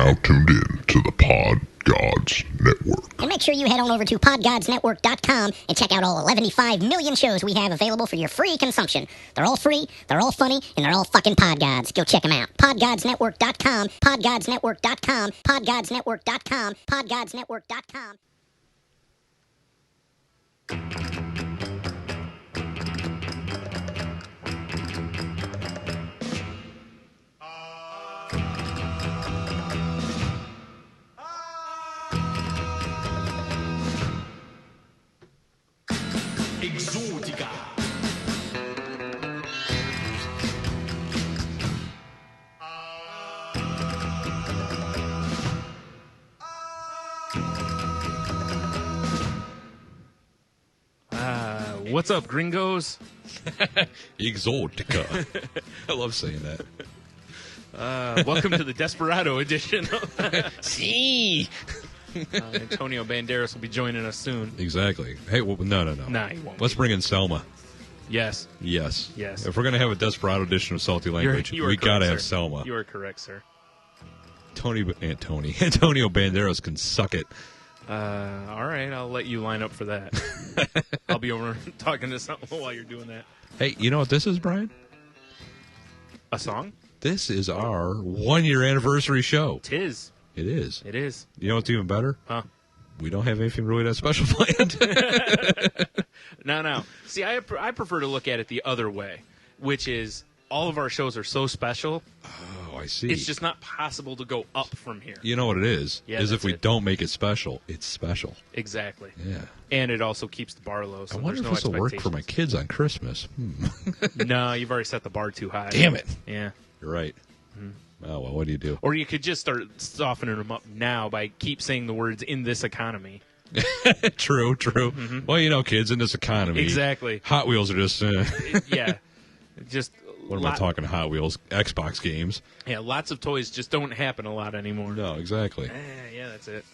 now tuned in to the Pod Gods Network. And make sure you head on over to podgodsnetwork.com and check out all 115 million shows we have available for your free consumption. They're all free, they're all funny, and they're all fucking podgods. Go check them out. Podgodsnetwork.com, podgodsnetwork.com, podgodsnetwork.com, podgodsnetwork.com. Exotica. What's up, gringos? Exotica. I love saying that. Welcome to the Desperado edition. See? Antonio Banderas will be joining us soon. Exactly. Hey, well, no. Nah, he won't. Let's bring in Selma. Yes. Yes. Yes. If we're going to have a Desperado edition of Salty Language, You are we got to correct, have sir. Selma. You are correct, sir. Antonio Banderas can suck it. All right, I'll let you line up for that. I'll be over talking to someone while you're doing that. Hey, you know what this is, Brian? A song? This is our 1-year anniversary show. Tis. It is. It is. You know what's even better? Huh? We don't have anything really that special planned. No. See, I prefer to look at it the other way, which is all of our shows are so special, Oh, I see. it's just not possible to go up from here. You know what it is? Yeah, is if that's we it. don't make it special, it's special. Exactly. Yeah. And it also keeps the bar low, so I wonder there's if no this will work for my expectations. kids on Christmas. No, you've already set the bar too high. Damn it. Yeah. You're right. Mm-hmm. Oh, well, what do you do? Or you could just start softening them up now by keep saying the words "in this economy." True. Well, you know, kids, in this economy. Exactly. Hot Wheels are just, Yeah. Just what am I talking Hot Wheels? Xbox games. Yeah, lots of toys just don't happen a lot anymore. No, exactly. Yeah, that's it.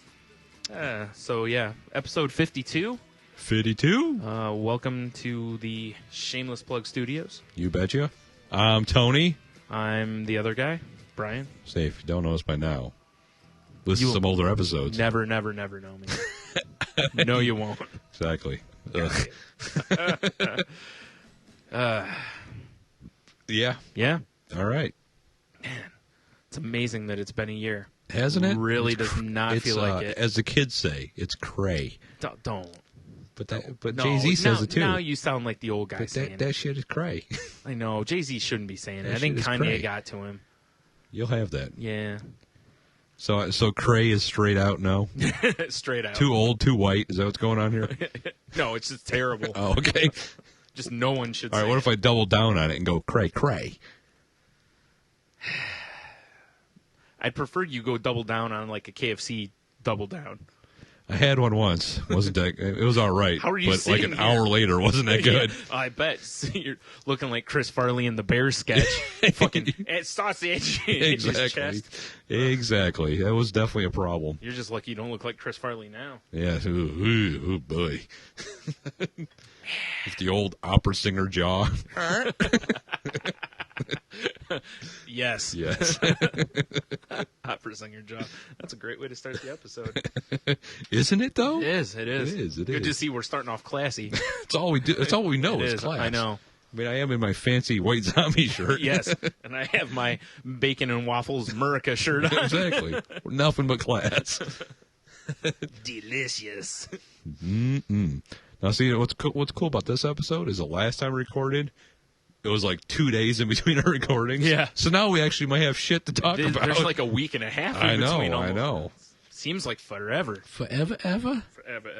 So, yeah, episode 52. 52? Welcome to the Shameless Plug Studios. You betcha. I'm Tony. I'm the other guy, Brian. Say, if you don't know us by now, listen You to some older episodes. Never know me. No, you won't. Exactly. Yeah. Yeah? All right. It's amazing that it's been a year. Hasn't it? Really It's does not it's, feel like it. As the kids say, it's cray. Don't. But No, Jay-Z says now- it too. Now you sound like the old guy But saying that shit is cray. it. I know. Jay-Z shouldn't be saying it. That I think shit is Kanye cray. got to him. You'll have that. Yeah. So cray is straight out now? Straight out. Too old, too white? Is that what's going on here? No, it's just terrible. Oh, okay. Just no one should All say right, what it. if I double down on it and go cray? I'd prefer you go double down on like a KFC double down. I had one once. Wasn't that? It was all right. How are you But like sitting an here? hour later, wasn't that good? Yeah, I bet. You're looking like Chris Farley in the Bears sketch. Fucking sausage in his Exactly. chest. Exactly. That was definitely a problem. You're just lucky you don't look like Chris Farley now. Yeah. Ooh, boy. With the old opera singer jaw. Yes. Yes. Opera singer jaw. That's a great way to start the episode. Isn't it though? It is. It is, it Good to is. see we're starting off classy. It's all we do. It's all we know It is is. class. I know. I mean, I am in my fancy white zombie shirt. Yes. And I have my bacon and waffles Murica shirt on. Exactly. Nothing but class. Delicious. Now, see, what's cool about this episode is the last time we recorded, it was like 2 days in between our recordings. Yeah. So now we actually might have shit to talk about. There's like a week and a half in I between know. almost. Seems like forever. Forever, ever? Forever.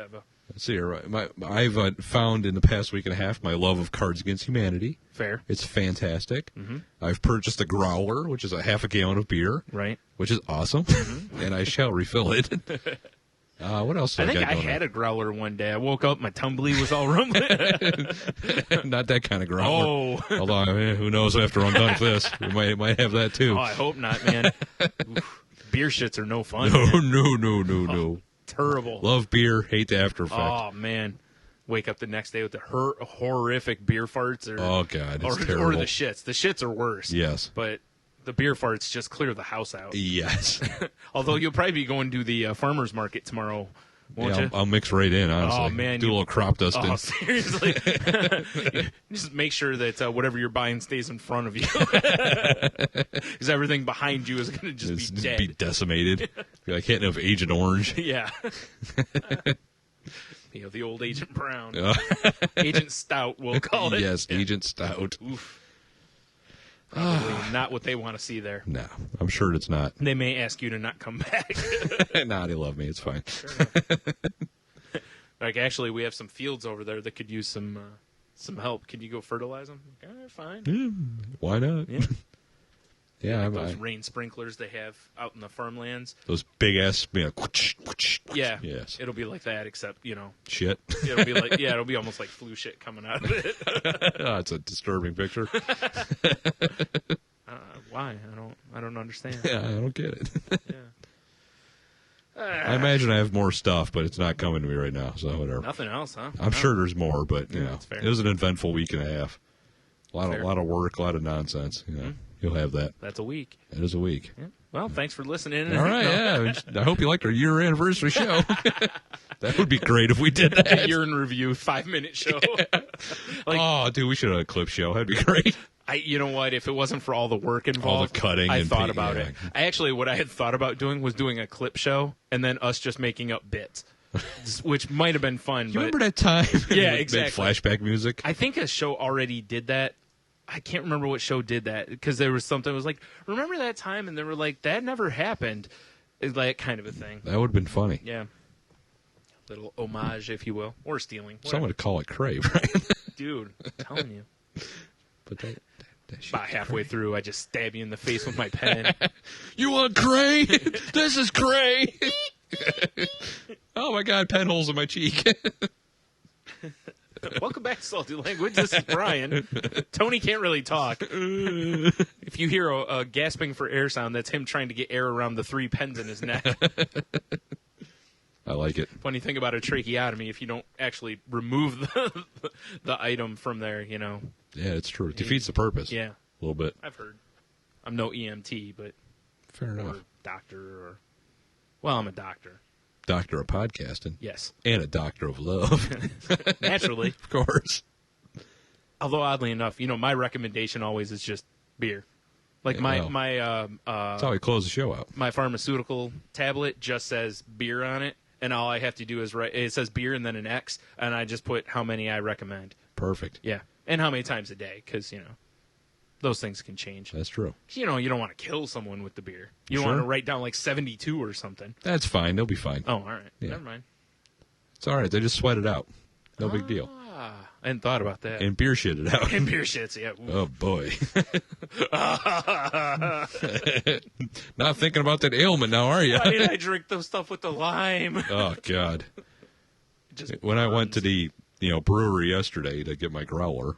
Let's see here. I've found in the past week and a half my love of Cards Against Humanity. Fair. It's fantastic. I've purchased a growler, which is a half a gallon of beer. Right. Which is awesome. And I shall refill it. What else do I I think got I going had a growler one day. I woke up, my tumbly was all rumbling. on? Not that kind of growler. Oh. Hold on. Who knows after I'm done with this? We might have that too. Oh, I hope not, man. Oof. Beer shits are no fun. No, man. no. Terrible. Love beer, hate the after effect. Oh, man. Wake up the next day with the horrific beer farts. Oh, God, it's or terrible. the shits. The shits are worse. Yes. But The beer farts just clear the house out. Yes. Although you'll probably be going to the farmer's market tomorrow, won't Yeah, you? I'll mix right in, honestly. Oh, man, Do a little crop dusting. Oh, seriously? Just make sure that whatever you're buying stays in front of you. Because everything behind you is going to just be dead. Be decimated. Be like hitting of Agent Orange. Yeah. The old Agent Brown. Agent Stout, we'll call it. Yes, Agent Stout. Oof. Probably not what they want to see there. No, I'm sure it's not. They may ask you to not come back. Nah, they love me. It's fine. Like, actually, we have some fields over there that could use some help. Can you go fertilize them? Fine. Why not? Yeah. Yeah, Those rain sprinklers they have out in the farmlands. those big ass, Yeah. Yes. It'll be like that, except, Shit. it'll be like, it'll be almost like flu shit coming out of it. Oh, it's a disturbing picture. Why? I don't understand. Yeah, I don't get it. Yeah. I imagine I have more stuff, but it's not coming to me right now, so whatever. Nothing else, huh? I'm sure there's more, but that's fair. it was an eventful week and a half. A Fair. lot of work, a lot of nonsense. You'll have that. That's a week. It is a week. Yeah. Well, thanks for listening. All right, No. yeah. I hope you liked our year anniversary show. That would be great if we did that. Year in review, 5-minute show. Oh, dude, we should have a clip show. That'd be great. You know what? If it wasn't for all the work involved, All the cutting I and thought pe- about yeah. it. What I had thought about doing was doing a clip show and then us just making up bits, which might have been fun. You but remember that time? Yeah, Make exactly. flashback music. I think a show already did that. I can't remember what show did that because there was something that was like, remember that time? And they were like, that never happened. It's like kind of a thing. That would have been funny. Yeah. Little homage, if you will. Or stealing. Someone would call it Crave, right? Dude, I'm telling you. But that shit. About halfway through, I just stab you in the face with my pen. You want Cray? This is Cray. Oh my God, pen holes in my cheek. Welcome back to Salty Language. This is Brian. Tony can't really talk. If you hear a gasping for air sound, that's him trying to get air around the 3 pens in his neck. I like it. Funny thing about a tracheotomy, if you don't actually remove the item from there, Yeah, it's true. It defeats the purpose. Yeah, A little bit. I've heard. I'm no EMT, but Fair or enough. doctor well, I'm a doctor. Doctor of podcasting. Yes, And a doctor of love. naturally. Of course. Although oddly enough, my recommendation always is just beer. Like Yeah, That's how we close the show out. my pharmaceutical tablet just says beer on it, and all I have to do is write. It says beer and then an X, and I just put how many I recommend. Perfect. Yeah, and how many times a day, because those things can change. That's true. You don't want to kill someone with the beer. You Sure. want to write down like 72 or something. That's fine. They'll be fine. Oh, all right. Yeah. Never mind. It's all right. They just sweat it out. No big deal. Ah, I hadn't thought about that. And beer shit it out. And beer shits, yeah. Ooh. Oh, boy. Not thinking about that ailment now, are you? Why did I drink those stuff with the lime? Oh, God. Just When I went to the brewery yesterday to get my growler,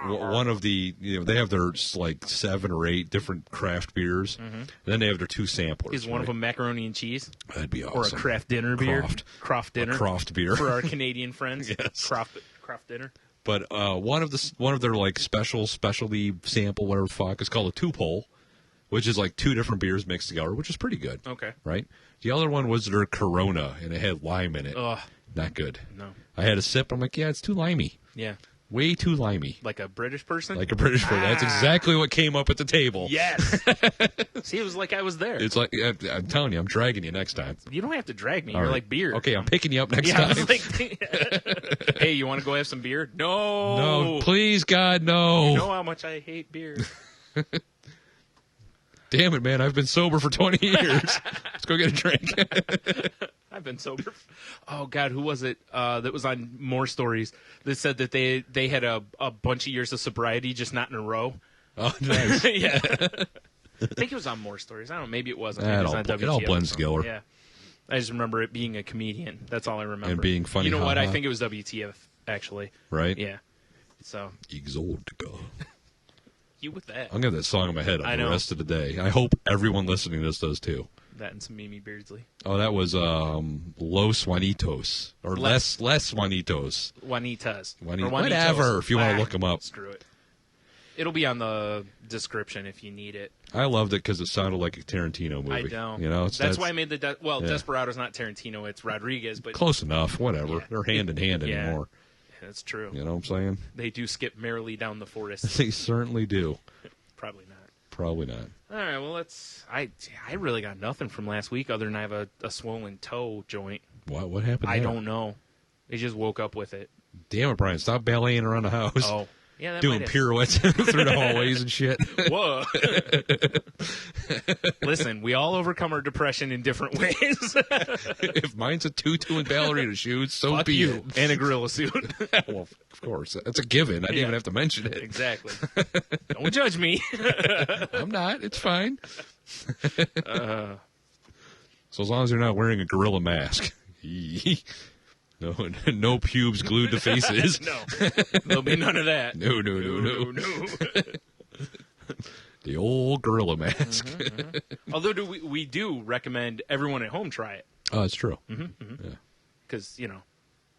one of the they have their like 7 or 8 different craft beers. And then they have their 2 samplers. Is one of them macaroni and cheese? That'd be awesome. Or a craft dinner beer? Craft dinner. Craft beer. For our Canadian friends. Yes. Craft dinner. But one of their like specialty sample whatever the fuck is called a 2-pole, which is like 2 different beers mixed together, which is pretty good. Okay. Right. The other one was their Corona, and it had lime in it. Ugh. Not good. No. I had a sip. I'm like, yeah, it's too limey. Yeah. Way too limey. Like a British person? Like a British person. That's exactly what came up at the table. Yes. See, it was like I was there. It's like I'm telling you, I'm dragging you next time. You don't have to drag me. All You're right. like beer. Okay, I'm picking you up next Yeah, I time. was like, hey, you want to go have some beer? No. No, please, God, no. You know how much I hate beer. Damn it, man. I've been sober for 20 years. Let's go get a drink. I've been sober. Oh, God, who was it that was on More Stories that said that they had a bunch of years of sobriety, just not in a row? Oh, nice. Yeah. I think it was on More Stories. I don't know. Maybe it wasn't. Maybe it was on WTF. It all blends or together. Yeah. I just remember it being a comedian. That's all I remember. And being funny, You know what? I ha-ha. think it was WTF, actually. Right? Yeah. So, Exotica. you with that. I'm going to have that song in my head I on the know. rest of the day. I hope everyone listening to this does too. That and some Mimi Beardsley. Oh, that was Los Juanitos. Or Les Juanitos. Juanitas. Or Whatever, if you want to Ah, look them up. Screw it. It'll be on the description if you need it. I loved it because it sounded like a Tarantino movie. I know. You know, That's why I made the yeah. Desperado's not Tarantino, it's Rodriguez, but close enough. Whatever. Yeah. They're hand in hand Yeah. anymore. That's true. You know what I'm saying? They do skip merrily down the forest. They certainly do. Probably not. Probably not. All right, well, I really got nothing from last week other than I have a swollen toe joint. What happened? I there? don't know. I just woke up with it. Damn it, Brian! Stop balleting around the house. Oh, yeah, that Doing might have- pirouettes through the hallways and shit. Whoa. Listen, we all overcome our depression in different ways. If mine's a tutu and ballerina shoes, so Fuck be you. it. And a gorilla suit. Well, of course, that's a given. I didn't Yeah. even have to mention it. Exactly. Don't judge me. I'm not. It's fine. So as long as you're not wearing a gorilla mask. No pubes glued to faces. No. There'll be none of that. No. No. The old gorilla mask. Although we do recommend everyone at home try it. Oh, it's true. Because,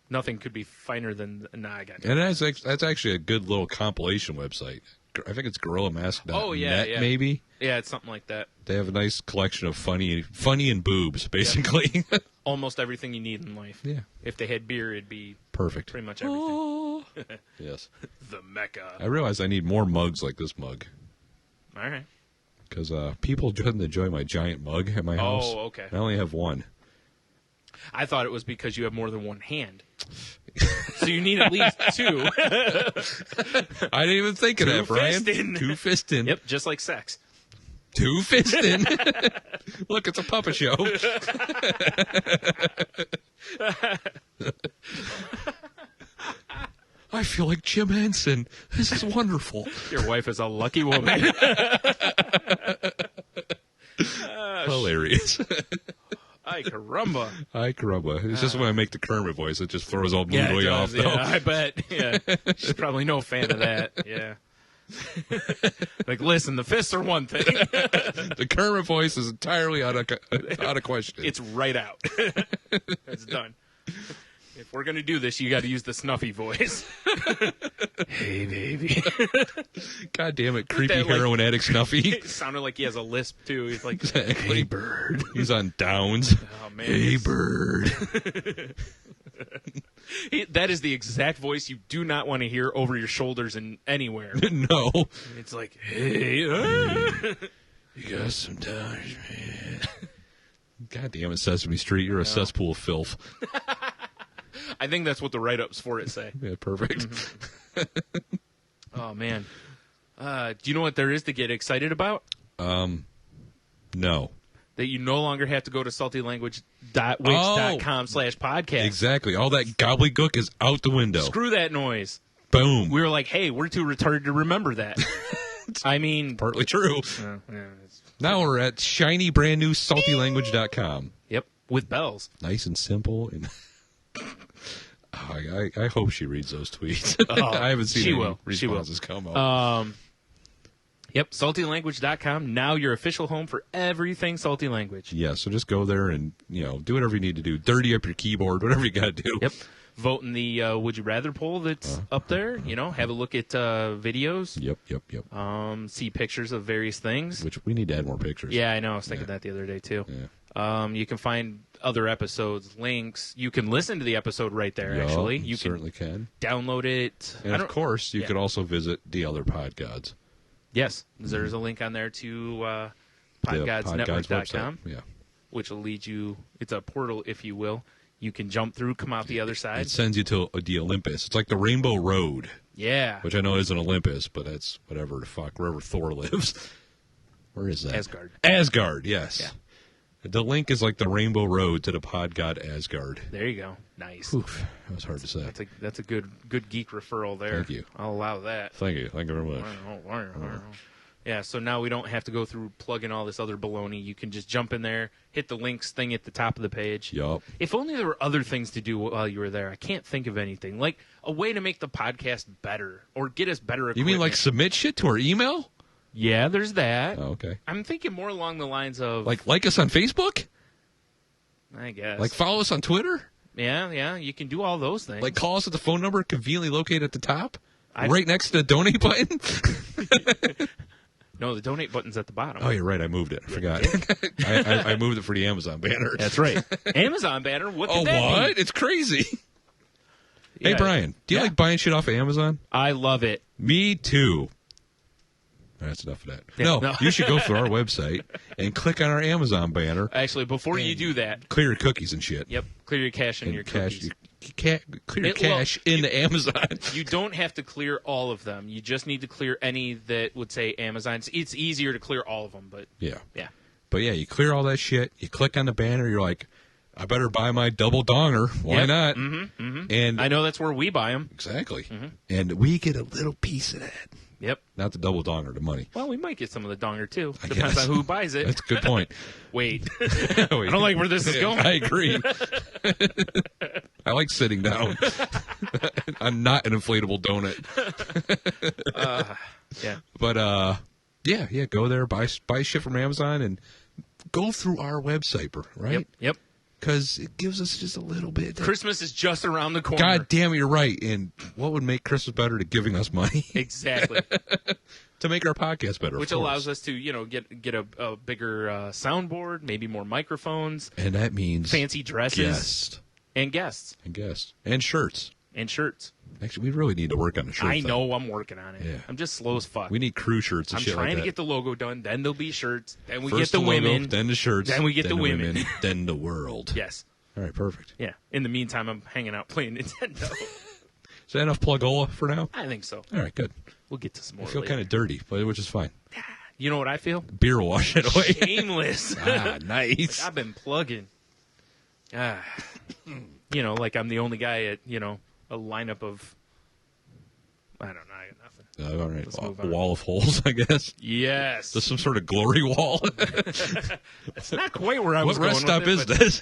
nothing could be finer than... Nah, I got you. And that's actually a good little compilation website. I think it's gorillamask.net, Oh, yeah. maybe. Yeah, it's something like that. They have a nice collection of funny and boobs, basically. Almost everything you need in life. Yeah. If they had beer, it'd be Perfect. pretty much everything. Oh. Yes. The Mecca. I realize I need more mugs like this mug. All right. Because people doesn't enjoy my giant mug at my house. Oh, okay. I only have one. I thought it was because you have more than one hand. So you need at least two. I didn't even think of that, Brian. Two-fistin'. Two-fistin'. Yep, just like sex. Two-fistin'. Look, it's a puppet show. I feel like Jim Henson. This is wonderful. Your wife is a lucky woman. Hilarious. Ay, caramba. Ay, caramba. It's just when I make the Kermit voice, it just throws all blue boy off, though. Yeah, I bet. Yeah. She's probably no fan of that. Yeah. Like, listen, the fists are one thing. The Kermit voice is entirely out of question. It's right out. It's done. If we're going to do this, you got to use the snuffy voice. Hey, baby. God damn it, creepy That, like- heroin addict Snuffy. It sounded like he has a lisp, too. He's like, Exactly. hey, bird. He's on Downs. Oh, man. Hey, it's- bird. That is the exact voice you do not want to hear over your shoulders and anywhere. No. It's like, hey, You got some time, man. God damn it, Sesame Street. You're a cesspool of filth. I think that's what the write-ups for it say. Yeah, perfect. Oh, man. Do you know what there is to get excited about? No. That you no longer have to go to saltylangauge.wix.com/podcast. Exactly. All that gobbledygook is out the window. Screw that noise. Boom. We were like, hey, we're too retarded to remember that. I mean... Partly true. yeah, Now we're at shiny brand new saltylanguage.com. yep, with bells. Nice and simple. And I hope she reads those tweets. Oh, I haven't seen she any will. She will. responses come up. Yep, saltylanguage.com, now your official home for everything Salty Language. Yeah, so just go there and, do whatever you need to do. Dirty up your keyboard, whatever you got to do. Yep. Vote in the Would You Rather poll that's up there. Have a look at videos. Yep. See pictures of various things. Which we need to add more pictures. Yeah, I know. I was thinking that the other day, too. Yeah. You can find other episodes, links. You can listen to the episode right there, Yup, actually. You certainly can. download it. And of course, you yeah. could also visit the other Podgods. Yes, there's a link on there to The podgodsnetwork.com, website. Yeah. which will lead you, it's a portal, if you will. You can jump through, come out the other side. It sends you to the Olympus. It's like the Rainbow Road, Yeah. which I know isn't Olympus, but that's whatever the fuck, wherever Thor lives. Where is that? Asgard. Asgard, yes. Yeah. The link is like the Rainbow Road to the Podgod Asgard. There you go. Nice. Oof, that was hard to say. That's a good geek referral there. Thank you. I'll allow that. Thank you very much. Yeah, so now we don't have to go through plugging all this other baloney. You can just jump in there, hit the links thing at the top of the page. Yup. If only there were other things to do while you were there. I can't think of anything. Like a way to make the podcast better or get us better equipment. You mean like submit shit to our email? Yeah, there's that. Oh, okay. I'm thinking more along the lines of... Like us on Facebook? I guess. Like follow us on Twitter? Yeah, you can do all those things. Like call us at the phone number conveniently located at the top? Right next to the donate button? No, the donate button's at the bottom. Oh, you're right. I moved it. I forgot. I moved it for the Amazon banner. That's right. Amazon banner? What could Oh, that what? be? It's crazy. Hey, Yeah. Brian, do you like buying shit off of Amazon? I love it. Me too. That's enough of that. Yeah, no, you should go through our website and click on our Amazon banner. Actually, before you do that, Clear your cookies and shit. yep, clear your cache and And your cash, cookies. clear your It- well, cache in the Amazon. You don't have to clear all of them. You just need to clear any that would say Amazon. It's easier to clear all of them, but Yeah. yeah. But yeah, you clear all that shit. You click on the banner. You're like, I better buy my double donger. Why Yep. not? And I know that's where we buy them. exactly. And we get a little piece of that. Yep. Not the double donger, the money. Well, we might get some of the donger too. I Depends guess. on who buys it. That's a good point. Wait, I I don't like where this is going. I agree. I like sitting down. I'm not an inflatable donut. Yeah. But yeah, go there, buy shit from Amazon, and go through our website, right? Yep. Because it gives us just a little bit. Christmas is just around the corner. God damn it, you're right. And what would make Christmas better to giving us money Exactly. to make our podcast better? Which allows us to, get a bigger soundboard, maybe more microphones, and that means fancy dresses, guests and guests and shirts. and shirts. Actually, we really need to work on the shirt. I thing. know I'm working on it. Yeah. I'm just slow as fuck. We need crew shirts and I'm shit trying like to that. get the logo done. Then there'll be shirts. Then we First get the logo, women. then the shirts, Then we get the women. then the world. Yes. All right, perfect. Yeah. In the meantime, I'm hanging out playing Nintendo. Is that enough plugola for now? I think so. All right, good. We'll get to some I more feel later. kind of dirty, but which is fine. You know what I feel? Beer will wash it away. Shameless. Nice. I've been plugging. Like I'm the only guy at, a lineup of, I don't know, I got nothing. All right, Let's move a on. wall of holes, I guess. Yes. Just some sort of glory wall. It's not quite where I was What rest going stop with is it, this?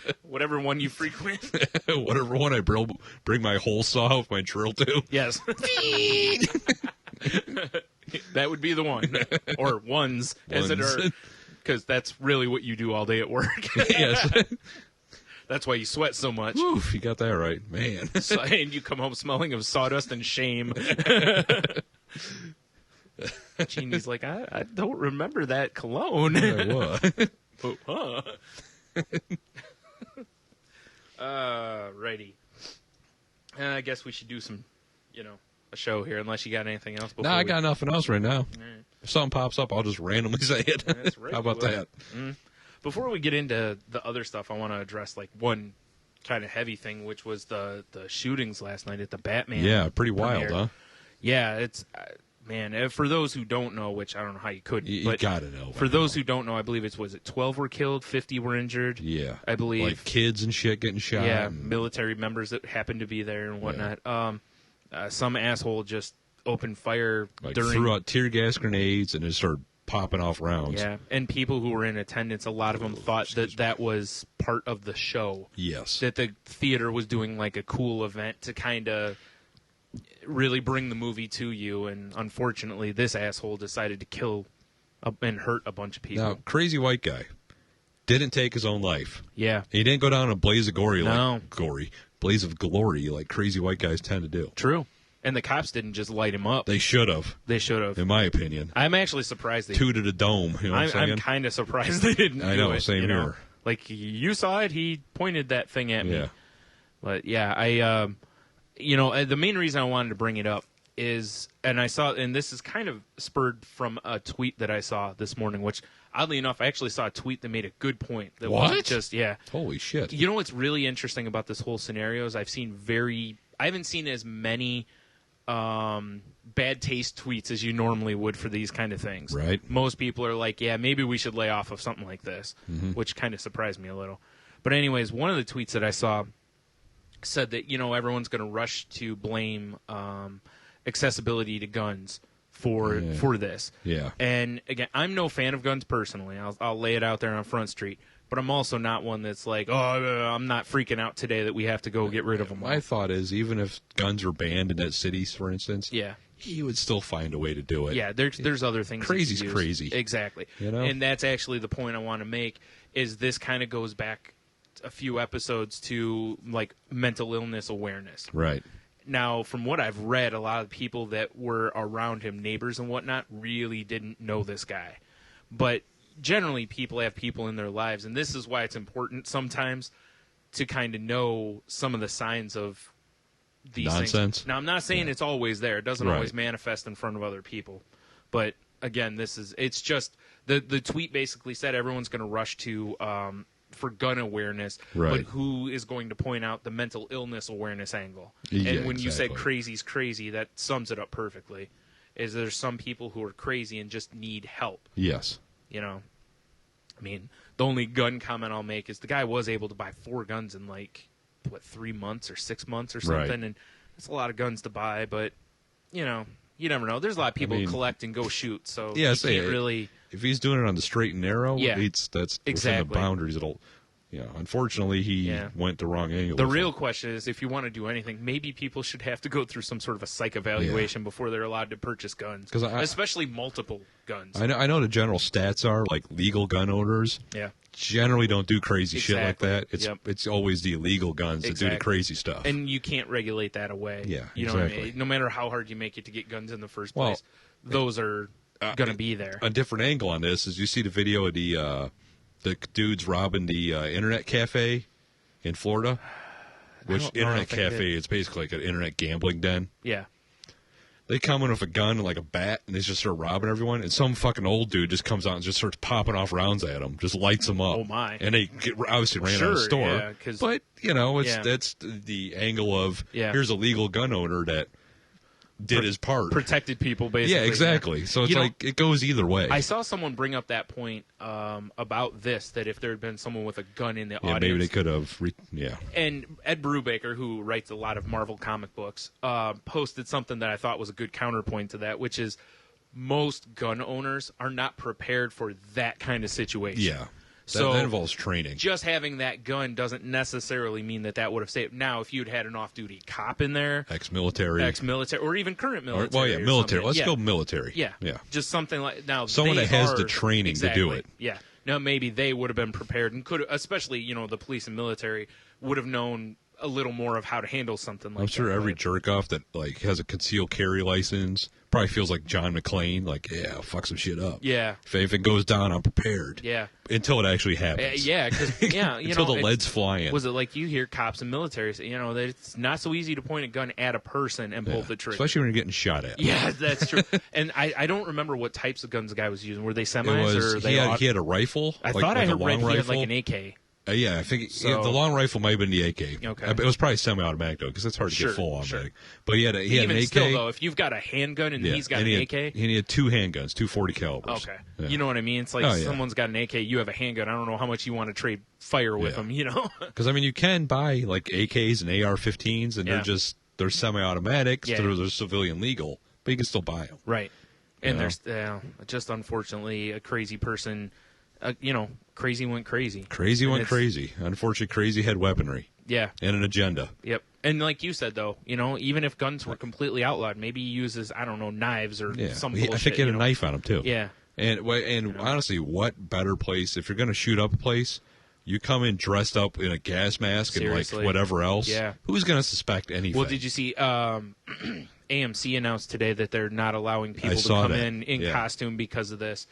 but whatever one you frequent. Whatever one I bring my hole saw with my drill to. Yes. That would be the one. Or ones, as it Ones. are. Because that's really what you do all day at work. Yes. That's why you sweat so much. Oof, you got that right, man. And you come home smelling of sawdust and shame. Jeannie's like, I don't remember that cologne. What? Oh, huh. Righty. I guess we should do some, a show here, unless you got anything else. No, I got nothing else right now. right. If something pops up, I'll just randomly say it. That's right, How about you that? will. Before we get into the other stuff, I want to address one kind of heavy thing, which was the shootings last night at the Batman. Yeah, pretty wild, premiere. huh? Yeah, it's man. For those who don't know, which I don't know how you could, You but gotta know. for those who don't know, I believe was it 12 were killed, 50 were injured. Yeah. I believe. Like kids and shit getting shot. Yeah, and- military members that happened to be there and whatnot. Some asshole just opened fire like during. threw out tear gas grenades and it started popping off rounds. Yeah, and people who were in attendance, a lot of them thought that was part of the show. Yes. That the theater was doing like a cool event to kind of really bring the movie to you, and unfortunately, this asshole decided to kill and hurt a bunch of people. Now, crazy white guy didn't take his own life. Yeah, He didn't go down a blaze of glory No. blaze of glory like crazy white guys tend to do. true. And the cops didn't just light him up. They should have, They should have. in my opinion. I'm actually surprised they. Two to the dome. You know what I'm saying? I'm kind of surprised they didn't. I do know, it, same you know? here. Like you saw it, he pointed that thing at me. Yeah. But yeah, the main reason I wanted to bring it up is, and I saw, and this is kind of spurred from a tweet that I saw this morning, which oddly enough, I actually saw a tweet that made a good point. That What? wasn't just, yeah. Holy shit. You know what's really interesting about this whole scenario is I haven't seen as many bad taste tweets as you normally would for these kind of things. Right. Most people are like, yeah, maybe we should lay off of something like this, which kind of surprised me a little. But anyways, one of the tweets that I saw said that, everyone's going to rush to blame accessibility to guns for this. Yeah. And again, I'm no fan of guns personally. I'll lay it out there on Front Street. But I'm also not one that's like, I'm not freaking out today that we have to go get rid of them all. My thought is, even if guns are banned in that cities, for instance, Yeah. he would still find a way to do it. Yeah, there's other things. you Crazy's could use. crazy. Exactly. You know? And that's actually the point I want to make, is this kind of goes back a few episodes to, like, mental illness awareness. Right. Now, from what I've read, a lot of people that were around him, neighbors and whatnot, really didn't know this guy. But generally, people have people in their lives, and this is why it's important sometimes to kind of know some of the signs of these Nonsense. things. Now, I'm not saying it's always there. It doesn't Right. always manifest in front of other people. But, again, it's just the tweet basically said everyone's going to rush to for gun awareness, Right. but who is going to point out the mental illness awareness angle? Yeah, And when you said exactly. crazy's crazy, that sums it up perfectly. Is there's some people who are crazy and just need help, Yes. you know? I mean, the only gun comment I'll make is the guy was able to buy 4 guns in, 3 months or 6 months or something, Right. and that's a lot of guns to buy, but, you never know. There's a lot of people who collect and go shoot, so Yeah, you say can't really... If he's doing it on the straight and narrow, Yeah. that's within Exactly. the boundaries. Unfortunately, he went the wrong angle. The with real it. question is, if you want to do anything, maybe people should have to go through some sort of a psych evaluation before they're allowed to purchase guns, 'Cause especially multiple guns. I know the general stats are like legal gun owners Yeah. generally don't do crazy shit like Exactly. that. Yep. It's always the illegal guns that do Exactly. the crazy stuff. And you can't regulate that away. Yeah, you know what I exactly. mean? No matter how hard you make it to get guns in the first Well, place, those are going to be there. A different angle on this is you see the video of the dudes robbing the internet cafe in Florida, which don't know, I don't internet think I cafe did. is basically like an internet gambling den. Yeah. They come in with a gun and like a bat, and they just start robbing everyone. And some fucking old dude just comes out and just starts popping off rounds at them, just lights them up. Oh, my. And they obviously ran out of the Sure, store. yeah, 'cause- but Yeah. that's the angle of Yeah. here's a legal gun owner that did his part. Protected people, basically. Yeah, exactly. So it's You know, like it goes either way. I saw someone bring up that point about this, that if there had been someone with a gun in the yeah, audience. maybe they could have. And Ed Brubaker, who writes a lot of Marvel comic books, posted something that I thought was a good counterpoint to that, which is most gun owners are not prepared for that kind of situation. Yeah. So that involves training. just having that gun doesn't necessarily mean that would have saved. Now, if you'd had an off-duty cop in there, Ex-military. ex-military, or even current military. or military. something, Let's yeah. go military. Yeah. Yeah. Just something like now. Someone they that has the are- training to do exactly, it. Yeah. Now maybe they would have been prepared and could, especially the police and military would have known a little more of how to handle something like that. I'm sure every but- jerk off that like has a concealed carry license probably feels like John McClane. Like, yeah, I'll fuck some shit up. Yeah. If it goes down, I'm prepared. Yeah. Until it actually happens. Yeah, because Until the lead's flying. Was it like you hear cops and military say, that it's not so easy to point a gun at a person and pull the trigger. Especially when you're getting shot at. Yeah, that's true. And I don't remember what types of guns the guy was using. Were they It semis was, or they? he had a rifle. I like, thought I like a heard read long he had rifle. like an AK. Yeah, I think So- the long rifle might have been the AK. Okay. It was probably semi-automatic though, because it's hard to Sure, get full sure. automatic. But he had Even an AK. still, though, if you've got a handgun and Yeah, he's got and an he AK, had, and he had 2 handguns, 2 40 calibers. okay, Yeah. you know what I mean? It's like Oh, yeah. someone's got an AK, you have a handgun. I don't know how much you want to trade fire with Yeah. them. Because I mean, you can buy like AKs and AR-15s, and Yeah. they're semi-automatics. Yeah. They're civilian legal, but you can still buy them. Right. And Yeah. there's just unfortunately a crazy person. Crazy went crazy. Crazy And went it's- crazy. Unfortunately, crazy had weaponry Yeah. and an agenda. Yep. And like you said, though, even if guns were completely outlawed, maybe he uses, I don't know, knives or Yeah, some I bullshit. think he had a knife on him too. Yeah. And honestly, what better place if you're going to shoot up a place? You come in dressed up in a gas mask Seriously. and like whatever else. Yeah. Who's going to suspect anything? Well, did you see AMC announced today that they're not allowing people to saw come that. in Yeah. costume because of this?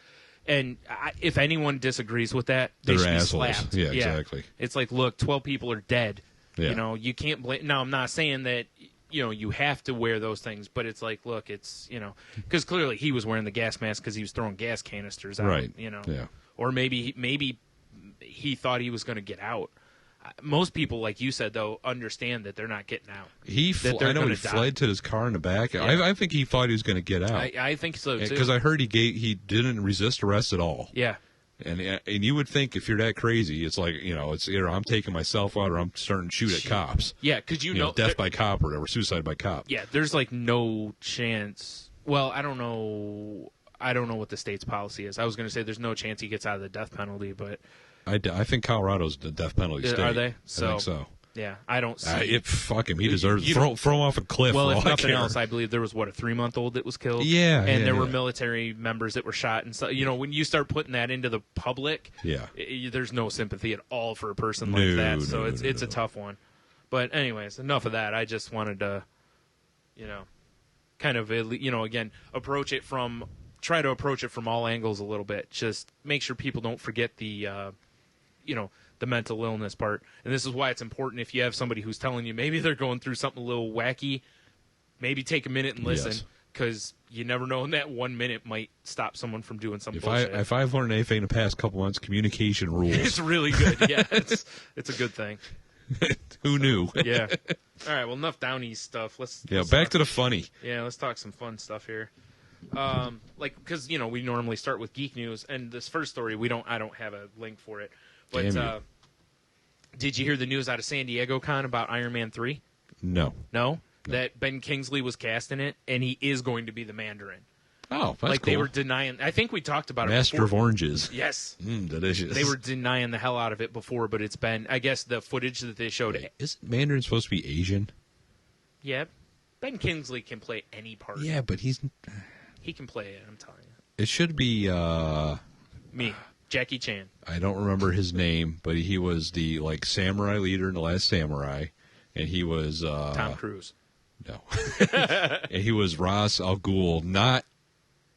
And if anyone disagrees with that, they They're should be assholes. slapped. Yeah, exactly. It's like, look, 12 people are dead. Yeah. You can't blame. Now, I'm not saying that you have to wear those things, but it's like, look, it's because clearly he was wearing the gas mask because he was throwing gas canisters out. Right. Yeah. Or maybe he thought he was going to get out. Most people, like you said, though, understand that they're not getting out. I know gonna he die. fled to his car in the back. Yeah. I think he thought he was going to get out I think so too. because I heard he didn't resist arrest at all. Yeah. And you would think if you're that crazy, it's like it's either I'm taking myself out or I'm starting to shoot at cops. Yeah, because Death by cop or whatever, suicide by cop. Yeah, there's like no chance. Well, I don't know what the state's policy is. I was going to say there's no chance he gets out of the death penalty, but I think Colorado's the death penalty state. Are they? I think so. Yeah, I don't see. Fuck him. He deserves You throw him off a cliff. Well, for if all nothing I care. else, I believe there was a 3-month-old that was killed. Yeah, and there were yeah. military members that were shot, and so when you start putting that into the public, Yeah. there's no sympathy at all for a person like that. So no, it's a tough one. But anyways, enough of that. I just wanted to kind of, again, try to approach it from all angles a little bit. Just make sure people don't forget the mental illness part. And this is why it's important if you have somebody who's telling you maybe they're going through something a little wacky, maybe take a minute and listen, because you never know, and that 1 minute might stop someone from doing something bullshit. If I've learned anything in the past couple months, communication rules. It's really good. Yeah, it's a good thing. Who knew? Yeah. All right. Well, enough Downies stuff. Let's back to the funny. Yeah, let's talk some fun stuff here. Because we normally start with geek news, and this first story I don't have a link for it. But did you hear the news out of San Diego Con about Iron Man 3? No. No? That Ben Kingsley was cast in it, and he is going to be the Mandarin. Oh, that's cool. They were denying. I think we talked about Master it before. of Oranges. Yes. Delicious. They were denying the hell out of it before, but it's been, I guess, the footage that they showed. Isn't Mandarin supposed to be Asian? Yeah. Ben Kingsley can play any part. Yeah, but he can play it, I'm telling you. It should be... Me. Jackie Chan. I don't remember his name, but he was the samurai leader in The Last Samurai, and he was... Tom Cruise. No. And he was Ra's al Ghul, not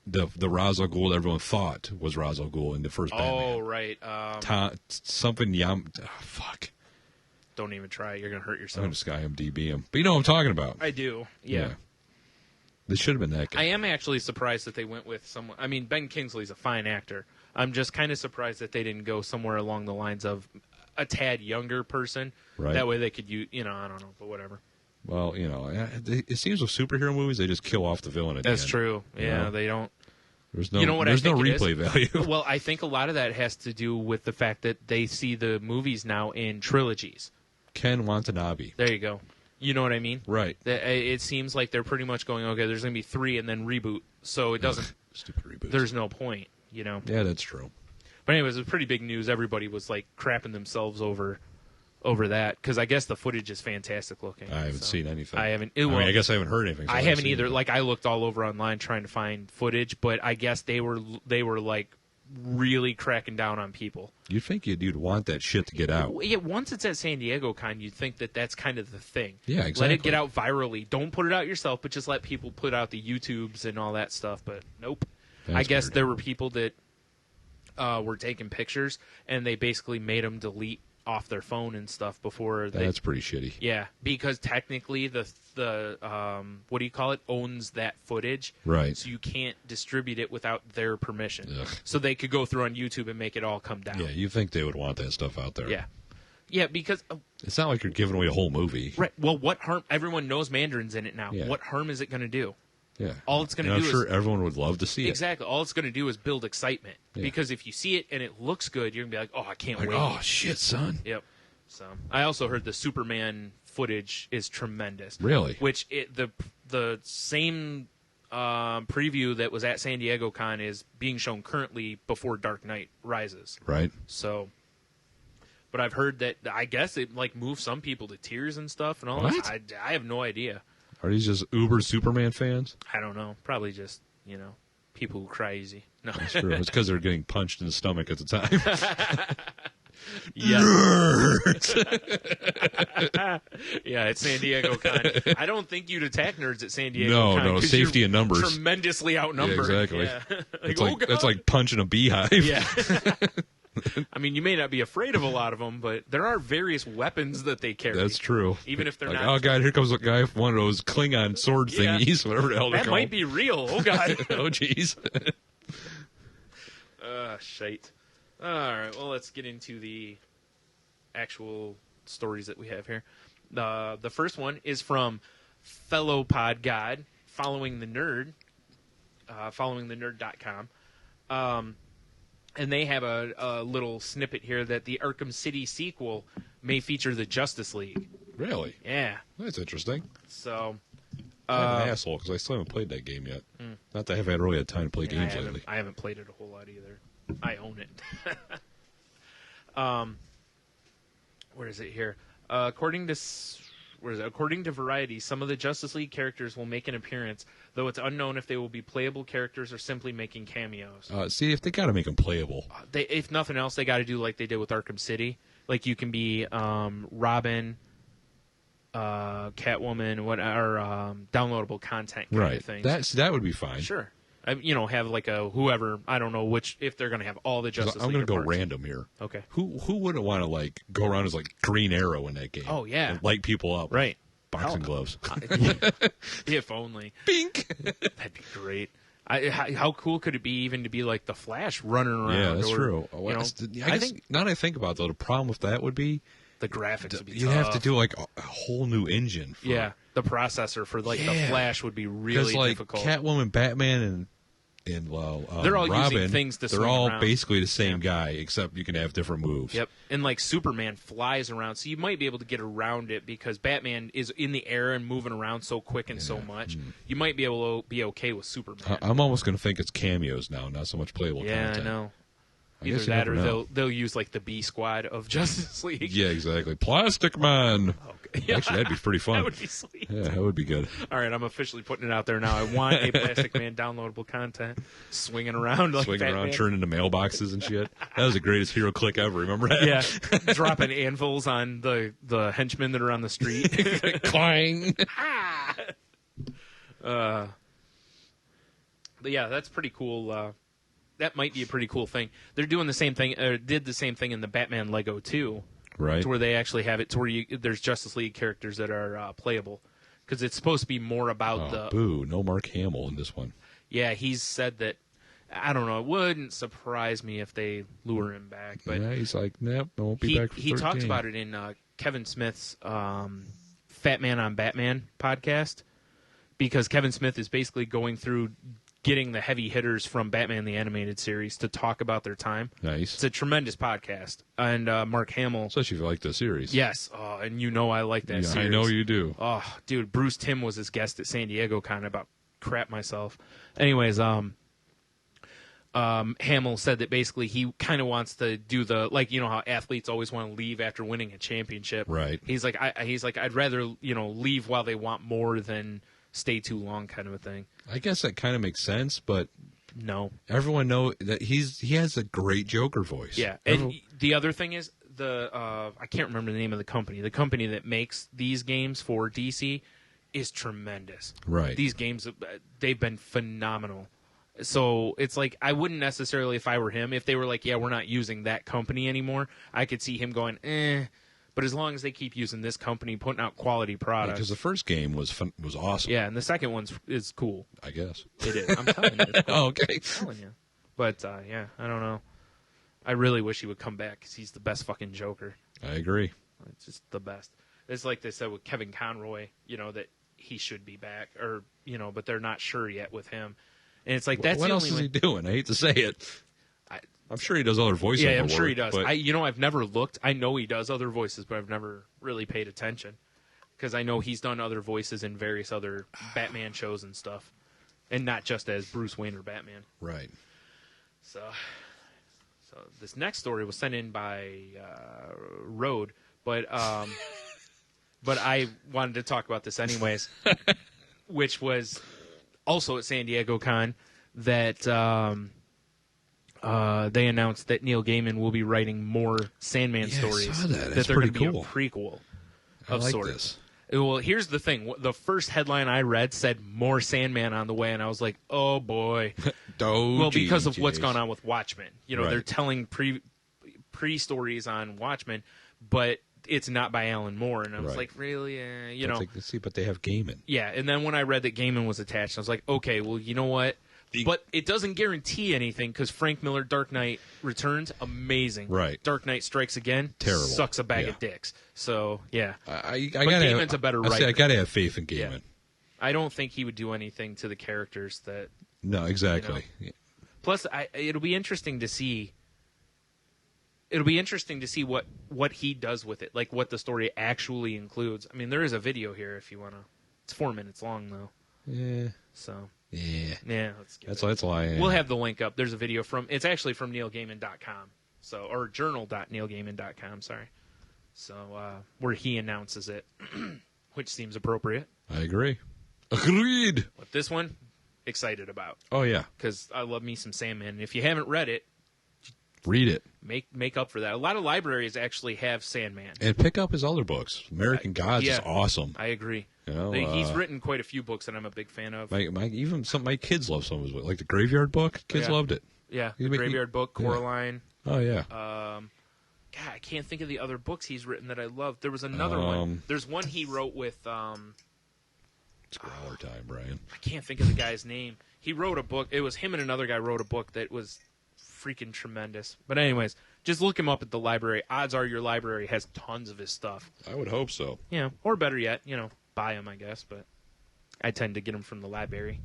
the Ra's al Ghul everyone thought was Ra's al Ghul in the first Batman. Oh, right. Fuck. Don't even try it. You're going to hurt I'm yourself. going to IMDb him. But you know what I'm talking about. I do. Yeah. This should have been that guy. I am actually surprised that they went with someone. I mean, Ben Kingsley's a fine actor. I'm just kind of surprised that they didn't go somewhere along the lines of a tad younger person. Right. That way they could use, I don't know, but whatever. Well, it seems with superhero movies, they just kill off the villain at the end. That's true. Yeah, they don't. There's no replay value. Well, I think a lot of that has to do with the fact that they see the movies now in trilogies. Ken Watanabe. There you go. You know what I mean? Right. It seems like they're pretty much going, okay, there's going to be 3 and then reboot. So it doesn't... Stupid reboot. There's no point, Yeah, that's true. But anyways, it was pretty big news. Everybody was, crapping themselves over that, because I guess the footage is fantastic looking. I haven't seen anything. I haven't... I guess I haven't heard anything. So I haven't either. Anything. I looked all over online trying to find footage, but I guess they were really cracking down on people. You'd think you'd want that shit to get out. Yeah, once it's at San Diego Con, you'd think that that's kind of the thing. Yeah, exactly. Let it get out virally. Don't put it out yourself, but just let people put out the YouTubes and all that stuff. But nope. I guess weird. there were people that were taking pictures, and they basically made them delete off their phone and stuff before they... That's pretty shitty. Yeah, because technically the what do you call it, owns that footage. Right. So you can't distribute it without their permission. Ugh. So they could go through on YouTube and make it all come down. Yeah, you think they would want that stuff out there. Yeah. Yeah, because... it's not like you're giving away a whole movie. Right. Well, what harm... Everyone knows Mandarin's in it now. Yeah. What harm is it going to do? Yeah. All it's going to do I'm is... sure everyone would love to see it. Exactly. All it's going to do is build excitement. Yeah. Because if you see it and it looks good, you're going to be like, oh, I can't wait. Oh, shit, son. Yep. So I also heard the Superman footage is tremendous. Really? Which the same preview that was at San Diego Con is being shown currently before Dark Knight Rises. Right. So, but I've heard that I guess it moves some people to tears and stuff and all What? that. I have no idea. Are these just uber Superman fans? I don't know. Probably just people who cry easy. No. That's true. It's because they're getting punched in the stomach at the time. Yeah. Yeah, at San Diego Con. I don't think you'd attack nerds at San Diego Con. No, safety in numbers. Tremendously outnumbered. Yeah, exactly. Yeah. It's like punching a beehive. Yeah. I mean, you may not be afraid of a lot of them, but there are various weapons that they carry. That's true. Even if they're like, not. oh, God, here comes a guy with one of those Klingon sword thingies, whatever the hell they're that called. might be real. Oh, God. Oh, jeez. Shite. All right, well, let's get into the actual stories that we have here. The first one is from fellow pod god, Following the Nerd, followingthenerd.com. And they have a little snippet here that the Arkham City sequel may feature the Justice League. Really? Yeah. That's interesting. So... I'm an asshole because I still haven't played that game yet. Not that I haven't really had time to play games lately. I haven't played it a whole lot either. I own it. Where is it here? According to Variety, some of the Justice League characters will make an appearance, though it's unknown if they will be playable characters or simply making cameos. See, if they got to make them playable. If nothing else, they got to do like they did with Arkham City. Like you can be Robin, Catwoman, what are downloadable content kind Right. of things. That would be fine. Sure. Have like a whoever, I don't know if they're going to have all the Justice I'm League going to go parts. random here. Okay. Who wouldn't want to like go around as like Green Arrow in that game? Oh, yeah. And light people up. Right. Boxing gloves. If only. Bink. That'd be great. How cool could it be even to be like the Flash running around? Yeah, that's or, true. You know, I think now that I think about it, though, the problem with that would be the graphics would be you'd tough. have to do like a whole new engine. Yeah, the processor for like the Flash would be really like difficult. Catwoman, Batman, and they're all Robin, using things to they're swing all around. basically the same guy, except you can have different moves. Yep, and like Superman flies around, so you might be able to get around it because Batman is in the air and moving around so quick and so much. You might be able to be okay with Superman. I'm almost going to think it's cameos now, not so much playable content. I know. I Either guess you that never or know. they'll use like the B Squad of Justice League. Yeah, exactly. Plastic Man. Okay. Yeah, Actually, that'd be pretty fun. that would be sweet. Yeah, that would be good. All right, I'm officially putting it out there now. I want a Plastic Man downloadable content, swinging around like Swinging Batman. around, turning into mailboxes and shit. That was the greatest hero click ever. Remember that? Yeah, dropping anvils on the henchmen that are on the street. Clang. But yeah, that's pretty cool. That might be a pretty cool thing. They're doing the same thing, or did the same thing in the Batman Lego 2, Right. to where they actually have it to where there's Justice League characters that are playable, because it's supposed to be more about the. Boo. No Mark Hamill in this one. Yeah, he's said that. I don't know. It wouldn't surprise me if they lure him back, but yeah, he's like, nope, I won't be back for he 13. talks about it in Kevin Smith's Fat Man on Batman podcast, because Kevin Smith is basically going through getting the heavy hitters from Batman the Animated Series to talk about their time. Nice. It's a tremendous podcast. And Mark Hamill. Especially if you like the series. Yes. And I like that Yeah, series. I know you do. Oh, dude, Bruce Timm was his guest at San Diego Con. About crap myself. Anyways, Hamill said that basically he kind of wants to do the, like, how athletes always want to leave after winning a championship. Right. He's like, I'd rather, leave while they want more than stay too long, kind of a thing. I guess that kind of makes sense, but No. everyone know that he has a great Joker voice. Yeah. And the other thing is I can't remember the name of the company. The company that makes these games for DC is tremendous. Right. These games, they've been phenomenal. So it's like, I wouldn't necessarily, if I were him, if they were like, yeah, we're not using that company anymore, I could see him going, But as long as they keep using this company, putting out quality products. Because the first game was awesome. Yeah, and the second one is cool. I guess. It is. I'm telling you. It's cool. Oh, okay. I'm telling you. But, yeah, I don't know. I really wish he would come back because he's the best fucking Joker. I agree. It's just the best. It's like they said with Kevin Conroy, that he should be back, or but they're not sure yet with him. And it's like that's what the else only is way. he doing? I hate to say it. I'm sure he does other voiceover. Yeah, I'm sure he work, does. but- I've never looked. I know he does other voices, but I've never really paid attention because I know he's done other voices in various other Batman shows and stuff, and not just as Bruce Wayne or Batman. Right. So this next story was sent in by Road, but I wanted to talk about this anyways, which was also at San Diego Con that they announced that Neil Gaiman will be writing more Sandman Yeah, I stories. saw that. That's they're going to pretty be cool. a prequel I of like sorts. this. Well, here's the thing. The first headline I read said more Sandman on the way, and I was like, oh, boy. Well, because of what's gone on with Watchmen. They're Right. telling pre-stories on Watchmen, but it's not by Alan Moore. And I was Right. like, really? Let's see, but they have Gaiman. Yeah, and then when I read that Gaiman was attached, I was like, okay, well, you know what? But it doesn't guarantee anything because Frank Miller, Dark Knight Returns, amazing. Right. Dark Knight Strikes Again, Terrible. sucks a bag Yeah. of dicks. So, yeah. I But gotta Gaiman's a better I writer. gotta have faith in Yeah. Gaiman. I don't think he would do anything to the characters that... No, exactly. Plus, it'll be interesting to see... It'll be interesting to see what he does with it, like what the story actually includes. I mean, there is a video here if you want to... It's 4 minutes long, though. Yeah. So, Yeah. yeah, let's get That's why. We'll have the link up. There's a video it's actually from neilgaiman.com. So, or journal.neilgaiman.com, sorry. So, where he announces it, which seems appropriate. I agree. Agreed. But this one, excited about. Oh yeah. Because I love me some Sandman. And if you haven't read it, Read it. Make up for that. A lot of libraries actually have Sandman. And pick up his other books. American Gods is awesome. I agree. You know, He's written quite a few books that I'm a big fan of. My kids love some of his books. Like the Graveyard Book. Kids loved it. Yeah, the Graveyard Book, Coraline. Oh, yeah. God, I can't think of the other books he's written that I love. There was another one. There's one he wrote with... it's Growler time, Brian. I can't think of the guy's name. He wrote a book. It was him and another guy wrote a book that was freaking tremendous. But anyways, just look him up at the library. Odds are your library has tons of his stuff. I would hope so. Yeah, or better yet, buy him, I guess. But I tend to get him from the library.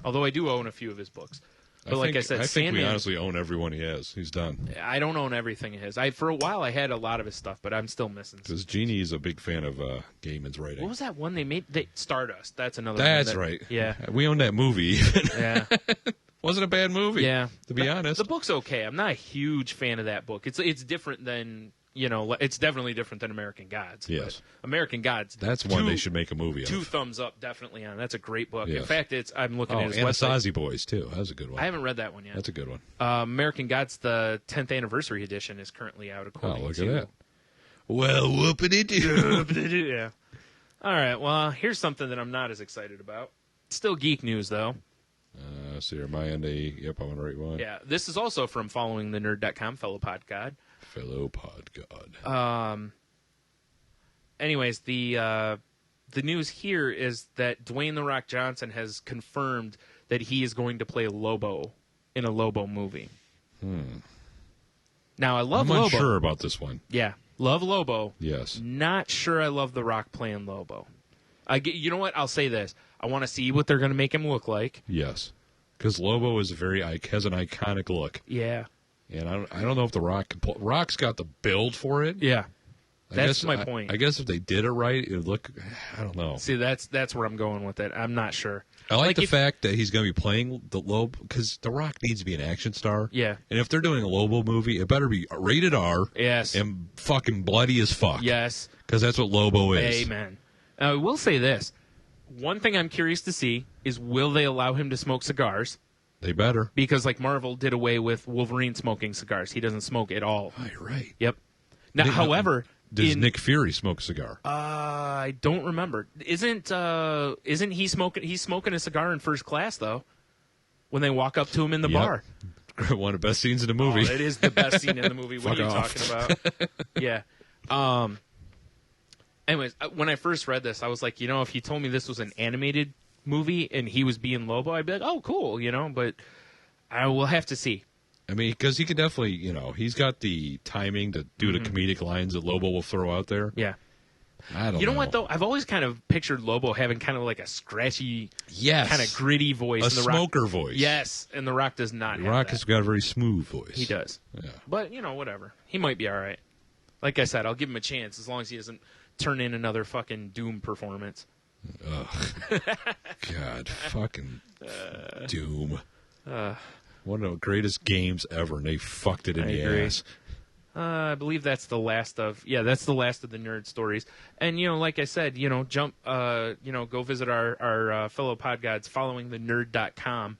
Although I do own a few of his books. But I said, I think Sandman, we honestly own everyone he has. He's done. I don't own everything of his. For a while, I had a lot of his stuff, but I'm still missing some. Because Jeannie is a big fan of Gaiman's writing. What was that one they made? Stardust. That's another That's one. right. Yeah. We own that movie. Yeah. Wasn't a bad movie. Yeah. To be honest. The book's okay. I'm not a huge fan of that book. It's different than, it's definitely different than American Gods. Yes. American Gods. That's one they should make a movie of. 2 thumbs up definitely on. That's a great book. Yes. In fact, I'm looking at his website. Anasazi Boys, too. That was a good one. I haven't read that one yet. That's a good one. American Gods, the 10th anniversary edition, is currently out. According look to... at that. Well, whoopity-doo. Yeah. All right. Well, here's something that I'm not as excited about. Still geek news, though. So am I on the... Yep, I'm on the right one. Yeah. This is also from followingthenerd.com, fellow pod god. Fellow pod god. Anyways, the news here is that Dwayne "The Rock" Johnson has confirmed that he is going to play Lobo in a Lobo movie. Now, I love Lobo. I'm unsure about this one. Yeah. Love Lobo. Yes. Not sure I love The Rock playing Lobo. You know what? I'll say this. I want to see what they're going to make him look like. Yes. Because Lobo is has an iconic look. Yeah. And I don't know if The Rock can pull... Rock's got the build for it. Yeah. That's my point. I guess if they did it right, it would look... I don't know. See, that's where I'm going with it. I'm not sure. I like the fact that he's going to be playing the Lobo, because The Rock needs to be an action star. Yeah. And if they're doing a Lobo movie, it better be rated R. Yes. And fucking bloody as fuck. Yes. Because that's what Lobo is. Amen. I will say this. One thing I'm curious to see is, will they allow him to smoke cigars? They better. Because, Marvel did away with Wolverine smoking cigars. He doesn't smoke at all. Oh, you're right. Yep. Now, however... Does Nick Fury smoke a cigar? I don't remember. Isn't he smoking? He's smoking a cigar in First Class, though, when they walk up to him in the bar. One of the best scenes in the movie. Oh, it is the best scene in the movie. What are you off. talking about? Yeah. Anyways, when I first read this, I was like, if you told me this was an animated movie and he was being Lobo, I'd be like, oh, cool, but I will have to see. I mean, because he could definitely, he's got the timing to do the comedic lines that Lobo will throw out there. Yeah. I don't know. You know what, though? I've always kind of pictured Lobo having kind of like a scratchy, kind of gritty voice. A and smoker voice. Yes, and The Rock does not have Rock that. has got a very smooth voice. He does. Yeah. But, whatever. He might be all right. Like I said, I'll give him a chance as long as he doesn't turn in another fucking Doom performance. Ugh. God, fucking Doom. One of the greatest games ever, and they fucked it in the ass. I believe that's the last of the nerd stories. And like I said, jump, go visit our fellow pod gods, followingthenerd.com.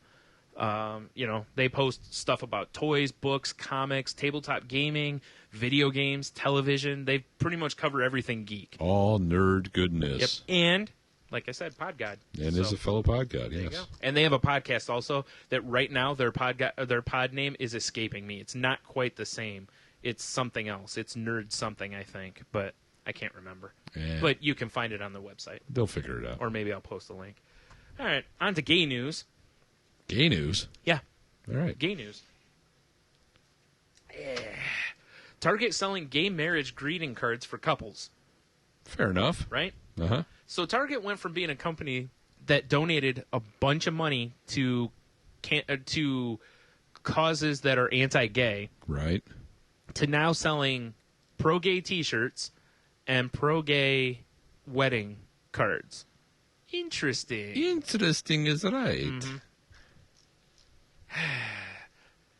They post stuff about toys, books, comics, tabletop gaming, video games, television. They pretty much cover everything geek. All nerd goodness. Yep. And like I said, pod god. And is a fellow pod god, There yes. you go. And they have a podcast also that right now their pod name is escaping me. It's not quite the same. It's something else. It's Nerd something, I think, but I can't remember. Yeah. But you can find it on their website. They'll figure it out. Or maybe I'll post a link. All right, on to gay news. Gay news? Yeah. All right. Gay news. Yeah. Target selling gay marriage greeting cards for couples. Fair enough. Right? Uh-huh. So Target went from being a company that donated a bunch of money to causes that are anti-gay, right, to now selling pro-gay T-shirts and pro-gay wedding cards. Interesting. Interesting is right. Mm-hmm.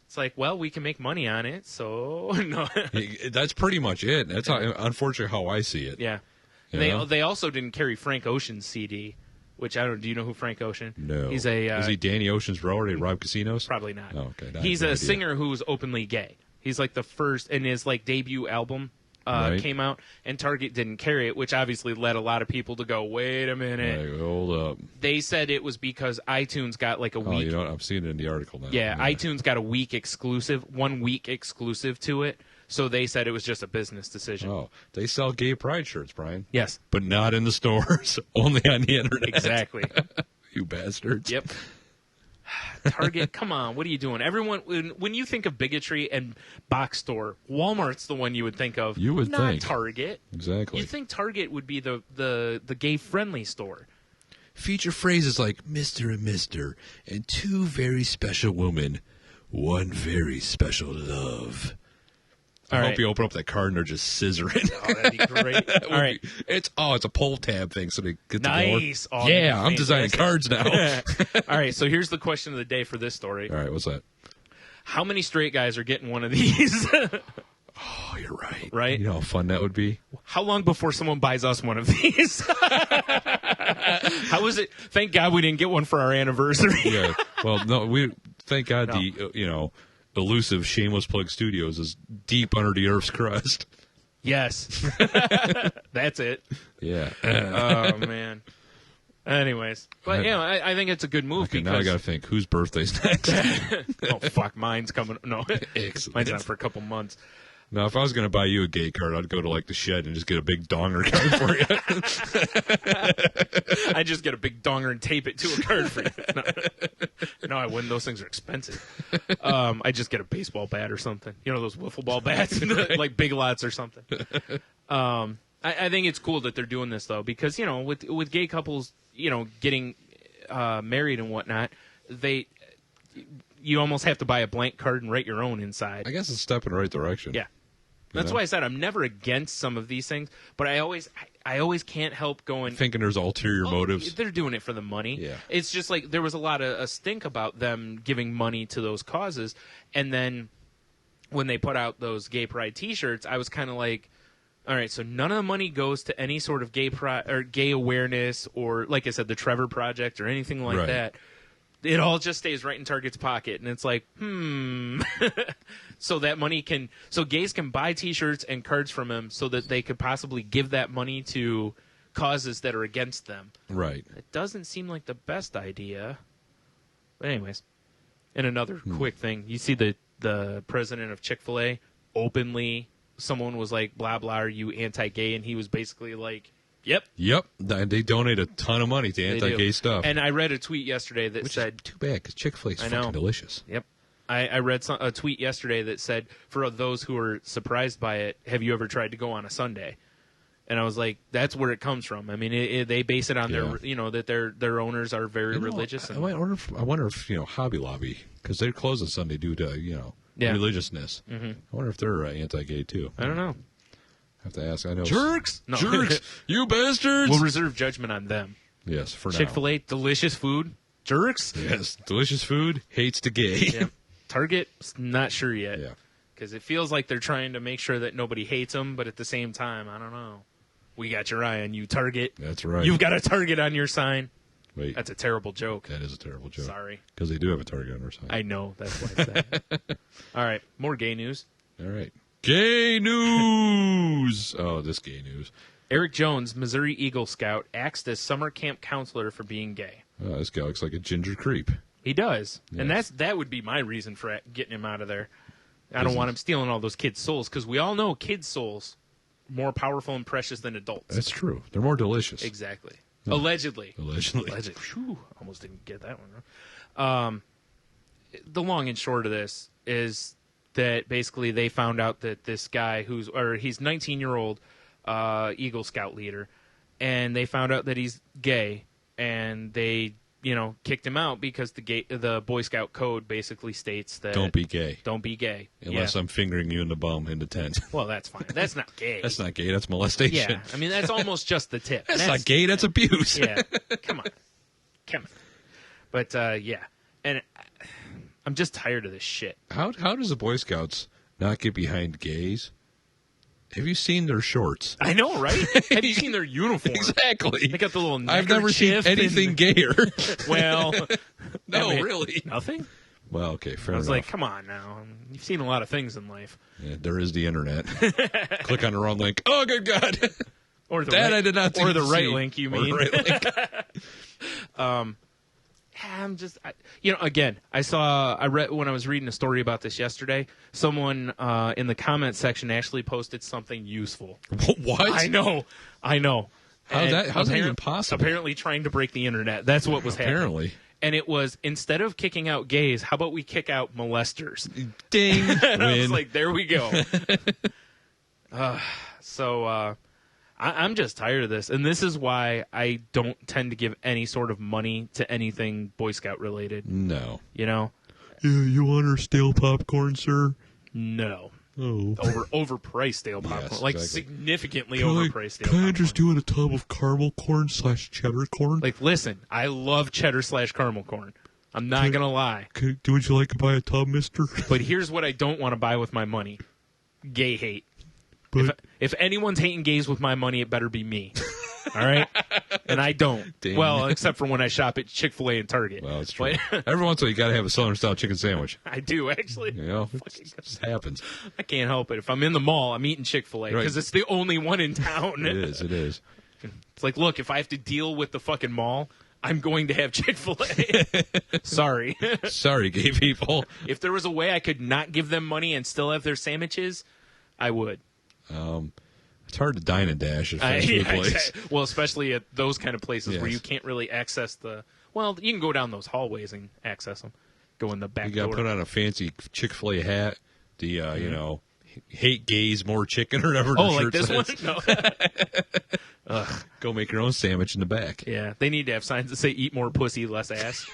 It's like, well, we can make money on it, so no. That's pretty much it. That's how, unfortunately, how I see it. Yeah. They also didn't carry Frank Ocean's CD, which I don't. Do you know who Frank Ocean? No. Is he Danny Ocean's brother? Did he rob casinos? Probably not. Oh, okay. He's a singer who's openly gay. He's like the first, and his like debut album Right. came out, and Target didn't carry it, which obviously led a lot of people to go, wait a minute. Hey, hold up. They said it was because iTunes got like a Oh, week. you know what? I'm seeing it in the article now. Yeah, iTunes got a week exclusive, 1 week exclusive to it. So they said it was just a business decision. Oh, they sell gay pride shirts, Brian. Yes, But not in the stores, only on the internet. exactly. You bastards. Yep. Target, come on, what are you doing? Everyone, when you think of bigotry and box store, Walmart's the one you would think of. You would not think. Target. Exactly. You think Target would be the gay friendly store? Feature phrases like Mr. and Mr. and 2 very special women, 1 very special love. I All hope right. you open up that card and they're just scissoring. Oh, that'd be great. All right, It's a pull tab thing, so they get nice. to Oh, yeah, I'm fantastic. designing cards now. All right, so here's the question of the day for this story: All right, what's that? how many straight guys are getting one of these? Oh, you're right. Right? You know how fun that would be? How long before someone buys us one of these? How is it? Thank God we didn't get one for our anniversary. Yeah. Well, no, thank God the elusive Shameless Plug Studios is deep under the Earth's crust. Yes. That's it. Yeah. Oh, man. Anyways. But, I think it's a good move Okay, because... now I got to think, whose birthday's next? oh, fuck, mine's coming... No, Excellent. mine's not for a couple months. Now, if I was going to buy you a gay card, I'd go to, like, the shed and just get a big donger card for you. I just get a big donger and tape it to a card for you. No, I wouldn't. Those things are expensive. I just get a baseball bat or something. You know those wiffle ball bats, like Big Lots or something. I think it's cool that they're doing this though, because with gay couples, getting married and whatnot, you almost have to buy a blank card and write your own inside. I guess it's a step in the right direction. Yeah. That's why I said I'm never against some of these things, but I always can't help going... Thinking there's ulterior motives. They're doing it for the money. Yeah. It's just like there was a lot of a stink about them giving money to those causes, and then when they put out those gay pride T-shirts, I was kind of like, all right, so none of the money goes to any sort of gay pride or gay awareness or, like I said, the Trevor Project or anything like Right. that. It all just stays right in Target's pocket, and it's like, so that money so gays can buy T-shirts and cards from him so that they could possibly give that money to causes that are against them. Right. It doesn't seem like the best idea. But anyways, and another quick thing, you see the president of Chick-fil-A openly, someone was like, blah, blah, are you anti-gay? And he was basically like, yep. Yep. They donate a ton of money to they anti-gay do. stuff. And I read a tweet yesterday that which said, is too bad, because Chick-fil-A is I know. fucking delicious. yep. I read a tweet yesterday that said, for those who are surprised by it, have you ever tried to go on a Sunday? And I was like, that's where it comes from. I mean, they base it on their, that their owners are very religious. I wonder if Hobby Lobby, because they're closed on Sunday due to Yeah. religiousness. Mm-hmm. I wonder if they're anti-gay too. I don't know. Have to ask. I know Jerks! No. jerks, you bastards. We'll reserve judgment on them. Yes, for now. Chick-fil-A, delicious food. Jerks? Yes, delicious food hates the gay. Yeah. Target, not sure yet. Yeah. Because it feels like they're trying to make sure that nobody hates them, but at the same time, I don't know. We got your eye on you, Target. That's right. You've got a Target on your sign. Wait, That's a terrible joke. that is a terrible joke. Sorry. Because they do have a target on their side. I know. That's why I said it. All right. More gay news. All right. Gay news. Oh, this gay news. Eric Jones, Missouri Eagle Scout, axed as summer camp counselor for being gay. Oh, this guy looks like a ginger creep. He does. And Yes. that would be my reason for getting him out of there. I don't Business. want him stealing all those kids' souls, because we all know kids' souls more powerful and precious than adults. That's true. They're more delicious. Exactly. Allegedly. Allegedly. Whew, almost didn't get that one wrong. The long and short of this is that basically they found out that this guy he's 19-year-old Eagle Scout leader, and they found out that he's gay, and they kicked him out because the Boy Scout code basically states that Don't be gay. Don't be gay. Unless Yeah. I'm fingering you in the bum in the tent. Well, that's fine. That's not gay. That's not gay. That's molestation. Yeah, I mean that's almost just the tip. That's not gay. That's abuse. Yeah, come on. But yeah, and I'm just tired of this shit. How does the Boy Scouts not get behind gays? Have you seen their shorts? I know, right? Have you seen their uniform? Exactly. They got the little I've never seen neckerchief anything and- gayer. Well, No, I mean, really. nothing. Well, okay, fair I was enough. like, come on now. You've seen a lot of things in life. Yeah, there is the internet. Click on the wrong link. Oh, good God. Or the That right, I did not or see. the right link, you Or the mean. right link. Again, I read when I was reading a story about this yesterday, someone in the comment section actually posted something useful. What? I know. How's And that even possible? Apparently trying to break the internet. That's what was happening. Apparently. And it was, instead of kicking out gays, how about we kick out molesters? Ding. And I was Win. like, there we go. I'm just tired of this. And this is why I don't tend to give any sort of money to anything Boy Scout related. No. You know? Yeah, you want our stale popcorn, sir? No. Oh. Overpriced stale popcorn. Yes, like, exactly. significantly overpriced stale popcorn. Can I just do it a tub of caramel corn / cheddar corn? Like, listen, I love cheddar / caramel corn. I'm not going to lie. Would you like to buy a tub, mister? But here's what I don't want to buy with my money. Gay hate. But If anyone's hating gays with my money, it better be me. All right? And I don't. Dang. Well, except for when I shop at Chick-fil-A and Target. well, it's true. But Every once in a while, you got to have a Southern-style chicken sandwich. I do, actually. You know? It just happens. I can't help it. If I'm in the mall, I'm eating Chick-fil-A because Right. it's the only one in town. It is. It's like, look, if I have to deal with the fucking mall, I'm going to have Chick-fil-A. Sorry. Sorry, gay people. If there was a way I could not give them money and still have their sandwiches, I would. It's hard to dine and dash at a fast food place. Well, especially at those kind of places where Yes. you can't really access the. Well, you can go down those hallways and access them. Go in the back You got to door. put on a fancy Chick-fil-A hat. The you know, hate gays, more chicken or whatever. oh, the like shirt this says. one? No. Go make your own sandwich in the back. Yeah, they need to have signs that say "Eat more pussy, less ass."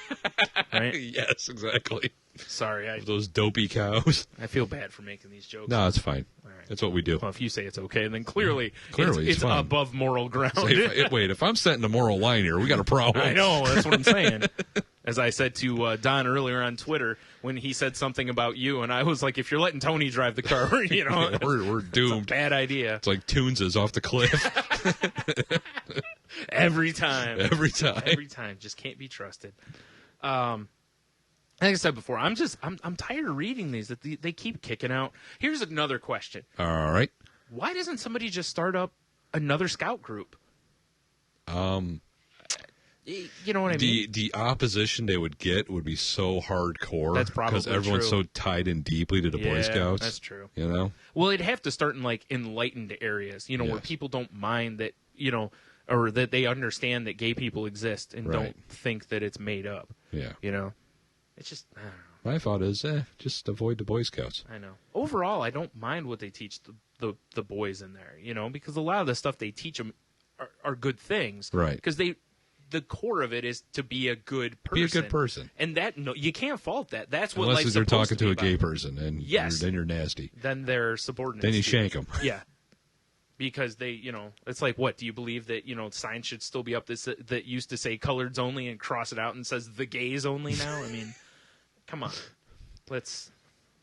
Right? Yes, exactly. Sorry, Those dopey cows. I feel bad for making these jokes. No, it's fine. All right. That's what we do. Well, if you say it's okay, then clearly, Clearly, it's fine. above moral ground. Wait, if I'm setting a moral line here, we got a problem. I know, that's what I'm saying. As I said to Don earlier on Twitter when he said something about you, and I was like, if you're letting Tony drive the car, you know, we're it's a doomed. bad idea. It's like Toonses off the cliff Every time. every time. Every time. Just can't be trusted. Like I said before, I'm tired of reading these. That they keep kicking out. Here's another question. All right. Why doesn't somebody just start up another scout group? You know what I mean? The opposition they would get would be so hardcore. That's probably because everyone's true. so tied in deeply to the Boy Yeah, Scouts. that's true. You know, Well, it'd have to start in like enlightened areas, where Yes. people don't mind that, or that they understand that gay people exist and Right. don't think that it's made up. yeah. It's just, I don't know. My thought is, just avoid the Boy Scouts. I know. Overall, I don't mind what they teach the boys in there, because a lot of the stuff they teach them are good things. Right. Because the core of it is to be a good person. Be a good person. And you can't fault that. That's what Unless life's they're supposed talking to be a gay about. person, and Yes. then you're nasty. Then they're subordinates. Then you to shank 'em. Yeah. Because they, it's like, what? Do you believe that, signs should still be up that used to say coloreds only and cross it out and says the gays only now? I mean, come on. Let's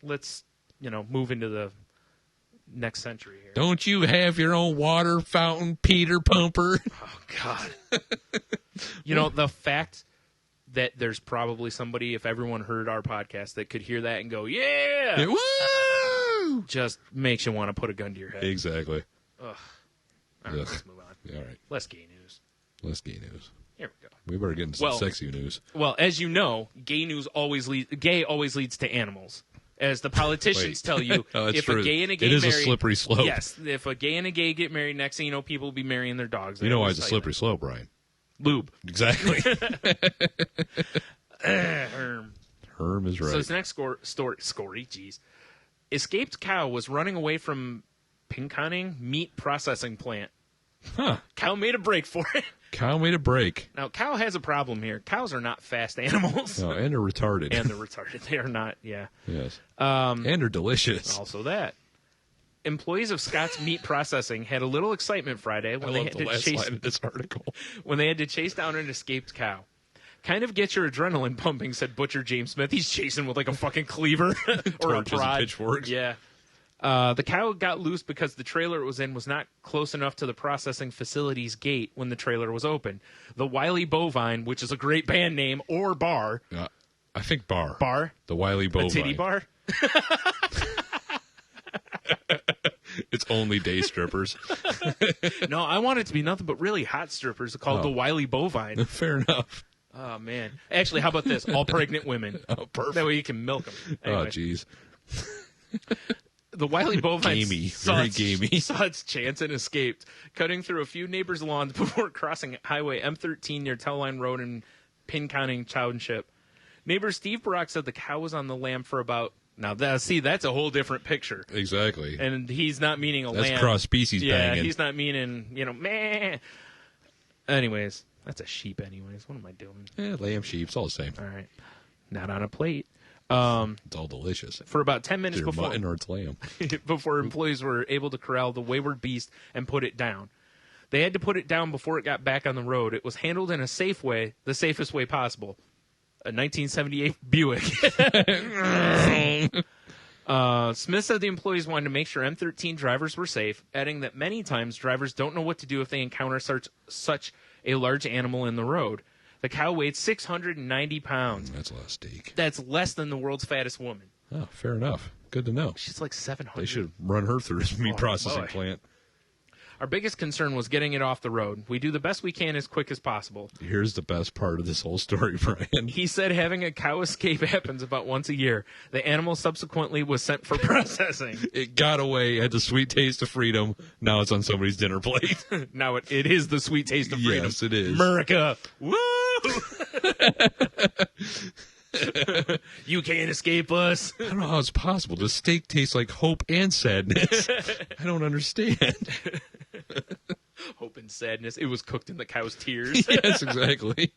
move into the next century here. Don't you have your own water fountain, Peter Pumper? Oh, God. The fact that there's probably somebody, if everyone heard our podcast, that could hear that and go, yeah, Woo! just makes you want to put a gun to your head. Exactly. All right, Ugh. let's move on. All right. Less gay news. Let's gay news. Here we go. We better get into some Well- sexy news. Well, as you know, gay always leads to animals. As the politicians Wait. tell you, Oh, that's if true. a gay and a gay It is a marry, slippery slope. Yes, if a gay and a gay get married, next thing you know, people will be marrying their dogs. You know why I it's a always tell you slippery slope, Brian? that. Lube. Exactly. Herm. Herm is right. So this next story, jeez. Escaped cow was running away from Pinconning meat processing plant. Huh. Cow made a break for it. Cow made a break. Now, cow has a problem here. Cows are not fast animals. Oh, and they're retarded. And they're retarded. They are not, yeah. yes. And they're delicious. Also that. Employees of Scott's Meat Processing had a little excitement Friday I when they love had the to last chase line of this article. when they had to chase down an escaped cow. Kind of get your adrenaline pumping, said Butcher James Smith. He's chasing with like a fucking cleaver or a Torches and prod. pitchforks. Yeah. The cow got loose because the trailer it was in was not close enough to the processing facility's gate when the trailer was open. The Wiley Bovine, which is a great band name or bar, I think bar. Bar? The Wiley Bovine. A titty bar? It's only day strippers. No, I want it to be nothing but really hot strippers called the Wiley Bovine. Fair enough. Oh, man. Actually, how about this? All pregnant women. Oh, perfect. That way you can milk them. Anyway, Oh, jeez. the Wiley Bovine Gamey. saw Very its, gamey. saw its chance and escaped, cutting through a few neighbors' lawns before crossing Highway M13 near Telline Road in Pinconning Township. Neighbor Steve Barak said the cow was on the lamb for about... Now, that's a whole different picture. Exactly. And he's not meaning a lamb. That's cross-species banging. He's not meaning, meh. Anyways, that's a sheep anyways. What am I doing? Lamb, sheep, it's all the same. All right. Not on a plate. It's all delicious. For about 10 minutes It's either before... mutton or it's lamb. before employees were able to corral the wayward beast and put it down. They had to put it down before it got back on the road. It was handled in a safe way, the safest way possible. A 1978 Buick. Smith said the employees wanted to make sure M13 drivers were safe, adding that many times drivers don't know what to do if they encounter such a large animal in the road. The cow weighed 690 pounds. That's a lot of steak. That's less than the world's fattest woman. Oh, fair enough. Good to know. She's like 700. They should run her through this meat processing boy. plant. Our biggest concern was getting it off the road. We do the best we can as quick as possible. Here's the best part of this whole story, Brian. He said having a cow escape happens about once a year. The animal subsequently was sent for processing. It got away, had the sweet taste of freedom. Now it's on somebody's dinner plate. Now it is the sweet taste of freedom. Yes, it is. America. Woo! You can't escape us. I don't know how it's possible. The steak tastes like hope and sadness. I don't understand. Hope and sadness. It was cooked in the cow's tears. Yes, exactly.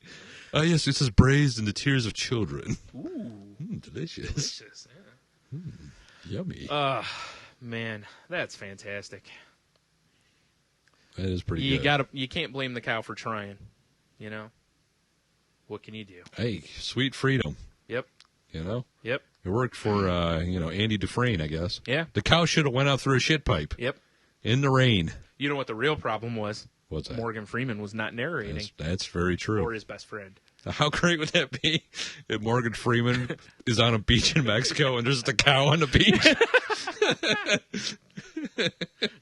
Yes, this is braised in the tears of children. Ooh. Delicious. Delicious, yeah. Yummy. Man, that's fantastic. That is pretty good. You can't blame the cow for trying. What can you do? Hey, sweet freedom. Yep. Yep. It worked for Andy Dufresne, I guess. Yeah. The cow should have went out through a shit pipe. Yep. In the rain. You know what the real problem was? What's that? Morgan Freeman was not narrating. That's very true. Or his best friend. How great would that be if Morgan Freeman is on a beach in Mexico and there's the cow on the beach?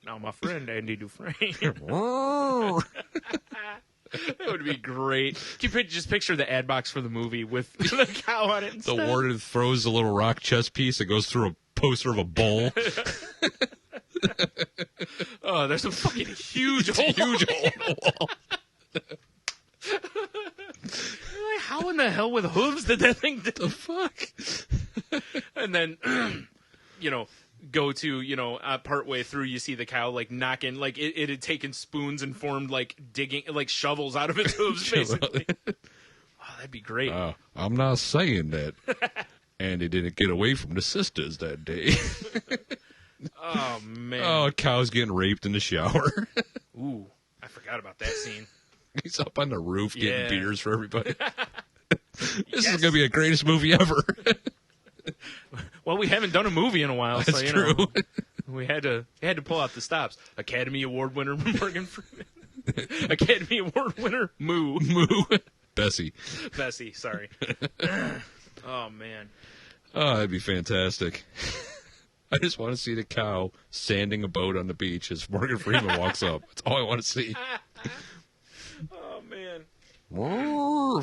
Now my friend Andy Dufresne. That would be great. Can you just picture the ad box for the movie with the cow on it instead? The warden throws a little rock chess piece that goes through a poster of a bull. Oh, there's a fucking huge hole. Huge hole in the wall. Like, how in the hell with hooves did that thing do? The fuck? And then, go to, partway through, you see the cow, like, knocking, like, it had taken spoons and formed, like, digging, like, shovels out of its hooves, basically. Oh, that'd be great. I'm not saying that Andy didn't get away from the sisters that day. Oh, man. Oh, a cow's getting raped in the shower. Ooh, I forgot about that scene. He's up on the roof getting Yeah. beers for everybody. This is going to be the greatest movie ever. Well, we haven't done a movie in a while, That's so, true. We had to pull out the stops. Academy Award winner Morgan Freeman. Academy Award winner Moo. Bessie. Bessie, sorry. Oh, man. Oh, that'd be fantastic. I just want to see the cow sanding a boat on the beach as Morgan Freeman walks up. That's all I want to see. Oh, man.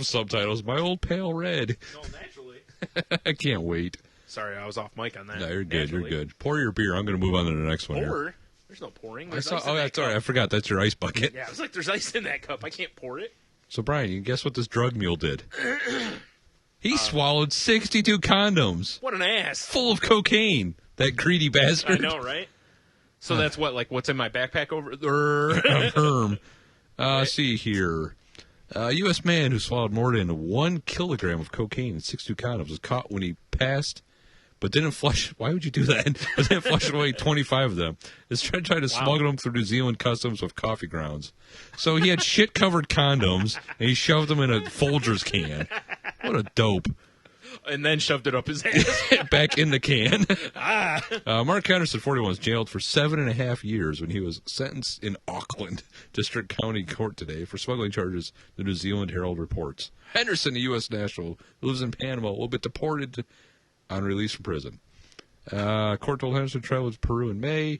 Subtitles, My Old Pale Red. No, naturally. I can't wait. Sorry, I was off mic on that. No, you're good. Naturally. You're good. Pour your beer. I'm going to move on to the next one here. Pour? There's no pouring. I There's saw, ice in oh, that that's all right. I cup. forgot. That's your ice bucket. Yeah, I was like, there's ice in that cup. I can't pour it. So, Brian, you guess what this drug mule did? He swallowed 62 condoms What an ass. full of cocaine. That greedy I bastard. know, right? So that's what, like, what's in my backpack over Herm. See here. A U.S. man who swallowed more than 1 kilogram of cocaine and 62 condoms was caught when he passed, but didn't flush. Why would you do that? But didn't flush away 25 of them. His friend tried to smuggle them through New Zealand customs with coffee grounds. So he had shit-covered condoms, and he shoved them in a Folgers can. What a dope. and then shoved it up his ass. Back in the can. Mark Henderson, 41, was jailed for 7.5 years when he was sentenced in Auckland District County Court today for smuggling charges, the New Zealand Herald reports. Henderson, a U.S. national who lives in Panama, will be deported on release from prison. Court told Henderson to travel to Peru in May.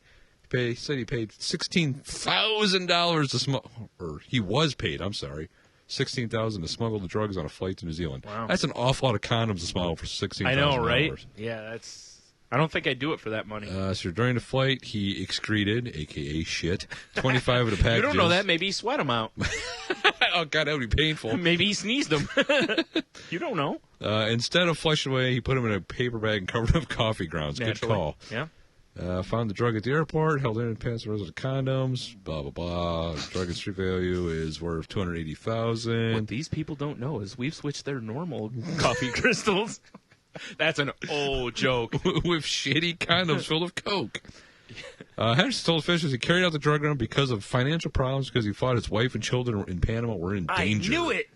He said he paid $16,000 to smuggle, or he was paid, I'm sorry, $16,000 to smuggle the drugs on a flight to New Zealand. Wow. That's an awful lot of condoms to smuggle for $16,000. I know, right? Yeah, that's. I don't think I'd do it for that money. So during the flight, he excreted, a.k.a. shit, 25 of the packages. You don't know that. Maybe he sweat them out. Oh, God, that would be painful. Maybe he sneezed them. You don't know. Instead of flushing away, he put them in a paper bag and covered them with coffee grounds. Naturally. Good call. Yeah. Found the drug at the airport, held in pants and of condoms, blah, blah, blah. Drug and street value is worth $280,000. What these people don't know is we've switched their normal coffee crystals. That's an old joke. With shitty condoms filled with coke. Henderson told officials he carried out the drug run because of financial problems because he thought his wife and children in Panama were in danger. I knew it.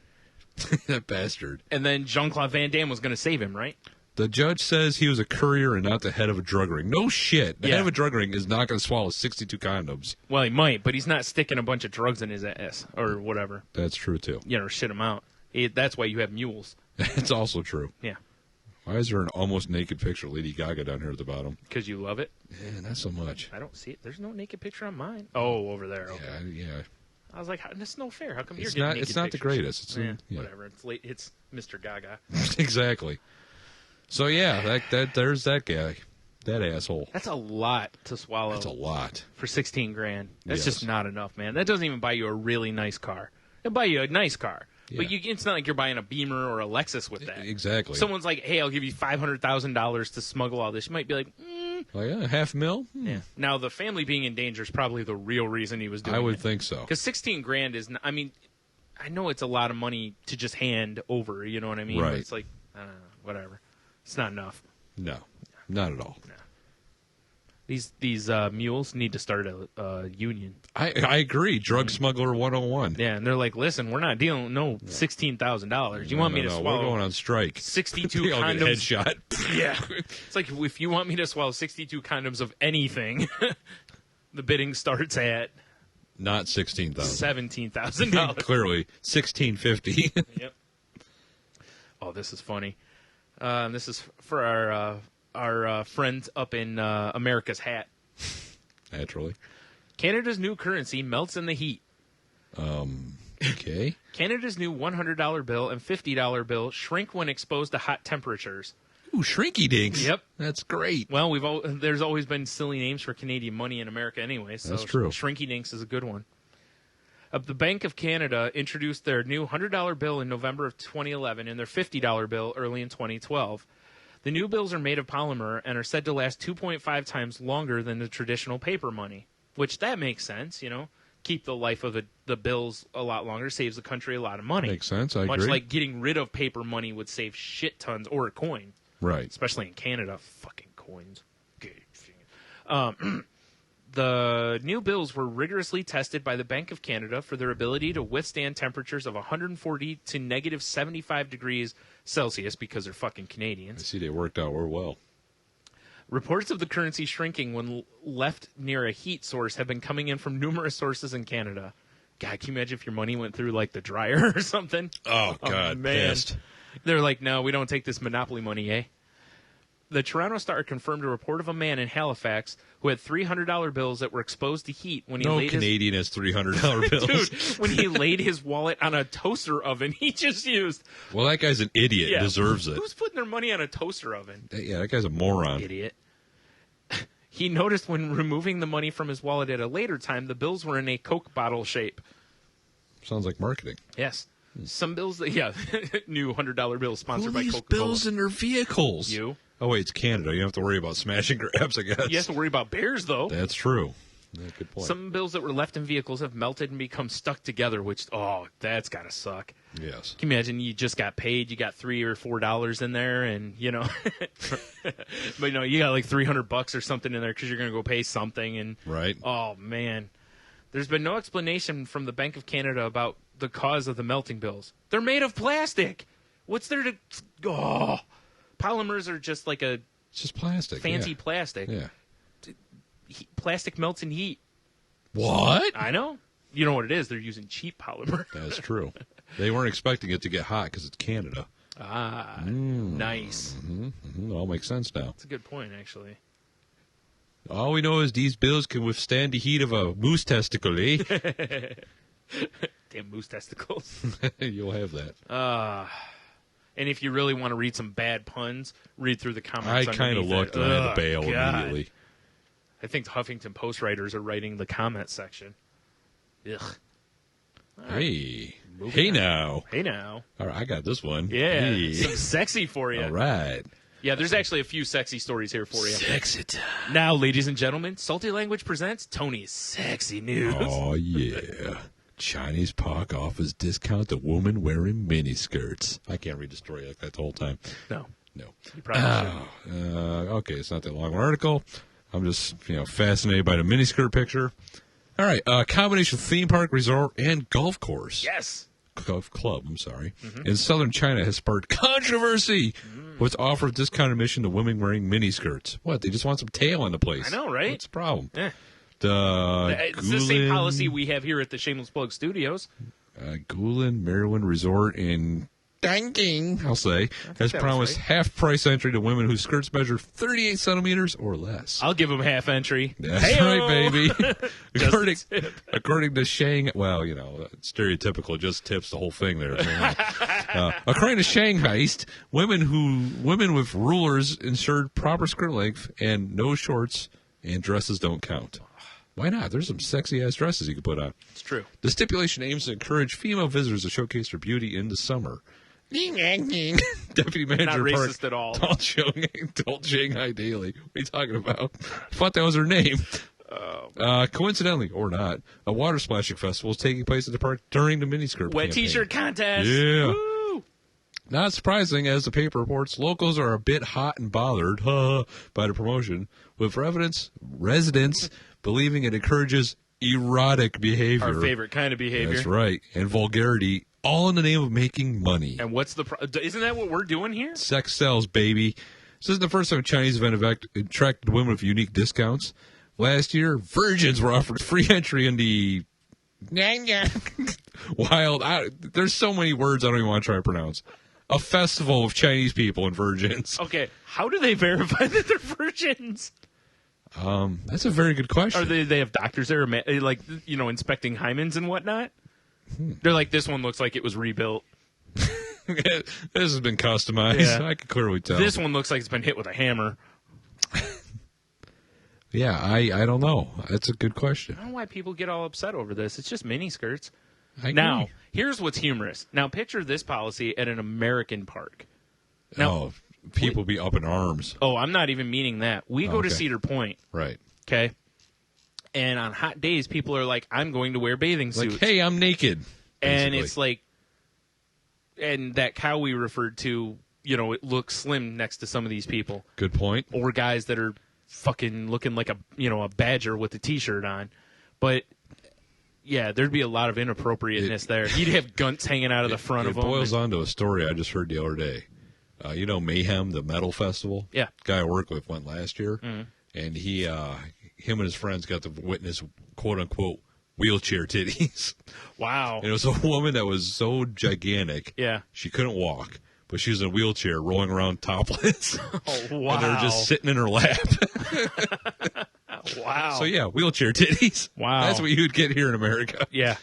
That bastard. And then Jean-Claude Van Damme was going to save him, right? The judge says he was a courier and not the head of a drug ring. No shit. The Yeah. head of a drug ring is not going to swallow 62 condoms. Well, he might, but he's not sticking a bunch of drugs in his ass or whatever. That's true, too. You know, shit him out. That's why you have mules. That's also true. Yeah. Why is there an almost naked picture of Lady Gaga down here at the bottom? Because you love it. Yeah, not so much. I don't see it. There's no naked picture on mine. Oh, over there. Okay. Yeah. I was like, that's no fair. How come you're It's getting not. naked It's not pictures? the greatest. It's yeah. Whatever. It's late. It's Mr. Gaga. Exactly. So yeah, that there's that guy, that asshole. That's a lot to swallow. That's a lot. For $16,000. That's Yes. just not enough, man. That doesn't even buy you a really nice car. It'll buy you a nice car. Yeah. But it's not like you're buying a Beamer or a Lexus with that. Exactly. Someone's like, hey, I'll give you $500,000 to smuggle all this. You might be like, Oh yeah, $500,000. yeah. Now, the family being in danger is probably the real reason he was doing it. I would think so. Because $16,000 is, I mean, I know it's a lot of money to just hand over, you know what I mean? Right. But it's like, I don't know, whatever. It's not enough. No, not at all. These mules need to start a union. I agree. Drug smuggler 101. Yeah, and they're like, listen, we're not dealing $16,000. You want me to No, swallow we're going on strike. 62 They all get condoms? headshot. Yeah. It's like, if you want me to swallow 62 condoms of anything, the bidding starts at Not 16,000. $17,000. Clearly, 1650. Yep. Oh, this is funny. This is for our friends up in America's Hat. Naturally. Canada's new currency melts in the heat. Okay. Canada's new $100 bill and $50 bill shrink when exposed to hot temperatures. Ooh, Shrinky Dinks. Yep. That's great. Well, there's always been silly names for Canadian money in America anyway, so That's true. Shrinky Dinks is a good one. The Bank of Canada introduced their new $100 bill in November of 2011 and their $50 bill early in 2012. The new bills are made of polymer and are said to last 2.5 times longer than the traditional paper money, which that makes sense, you know. Keep the life of the bills a lot longer, saves the country a lot of money. Makes sense. I Much agree. like getting rid of paper money would save shit tons, or a coin. Right. Especially in Canada. Fucking coins. The new bills were rigorously tested by the Bank of Canada for their ability to withstand temperatures of 140 to negative 75 degrees Celsius because they're fucking I Canadians. see they worked out real well. Reports of the currency shrinking when left near a heat source have been coming in from numerous sources in Canada. God, can you imagine if your money went through, like, the dryer or something? Oh, God. man. Pissed. They're like, no, we don't take this Monopoly money, eh? The Toronto Star confirmed a report of a man in Halifax who had $300 bills that were exposed to heat when he No laid Canadian has $300 bills. his... Dude, when he laid his wallet on a toaster oven he just used. Well, that guy's an idiot. Yeah. Deserves it. Who's putting their money on a toaster oven? Yeah, that guy's a moron. Idiot. He noticed when removing the money from his wallet at a later time, the bills were in a Coke bottle shape. Sounds like marketing. Yes. Some bills, new $100 bills sponsored Who by leaves Coca-Cola. bills in their vehicles? You. Oh, wait, it's Canada. You don't have to worry about smashing grabs, I guess. You have to worry about bears, though. That's true. Yeah, good point. Some bills that were left in vehicles have melted and become stuck together, which, that's got to suck. Yes. Can you imagine you just got paid, you got $3 or $4 in there, and, but, you got like $300 or something in there because you're going to go pay something, and, Right. oh, man. There's been no explanation from the Bank of Canada about the cause of the melting bills. They're made of plastic. What's there to... Oh. polymers are just like a It's just plastic. fancy plastic. Yeah. Plastic melts in heat. What? I know. You know what it is? They're using cheap polymer. That's true. They weren't expecting it to get hot because it's Canada. Ah, nice. It all makes sense now. That's a good point, actually. All we know is these bills can withstand the heat of a moose testicle, eh? Damn moose testicles. You'll have that. And if you really want to read some bad puns, read through the I comments. kind of looked and I had to bail immediately. I think the Huffington Post writers are writing the comment section. Ugh. Hey. Moving Hey on. now. Hey now. All right, I got this one. Yeah, Hey. some sexy for you. All right. Yeah, there's actually a few sexy stories here for you. Sexy time. Now, ladies and gentlemen, Salty Language presents Tony's Sexy News. Oh, yeah. Chinese park offers discount to woman wearing miniskirts. I can't read the story like that the whole time. No, No. you probably should. Okay, it's not that long an article. I'm just, fascinated by the miniskirt picture. All right, combination theme park, resort, and golf course. Yes. Golf club, I'm sorry, in southern China has sparked controversy with offer of discount admission to women wearing miniskirts. What? They just want some tail on the place. I know, right? What's the problem? Eh. It's It's the same policy we have here at the Shameless Plug Studios. Guilin, Maryland Resort in Danging, I'll say, has that was promised right. half-price entry to women whose skirts measure 38 centimeters or less. I'll give them half entry. That's Hey-o! right, baby. Just a tip. according to Shang, well, stereotypical, just tips the whole thing there. According to Shanghai, women with rulers ensured proper skirt length and no shorts and dresses don't count. Why not? There's some sexy ass dresses you can put on. It's true. The stipulation aims to encourage female visitors to showcase their beauty in the summer. Deputy Manager Not Park racist at all. told Shanghai Daily. What are you talking about? I thought that was her name. Coincidentally, or not, a water splashing festival is taking place at the park during the miniskirt Wet campaign. T-shirt contest. Yeah. Woo! Not surprising, as the paper reports, locals are a bit hot and bothered by the promotion, with residents believing it encourages erotic behavior. Our favorite kind of behavior. That's right. And vulgarity, all in the name of making money. And what's the isn't that what we're doing here? Sex sells, baby. This isn't the first time a Chinese event attracted women with unique discounts. Last year, virgins were offered free entry in the wild. There's so many words I don't even want to try to pronounce. A festival of Chinese people and virgins. Okay, how do they verify that they're virgins? That's a very good question. Are they have doctors there, like inspecting hymens and whatnot? They're like, this one looks like it was rebuilt. This has been customized. Yeah. I can clearly tell. This one looks like it's been hit with a hammer. Yeah, I don't know. That's a good question. I don't know why people get all upset over this. It's just mini skirts. I agree. Now, here's what's humorous. Now, picture this policy at an American park. Now, people be up in arms. Oh, I'm not even meaning that. We go to Okay. Cedar Point, Right. okay? And on hot days, people are like, I'm going to wear bathing suits. Like, hey, I'm naked. and basically. it's like, and that cow we referred to, it looks slim next to some of these people. Good point. Or guys that are fucking looking like a badger with a T-shirt on. But, yeah, there'd be a lot of inappropriateness there. You'd have gunts hanging out of the front It of them. boils on to a story I just heard the other day. Mayhem, the metal festival? Yeah. Guy I work with went last year, and him and his friends got to witness, quote-unquote, wheelchair titties. Wow. And it was a woman that was so gigantic, Yeah. she couldn't walk, but she was in a wheelchair rolling around topless. Oh, wow. And they were just sitting in her lap. Wow. So, yeah, wheelchair titties. Wow. That's what you'd get here in America. Yeah.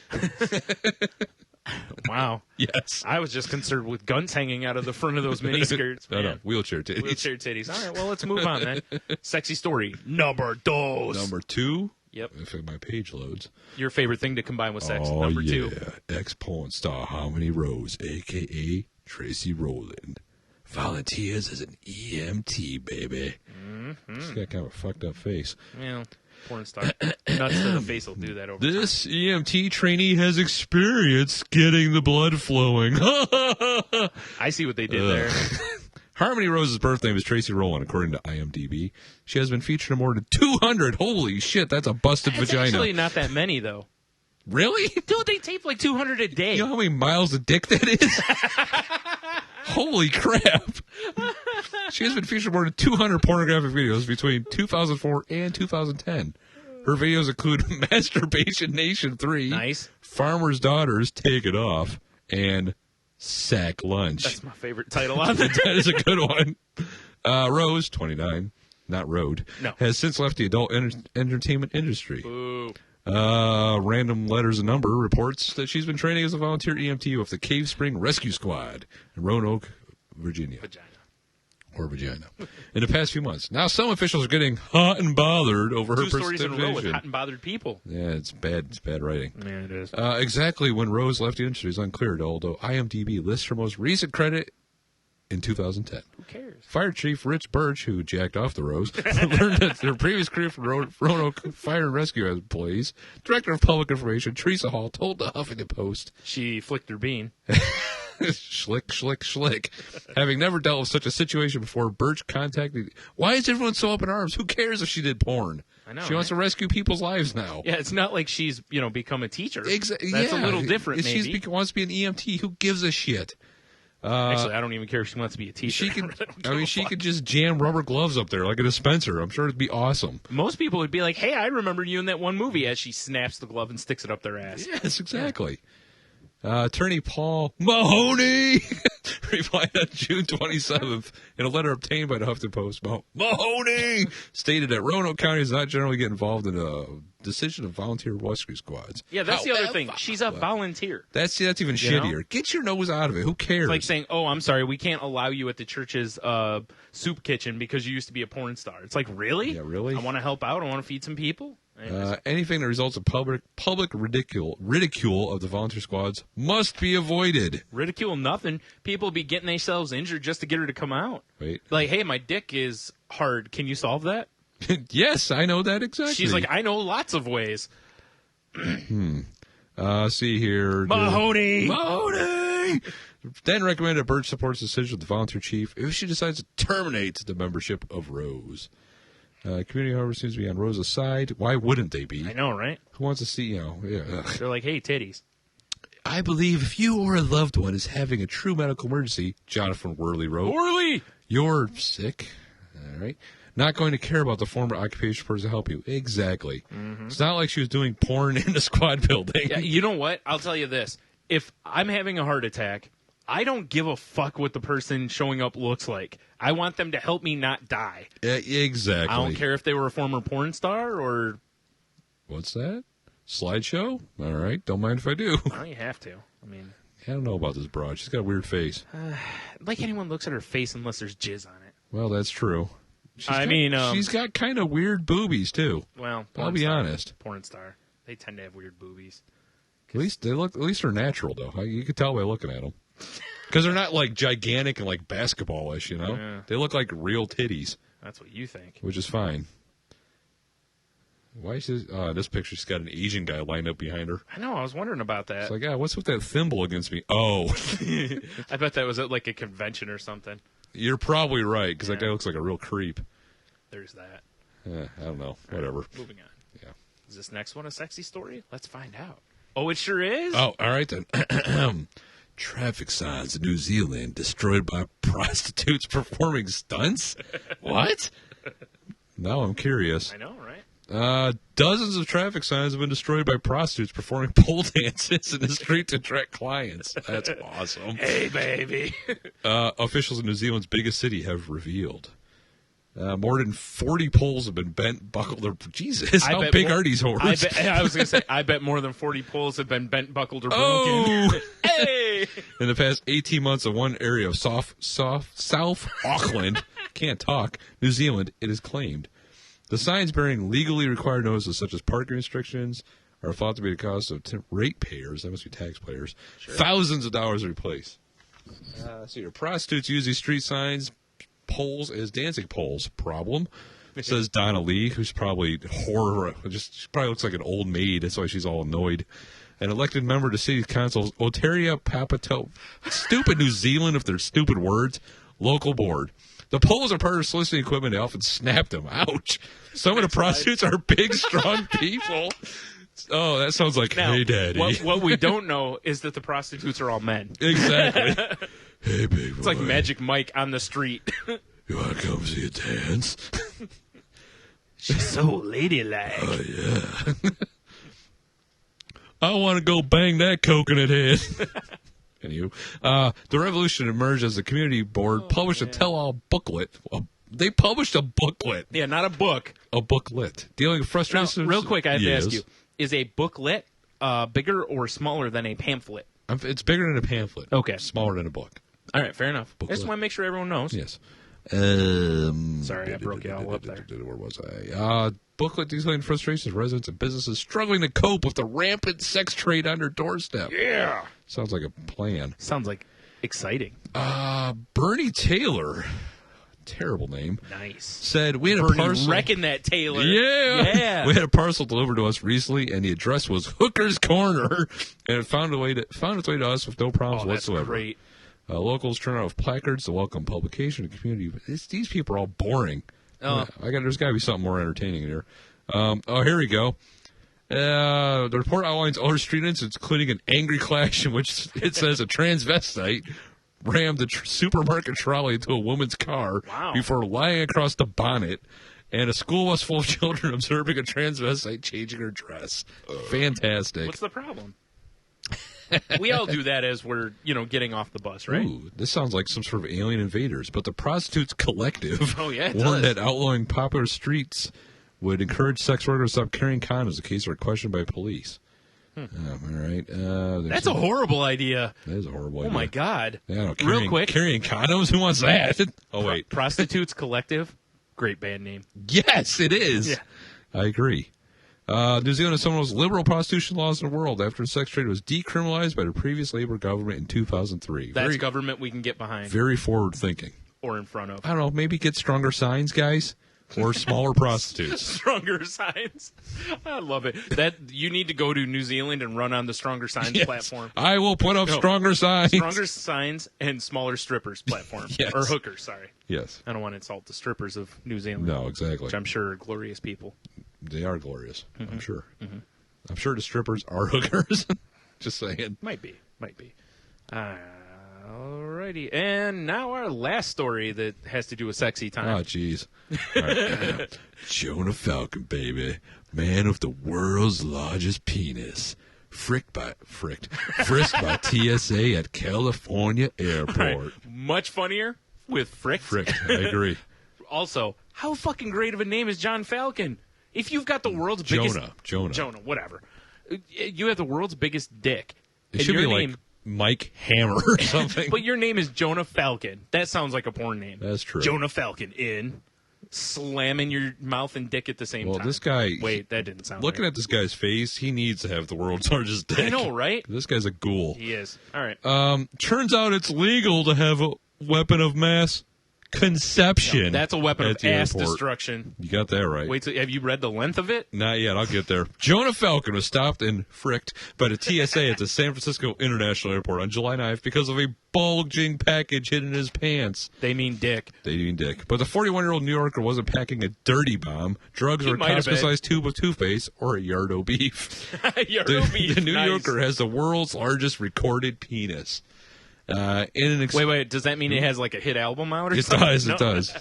Wow. Yes. I was just concerned with guns hanging out of the front of those miniskirts. No, Man. wheelchair titties. Wheelchair titties. All right, well, let's move on then. Sexy story. Number dos. Number 2. Yep. If my page loads. Your favorite thing to combine with sex. Oh, Number yeah. 2. Ex-porn star Harmony Rose, a.k.a. Tracy Rowland, volunteers as an EMT, baby. She's got kind of a fucked up face. Well, porn star. Nuts to the face will do that over time. This EMT trainee has experience getting the blood flowing. I see what they did there. Harmony Rose's birth name is Tracy Rowland, according to IMDb. She has been featured in more than 200. Holy shit, that's a busted It's vagina. actually not that many, though. Really? Dude, they tape like 200 a day. You know how many miles a dick that is? Holy crap! She has been featured more than 200 pornographic videos between 2004 and 2010. Her videos include Masturbation Nation 3, Nice. Farmer's Daughters, Take It Off, and Sack Lunch. That's my favorite title on there. That is a good one. Rose, 29, not Road, No. has since left the adult entertainment industry. Ooh. Random Letters and Number reports that she's been training as a volunteer EMT with the Cave Spring Rescue Squad in Roanoke, Virginia. Vagina. Or vagina. In the past few months. Now some officials are getting hot and bothered over her 2 stories in a row with participation. hot and bothered people. Yeah, it's bad. It's bad writing. Yeah, it is. Exactly when Rose left the industry is unclear, although IMDb lists her most recent credit in 2010. Who cares? Fire Chief Rich Birch, who jacked off the Rose, learned that their previous career from Roanoke Fire and Rescue employees. Director of Public Information, Teresa Hall, told the Huffington Post, She flicked her bean. Schlick, schlick, schlick. Having never dealt with such a situation before, Birch contacted... Why is everyone so up in arms? Who cares if she did porn? I know, She wants to right? rescue people's lives now. Yeah, it's not like she's, become a teacher. Exactly. That's a little different, If maybe. she wants to be an EMT, who gives a shit? Actually, I don't even care if she wants to be a teacher. She could. really don't I give mean, a she fuck. could just jam rubber gloves up there like a dispenser. I'm sure it'd be awesome. Most people would be like, hey, I remember you in that one movie, as she snaps the glove and sticks it up their ass. Yes, exactly. Attorney Paul Mahoney replied on June 27th in a letter obtained by the Huffington Post. Mahoney stated that Roanoke County does not generally get involved in a decision of volunteer rescue squads. Yeah, that's the other However, thing. She's a volunteer. That's even You know? shittier. Get your nose out of it. Who cares? It's like saying, oh, I'm sorry, we can't allow you at the church's soup kitchen because you used to be a porn star. It's like, really? Yeah, really? I want to help out. I want to feed some people. Anyways. Anything that results in public ridicule of the volunteer squads must be avoided. Ridicule nothing. People be getting themselves injured just to get her to come out. Wait. Like, hey, my dick is hard. Can you solve that? Yes, I know that exactly. She's like, I know lots of ways. See here. Mahoney! Mahoney! Then recommended that Birch supports the decision of the volunteer chief if she decides to terminate the membership of Rose. Community, however, seems to be on Rose's side. Why wouldn't they be? I know, right? Who wants to see, yeah. Ugh. They're like, hey, titties. I believe if you or a loved one is having a true medical emergency, Jonathan Worley wrote, Orly! you're sick, all right? Not going to care about the former occupation person to help you. Exactly. It's not like she was doing porn in the squad building. Yeah, you know what? I'll tell you this. If I'm having a heart attack, I don't give a fuck what the person showing up looks like. I want them to help me not die. Exactly. I don't care if they were a former porn star or... What's that? Slideshow? All right. Don't mind if I do. Well, you have to. I mean, I don't know about this broad. She's got a weird face. like anyone looks at her face unless there's jizz on it. Well, that's true. She's got kind of weird boobies, too. Well, I'll porn be star. honest. Porn star. They tend to have weird boobies. At least they're natural, though. You can tell by looking at them. Because they're not, like, gigantic and, like, basketball-ish, you know? Yeah. They look like real titties, That's what you think. which is fine. Why is this picture? She's got an Asian guy lined up behind her. I know. I was wondering about that. It's like, what's with that thimble against me? Oh, I bet that was at like a convention or something. you're probably right, because that Yeah. guy looks like a real creep. There's that. I don't know. Whatever. Moving on. Yeah. Is this next one a sexy story? Let's find out. Oh, it sure is? Oh, all right then. Traffic signs in New Zealand destroyed by prostitutes performing stunts? What? Now I'm curious. I know, right? Dozens of traffic signs have been destroyed by prostitutes performing pole dances in the street to attract clients. That's awesome. Hey, baby. Officials in New Zealand's biggest city have revealed. More than 40 poles have been bent, buckled, or... Jesus, how bet big more- are these whores? I was going to say, I bet more than 40 poles have been bent, buckled, or broken. Oh! Hey! In the past 18 months in one area of South Auckland, can't talk, New Zealand, it is claimed. The signs bearing legally required notices such as parking restrictions are thought to be the cost of ratepayers, that must be taxpayers, thousands of dollars to replace. So your prostitutes use these street signs, poles as dancing poles. Problem, says Donna Lee, who's probably she probably looks like an old maid. That's why she's all annoyed. An elected member to city council's Oteria Papato, stupid New Zealand if they're stupid words, local board. The poles are part of soliciting equipment. They often snap them. Ouch. Some of the prostitutes are big, strong people. Oh, that sounds like, Now, hey, daddy. what we don't know is that the prostitutes are all men. Exactly. Hey, big boy. It's like Magic Mike on the street. You want to come see a dance? She's so ladylike. Oh, yeah. I want to go bang that coconut head. Anywho, the Revolution emerged as the community board published a tell-all booklet. They published a booklet. Yeah, not a book. A booklet. Dealing with Now, frustrations. real quick, I have to ask Yes. you: is a booklet bigger or smaller than a pamphlet? It's bigger than a pamphlet. Okay. Smaller than a book. All right, fair enough. I Booklet. just want to make sure everyone knows. Yes. Sorry, I broke you all up there. Where was I? Booklet detailing frustrations of residents and businesses struggling to cope with the rampant sex trade on their doorstep. Yeah. Sounds like a plan. Sounds like exciting. Bernie Taylor, terrible name, Nice. said we had a Bernie parcel. wrecking that Taylor. Yeah. We had a parcel delivered to us recently, and the address was Hooker's Corner, and it found its way to us with no problems Oh, that's whatsoever. great. Locals turned out with placards to welcome publication to community. These people are all boring. Oh. There's got to be something more entertaining in here. Here we go. The report outlines other street incidents, including an angry clash in which it says a transvestite rammed the supermarket trolley into a woman's car Wow. before lying across the bonnet, and a school bus full of children observing a transvestite changing her dress. Fantastic. What's the problem? We all do that as we're, getting off the bus, right? Ooh, this sounds like some sort of alien invaders. But the Prostitutes Collective Oh, yeah, it warned does. that outlawing popular streets would encourage sex workers to stop carrying condoms in case they're questioned by police. All right. That's a horrible idea. That is a horrible Oh, idea. my God. Yeah, no, Real quick. Carrying condoms? Who wants that? Oh, wait. Prostitutes Collective. Great band name. Yes, it is. Yeah. I agree. New Zealand has some of the most liberal prostitution laws in the world after the sex trade was decriminalized by the previous Labour government in 2003. That's government we can get behind Very forward thinking. or in front of. I don't know, maybe get stronger signs, guys, or smaller prostitutes. Stronger Signs. I love it. That you need to go to New Zealand and run on the Stronger Signs Yes. platform. I will put up No. stronger signs. Stronger Signs and Smaller Strippers platform. Yes. Or hookers, sorry. Yes. I don't want to insult the strippers of New Zealand. No, exactly. Which I'm sure are glorious people. They are glorious. Mm-hmm. I'm sure. I'm sure the strippers are hookers. Just saying. Might be. Alrighty. And now our last story that has to do with sexy time. Oh, jeez. All right. Jonah Falcon, baby. Man with the world's largest penis. Frisked by TSA at California Airport. All right. Much funnier with Fricked. Fricked. I agree. Also, how fucking great of a name is John Falcon? If you've got the world's biggest... Jonah. Whatever. You have the world's biggest dick. It and should your be name, like Mike Hammer or something. But your name is Jonah Falcon. That sounds like a porn name. That's true. Jonah Falcon in. Slamming your mouth and dick at the same time. Well, this guy... Wait, that didn't sound Looking right. at this guy's face, he needs to have the world's largest dick. I know, right? This guy's a ghoul. He is. All right. Turns out it's legal to have a weapon of mass conception. That's a weapon at of the ass airport. destruction. You got that right. Wait, have you read the length of it? Not yet. I'll get there. Jonah Falcon was stopped and fricked by the TSA at the San Francisco International Airport on July 9th because of a bulging package hidden in his pants. They mean dick. They mean dick. But the 41-year-old New Yorker wasn't packing a dirty bomb, drugs, He or a might have been. Costco-sized tube of toothpaste, or a yard of beef. The The New Yorker has the world's largest recorded penis. Wait. Does that mean it has like a hit album out or It something? does. No. It does.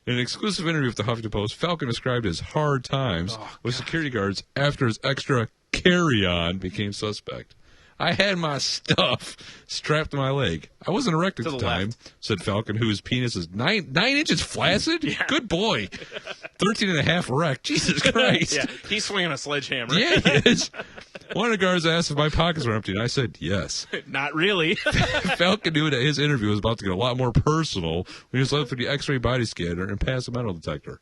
In an exclusive interview with the Huffington Post, Falcon described his hard times with security guards after his extra carry-on became suspect. I had my stuff strapped to my leg. I wasn't erect at To the the time, left. said Falcon, whose penis is 9 inches flaccid? Good boy. 13 and a half erect. Jesus Christ. Yeah, he's swinging a sledgehammer. Yeah, he is. One of the guards asked if my pockets were empty, and I said yes. Not really. Falcon knew that his interview was about to get a lot more personal when he was led through the X-ray body scanner and passed the metal detector.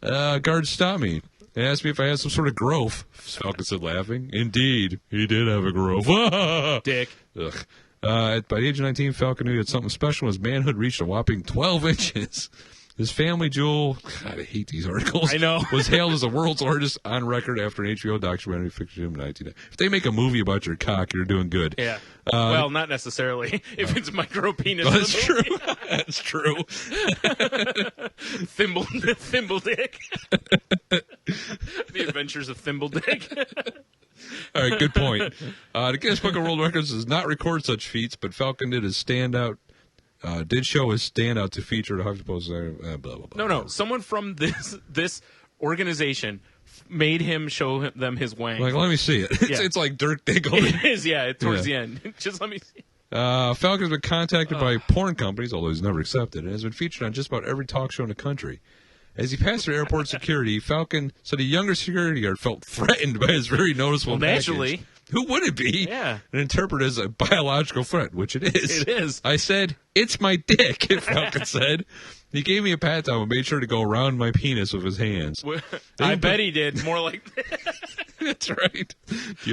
Guard stopped me and asked me if I had some sort of growth. Falcon said, laughing. Indeed, he did have a growth. Dick. Ugh. By the age of 19, Falcon knew he had something special. His manhood reached a whopping 12 inches. This family jewel, God, I hate these articles. I know. Was hailed as the world's largest on record after an HBO documentary featured him in 1990. If they make a movie about your cock, you're doing good. Yeah. Well, not necessarily. If it's micro penis, That's true. That's true. Thimble Dick. The Adventures of Thimble Dick. All right, good point. The Guinness Book of World Records does not record such feats, but Falcon did show his standout to feature the Huffington Post. Blah, blah, blah. No. Someone from this organization made him show them his wang. Like, let me see it. It's like Dirk Diggle. It is, yeah, towards the end. Just let me see. Falcon's been contacted by porn companies, although he's never accepted, and has been featured on just about every talk show in the country. As he passed through airport security, Falcon said a younger security guard felt threatened by his very noticeable package. Naturally. Who would it be? Yeah. And interpreted as a biological threat, which it is. It is. I said, "It's my dick," Falcon said. He gave me a pat down and made sure to go around my penis with his hands. I bet he did. More like That's right.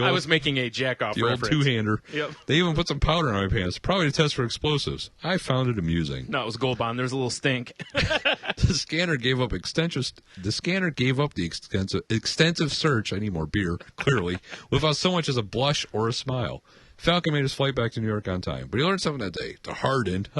I was making a jack-off the reference. old two-hander. Yep. They even put some powder on my pants, probably to test for explosives. I found it amusing. No, it was Gold Bond. There was a little stink. The scanner gave up the extensive search. I need more beer, clearly, without so much as a blush or a smile. Falcon made his flight back to New York on time, but he learned something that day. The hardened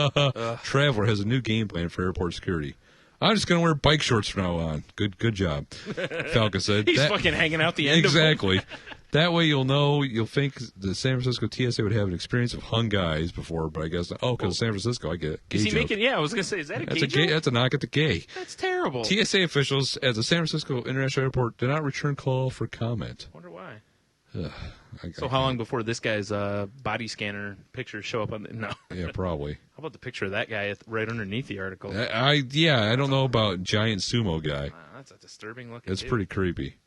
traveler has a new game plan for airport security. I'm just going to wear bike shorts from now on. Good job, Falcon said. He's fucking hanging out the end exactly. of him. That way you'll think the San Francisco TSA would have an experience of hung guys before, but I guess, because San Francisco, I get it. Gay Is he joke. making, I was going to say, is that a That's gay a gay. joke? That's a knock at the gay. That's terrible. TSA officials at the San Francisco International Airport did not return call for comment. Wonder why. I So how long before this guy's body scanner pictures show up on the... No. Yeah, probably. How about the picture of that guy right underneath the article? I don't know about giant sumo guy. Wow, that's a disturbing looking It's dude. pretty creepy.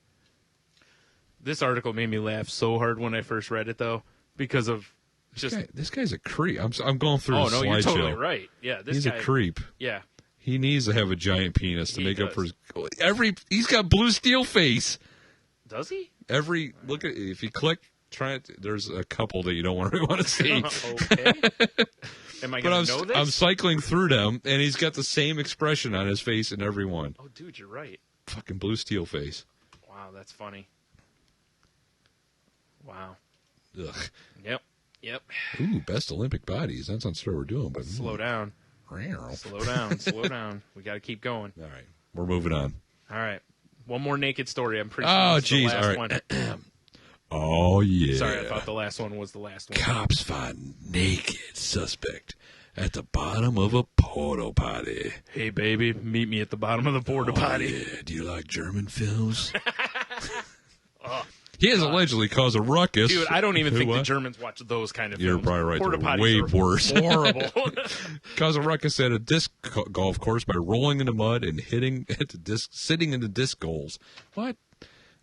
This article made me laugh so hard when I first read it, though, because of just... This guy's a creep. I'm going through his no, slideshow. you're totally right. Yeah, this He's guy... a creep. Yeah. He needs to have a giant penis to He make up does. for his... He's got blue steel face. Does he? Look at if you click... there's a couple that you don't want to see. Okay. Am I But going to know this? I'm cycling through them, and he's got the same expression on his face in every one. Oh, dude, you're right. Fucking blue steel face. Wow, that's funny. Wow. Ugh. Yep. Ooh, best Olympic bodies. That's not sure we're doing, but Slow down. All Slow down. We got to keep going. right, we're moving on. All right. One more naked story. I'm pretty sure Oh, this is the geez. last All right. one. Oh yeah. Sorry, I thought the last one was the last one. Cops find naked suspect at the bottom of a porta potty. Hey, baby, meet me at the bottom of the porta potty. Yeah. Do you like German films? He has allegedly caused a ruckus. Dude, I don't even think the What? Germans watch those kind of You're films. probably right. Porta They're potties way are worse. horrible. Caused a ruckus at a disc golf course by rolling in the mud and sitting in the disc goals. What?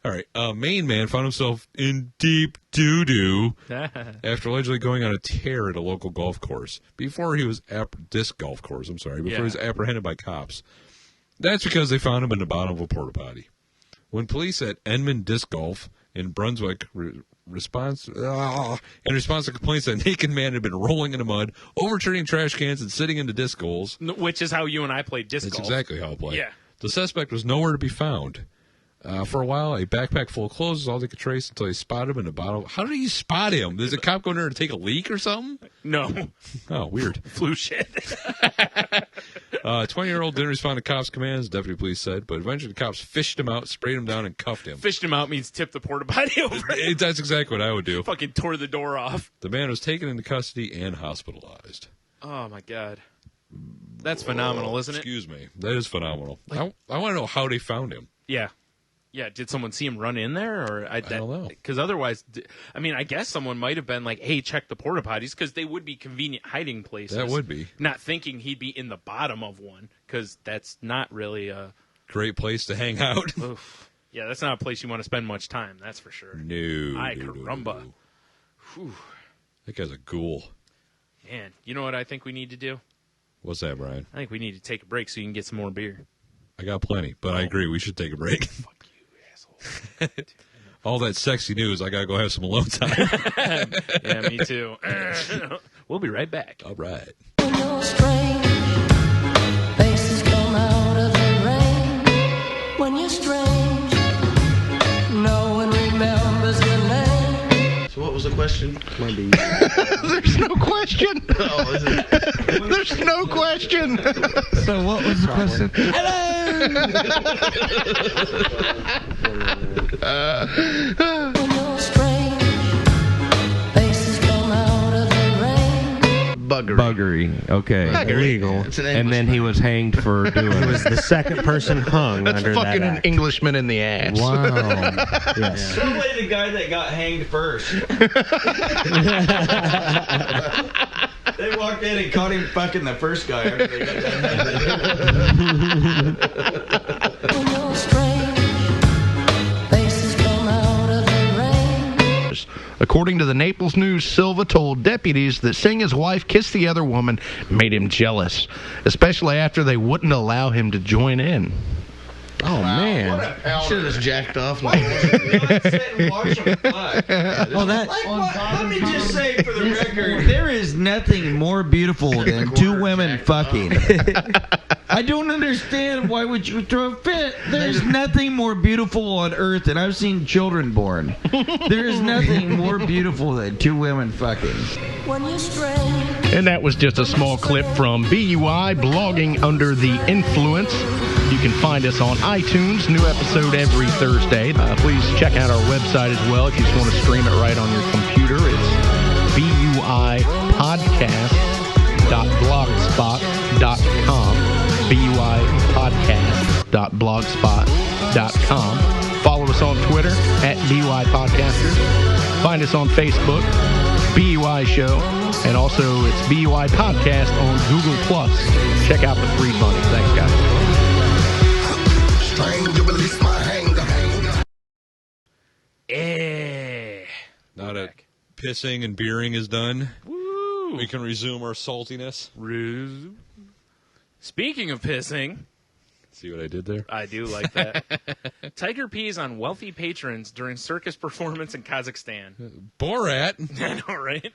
All right. Maine man found himself in deep doo-doo after allegedly going on a tear at a local golf course. Before he was disc golf course, I'm sorry. Before he was apprehended by cops. That's because they found him in the bottom of a porta potty. When police at Enman Disc Golf in Brunswick in response to complaints that a naked man had been rolling in the mud, overturning trash cans, and sitting in the disc goals. Which is how you and I played disc That's golf. exactly how it played. Yeah. The suspect was nowhere to be found. For a while, a backpack full of clothes is all they could trace until they spotted him in the bottom. How did you spot him? Does a cop go in there to take a leak or something? No. Oh, weird. Flu shit. 20-year-old didn't respond to cops' commands, deputy police said, but eventually the cops fished him out, sprayed him down, and cuffed him. Fished him out means tip the porta potty over. That's exactly what I would do. Fucking tore the door off. The man was taken into custody and hospitalized. Oh, my God. That's phenomenal, isn't it? Excuse me. That is phenomenal. I want to know how they found him. Yeah. Yeah, did someone see him run in there? Or I don't know. Because otherwise, I mean, I guess someone might have been like, hey, check the porta potties, because they would be convenient hiding places. That would be. Not thinking he'd be in the bottom of one, because that's not really a... Great place to hang out. Oof. Yeah, that's not a place you want to spend much time, that's for sure. No. Ay, no, caramba. no. Whew. That guy's a ghoul. Man, you know what I think we need to do? What's that, Brian? I think we need to take a break so you can get some more beer. I got plenty, but I agree. We should take a break. Fuck you, asshole. All that sexy news, I got to go have some alone time. Yeah, me too. We'll be right back. All right. When you're strange, faces come out was the question? There's no question. There's no question. So what was the question? Buggery. Okay. Illegal. And then he was hanged for doing it. He was the second person hung That's under fucking that an act. Englishman in the ass. Wow. Yes. Probably the guy that got hanged first. They walked in and caught him fucking the first guy after they got According to the Naples News, Silva told deputies that seeing his wife kiss the other woman made him jealous, especially after they wouldn't allow him to join in. Oh, man. Should have just jacked off. Oh, that. Let me just say for the record, there is nothing more beautiful than two women fucking. I don't understand why would you throw a fit. There's nothing more beautiful on earth, and I've seen children born. There is nothing more beautiful than two women fucking. And that was just a small clip from BUI, blogging under the influence. You can find us on iTunes, new episode every Thursday. Please check out our website as well if you just want to stream it right on your computer. It's buipodcast.blogspot.com. buipodcast.blogspot.com. Follow us on Twitter at BUI Podcasters. Find us on Facebook, BUI Show, and also it's BUI Podcast on Google+. Check out the free bunny. Thanks, guys. Now that pissing and beering is done, Woo! we can resume our saltiness. Speaking of pissing, See what I did there? I do like that. Tiger pees on wealthy patrons during circus performance in Kazakhstan. Borat, I know, right?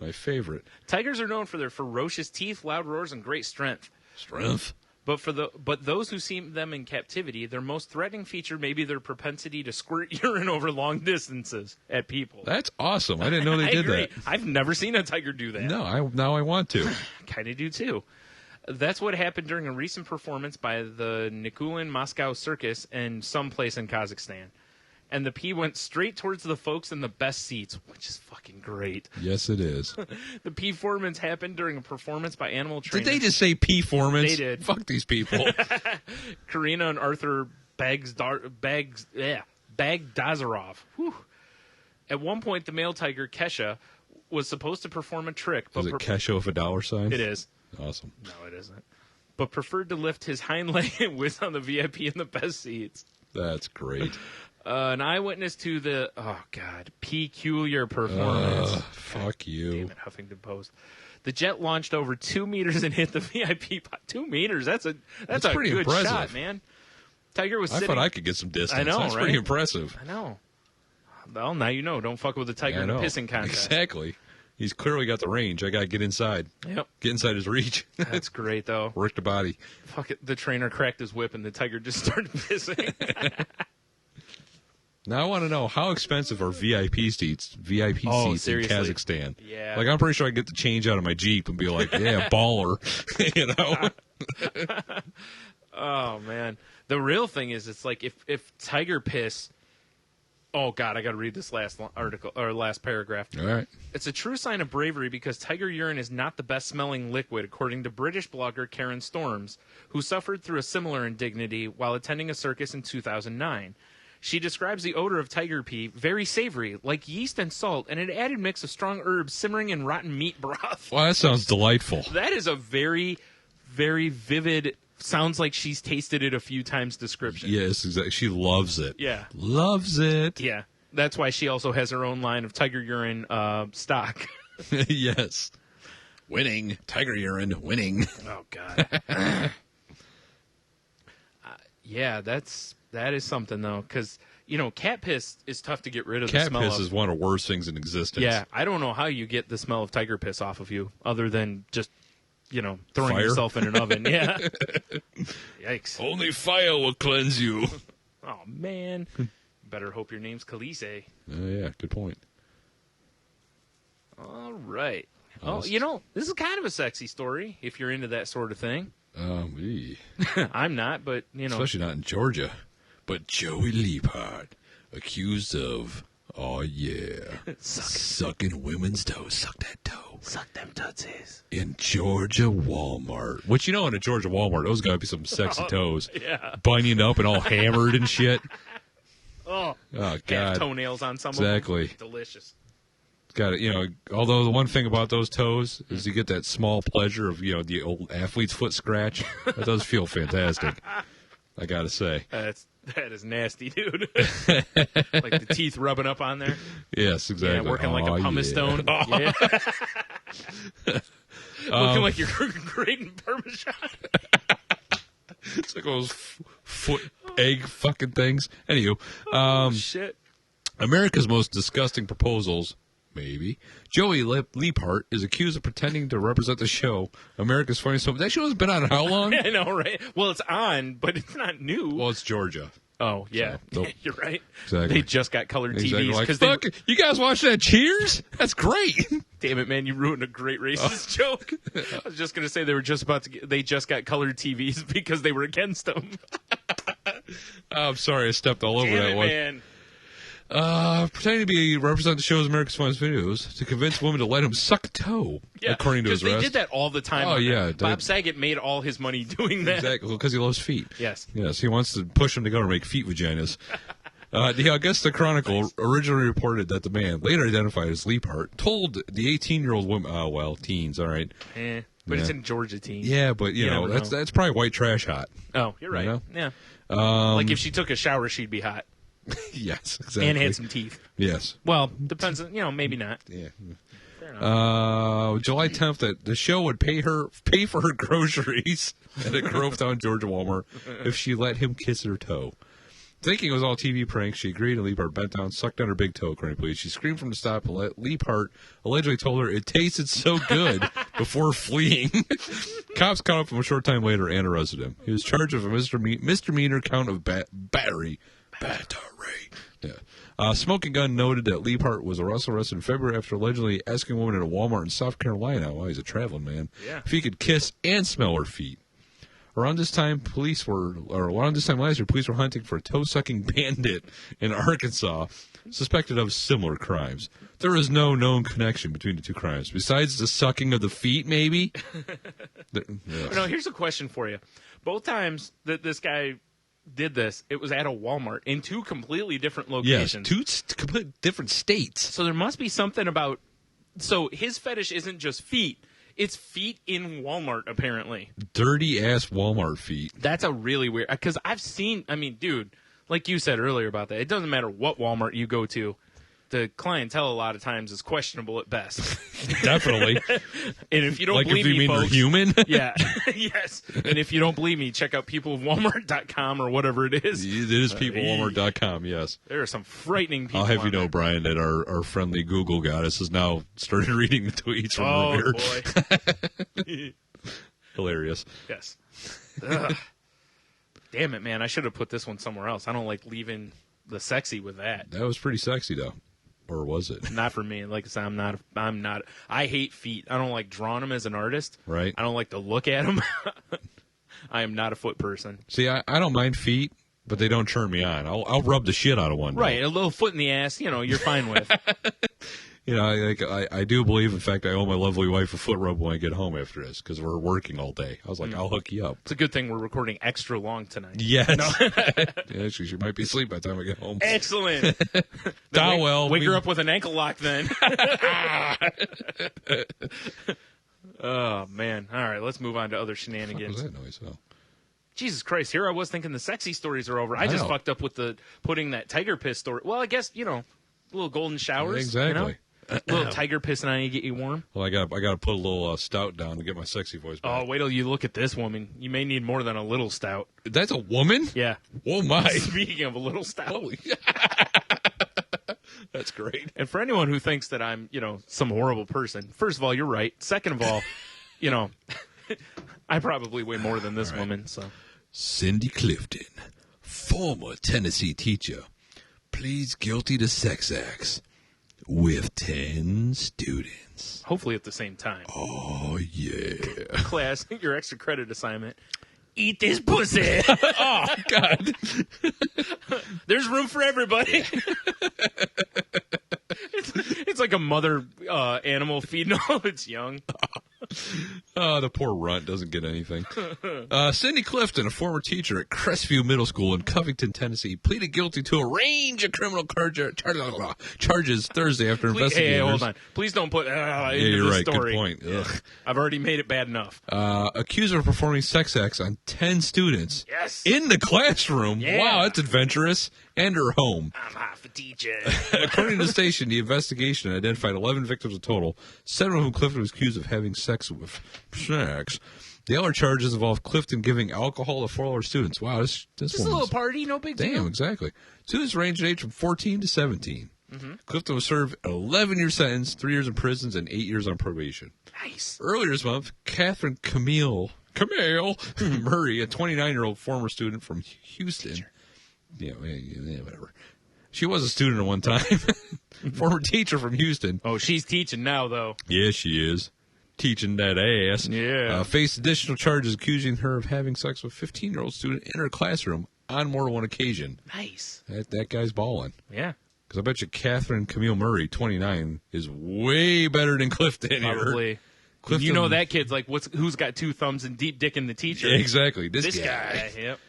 my favorite. Tigers are known for their ferocious teeth, loud roars, and great strength. Strength. But those who see them in captivity, their most threatening feature may be their propensity to squirt urine over long distances at people. That's awesome. I didn't know they I did agree. that. I've never seen a tiger do that. No, now I want to. Kind of do too. That's what happened during a recent performance by the Nikulin Moscow Circus in some place in Kazakhstan. And the pee went straight towards the folks in the best seats, which is fucking great. Yes, it is. The pee performance happened during a performance by animal trainers. Did they just say performance? They did. Fuck these people. Karina and Arthur Bagdazarov. Whew. At one point, the male tiger, Kesha, was supposed to perform a trick. But Is it Kesha with a dollar sign? It is. Awesome. No, it isn't. But preferred to lift his hind leg and whiz on the VIP in the best seats. That's great. An eyewitness to the, peculiar performance. Fuck you. Damn it, Huffington Post. The jet launched over 2 meters and hit the VIP. 2 meters? That's a pretty good impressive. shot, man. Tiger was I sitting. thought I could get some distance. I know, That's right? pretty impressive. I know. Well, now you know. Don't fuck with the tiger I in a know. pissing contest. Exactly. He's clearly got the range. I got to get inside. Yep. Get inside his reach. That's great, though. Work the body. Fuck it. The trainer cracked his whip and the tiger just started pissing. Now I want to know, how expensive are VIP seats seats seriously. in Kazakhstan? Yeah. Like, I'm pretty sure I get the change out of my Jeep and be like, yeah, baller. You know? Oh, man. The real thing is, it's like if tiger piss. Oh, God, I got to read this last article or last paragraph. All right. It's a true sign of bravery because tiger urine is not the best-smelling liquid, according to British blogger Karen Storms, who suffered through a similar indignity while attending a circus in 2009. She describes the odor of tiger pee very savory, like yeast and salt, and an added mix of strong herbs simmering in rotten meat broth. Well, that sounds delightful. That is a very, very vivid, sounds like she's tasted it a few times description. Yes, exactly. She loves it. Yeah. Loves it. Yeah. That's why she also has her own line of tiger urine stock. Yes. Winning. Tiger urine. Winning. Oh, God. Yeah, that is something, though, because, cat piss is tough to get rid of the Cat smell piss of. is one of the worst things in existence. Yeah, I don't know how you get the smell of tiger piss off of you other than just, throwing Fire? yourself in an oven. Yeah. Yikes. Only fire will cleanse you. Oh, man. Better hope your name's Khaleesi. Oh, yeah, good point. All right. Oh, you know, this is kind of a sexy story if you're into that sort of thing. I'm not, but, you know. Especially not in Georgia. But Joey Liebhardt, accused of, oh yeah, sucking women's toes. Suck that toe. Suck them tootsies. In Georgia Walmart. Which, you know, in a Georgia Walmart, those gotta be some sexy toes. Yeah. Bunioned up and all hammered and shit. Oh, God. have toenails on some Exactly. of them. Delicious. Got it. You know, although the one thing about those toes is you get that small pleasure of, you know, the old athlete's foot scratch. That does feel fantastic. I gotta say. That is nasty, dude. Like the teeth rubbing up on there. Yes, exactly. Yeah, working like a pumice stone. Yeah. Looking like you're grating Parmesan. It's like those foot egg fucking things. Anywho, Shit. America's most disgusting proposals. Maybe. Joey Liebhardt is accused of pretending to represent the show America's Funniest Home. That show has been on how long? I know, right? Well, it's on, but it's not new. Well, it's Georgia. Oh, yeah. So, You're right. Exactly. They just got colored Exactly. TVs. Like, 'cause fuck, you guys watch that Cheers? That's great. Damn it, man. You ruined a great racist joke. I was just going to say they just got colored TVs because they were against them. I'm sorry I stepped all over Damn that it, one. man. Pretending to represent the show's America's Funniest Videos to convince women to let him suck a toe, Yeah, according to his because they arrest. did that all the time. Oh, on yeah, that. Bob Saget made all his money doing that. Exactly, because he loves feet. Yes. Yes, he wants to push them to go and make feet vaginas. The Augusta Chronicle originally reported that the man, later identified as Liebhardt, told the 18-year-old woman, teens, all right. But it's in Georgia teen. Yeah, but, you know, never that's probably white trash hot. Oh, you're right. You Yeah. Like if she took a shower, she'd be hot. Yes, exactly. And had some teeth. Yes. Well, depends on, maybe not. Yeah. Fair enough. July 10th, that the show would pay for her groceries at a Grovetown, Georgia Walmart if she let him kiss her toe. Thinking it was all TV pranks, she agreed, and Liebhardt bent down, sucked on her big toe, according to police. She screamed from the stop, and Liebhardt allegedly told her it tasted so good before fleeing. Cops caught up with him a short time later and arrested him. He was charged with a misdemeanor count of battery. Yeah. Smoking Gun noted that Liebhardt was arrested in February after allegedly asking a woman at a Walmart in South Carolina, well, he's a traveling man, if he could kiss and smell her feet. Around this time last year, police were hunting for a toe-sucking bandit in Arkansas, suspected of similar crimes. There is no known connection between the two crimes, besides the sucking of the feet, maybe. No, here's a question for you. Both times that this guy did this, it was at a Walmart in two completely different locations. Yes, two complete different states. So there must be something about... So his fetish isn't just feet. It's feet in Walmart, apparently. Dirty-ass Walmart feet. That's a really weird... Because I've seen... I mean, dude, like you said earlier about that, it doesn't matter what Walmart you go to. The clientele a lot of times is questionable at best. Definitely. And if you don't like believe if you me, mean folks, they're human? Yeah. Yes. And if you don't believe me, check out peopleofwalmart.com or whatever it is. It is peoplewalmart.com, yes. There are some frightening people. I'll have you on know, there. Brian, that our friendly Google goddess has now started reading the tweets from Oh, Revere. boy. Hilarious. Yes. Ugh. Damn it, man. I should have put this one somewhere else. I don't like leaving the sexy with that. That was pretty sexy, though. Or was it? Not for me. Like I said, I'm not. I hate feet. I don't like drawing them as an artist. Right. I don't like to look at them. I am not a foot person. See, I don't mind feet, but they don't turn me on. I'll rub the shit out of one. Right. Though. A little foot in the ass, you're fine with. You know, I do believe, in fact, I owe my lovely wife a foot rub when I get home after this, because we're working all day. I was like, I'll hook you up. It's a good thing we're recording extra long tonight. Yes. Yeah, actually, she might be asleep by the time I get home. Excellent. Wake her up with an ankle lock then. Oh, man. All right, let's move on to other shenanigans. What was that noise? Oh. Jesus Christ, here I was thinking the sexy stories are over. I just know. fucked up with the putting that tiger piss story. Well, I guess, little golden showers. Exactly. Little tiger pissing on you, get you warm. Well, I got to put a little stout down to get my sexy voice back. Oh, wait till you look at this woman. You may need more than a little stout. That's a woman? Yeah. Oh, my. Speaking of a little stout. Holy. That's great. And for anyone who thinks that I'm, some horrible person, first of all, you're right. Second of all, I probably weigh more than this woman. So, Cindy Clifton, former Tennessee teacher, pleads guilty to sex acts with 10 students. Hopefully at the same time. Oh, yeah. Class, your extra credit assignment. Eat this pussy. Oh, God. There's room for everybody. It's like a mother animal feeding all its young. Oh, the poor runt doesn't get anything. Cindy Clifton, a former teacher at Crestview Middle School in Covington, Tennessee, pleaded guilty to a range of criminal charges Thursday after investigators. Hey, hold on. Please don't put into you're the right. story. Good point. Ugh. I've already made it bad enough. Accused her of performing sex acts on 10 students Yes. in the classroom. Yeah. Wow, that's adventurous. And her home. I'm hot for teacher. According to the station, the investigation identified 11 victims in total, 7 of whom Clifton was accused of having sex with. The other charges involve Clifton giving alcohol to 4 other students. Wow, this Just a little woman's... party, no big Damn, deal. exactly. Students range in age from 14 to 17. Clifton was served an 11-year sentence, 3 years in prison, and 8 years on probation. Nice. Earlier this month, Catherine Camille Murray, a 29-year-old former student from Houston. Yeah, whatever. She was a student at one time. Former teacher from Houston. Oh, she's teaching now, though. Yeah, she is. Teaching that ass. Yeah. Faced additional charges accusing her of having sex with a 15-year-old student in her classroom on more than one occasion. Nice. That guy's balling. Yeah. Because I bet you Catherine Camille Murray, 29, is way better than Clifton. Probably. Clifton, You know that kid's like, who's got 2 thumbs and deep dick in the teacher? Yeah, exactly. This guy. Yep.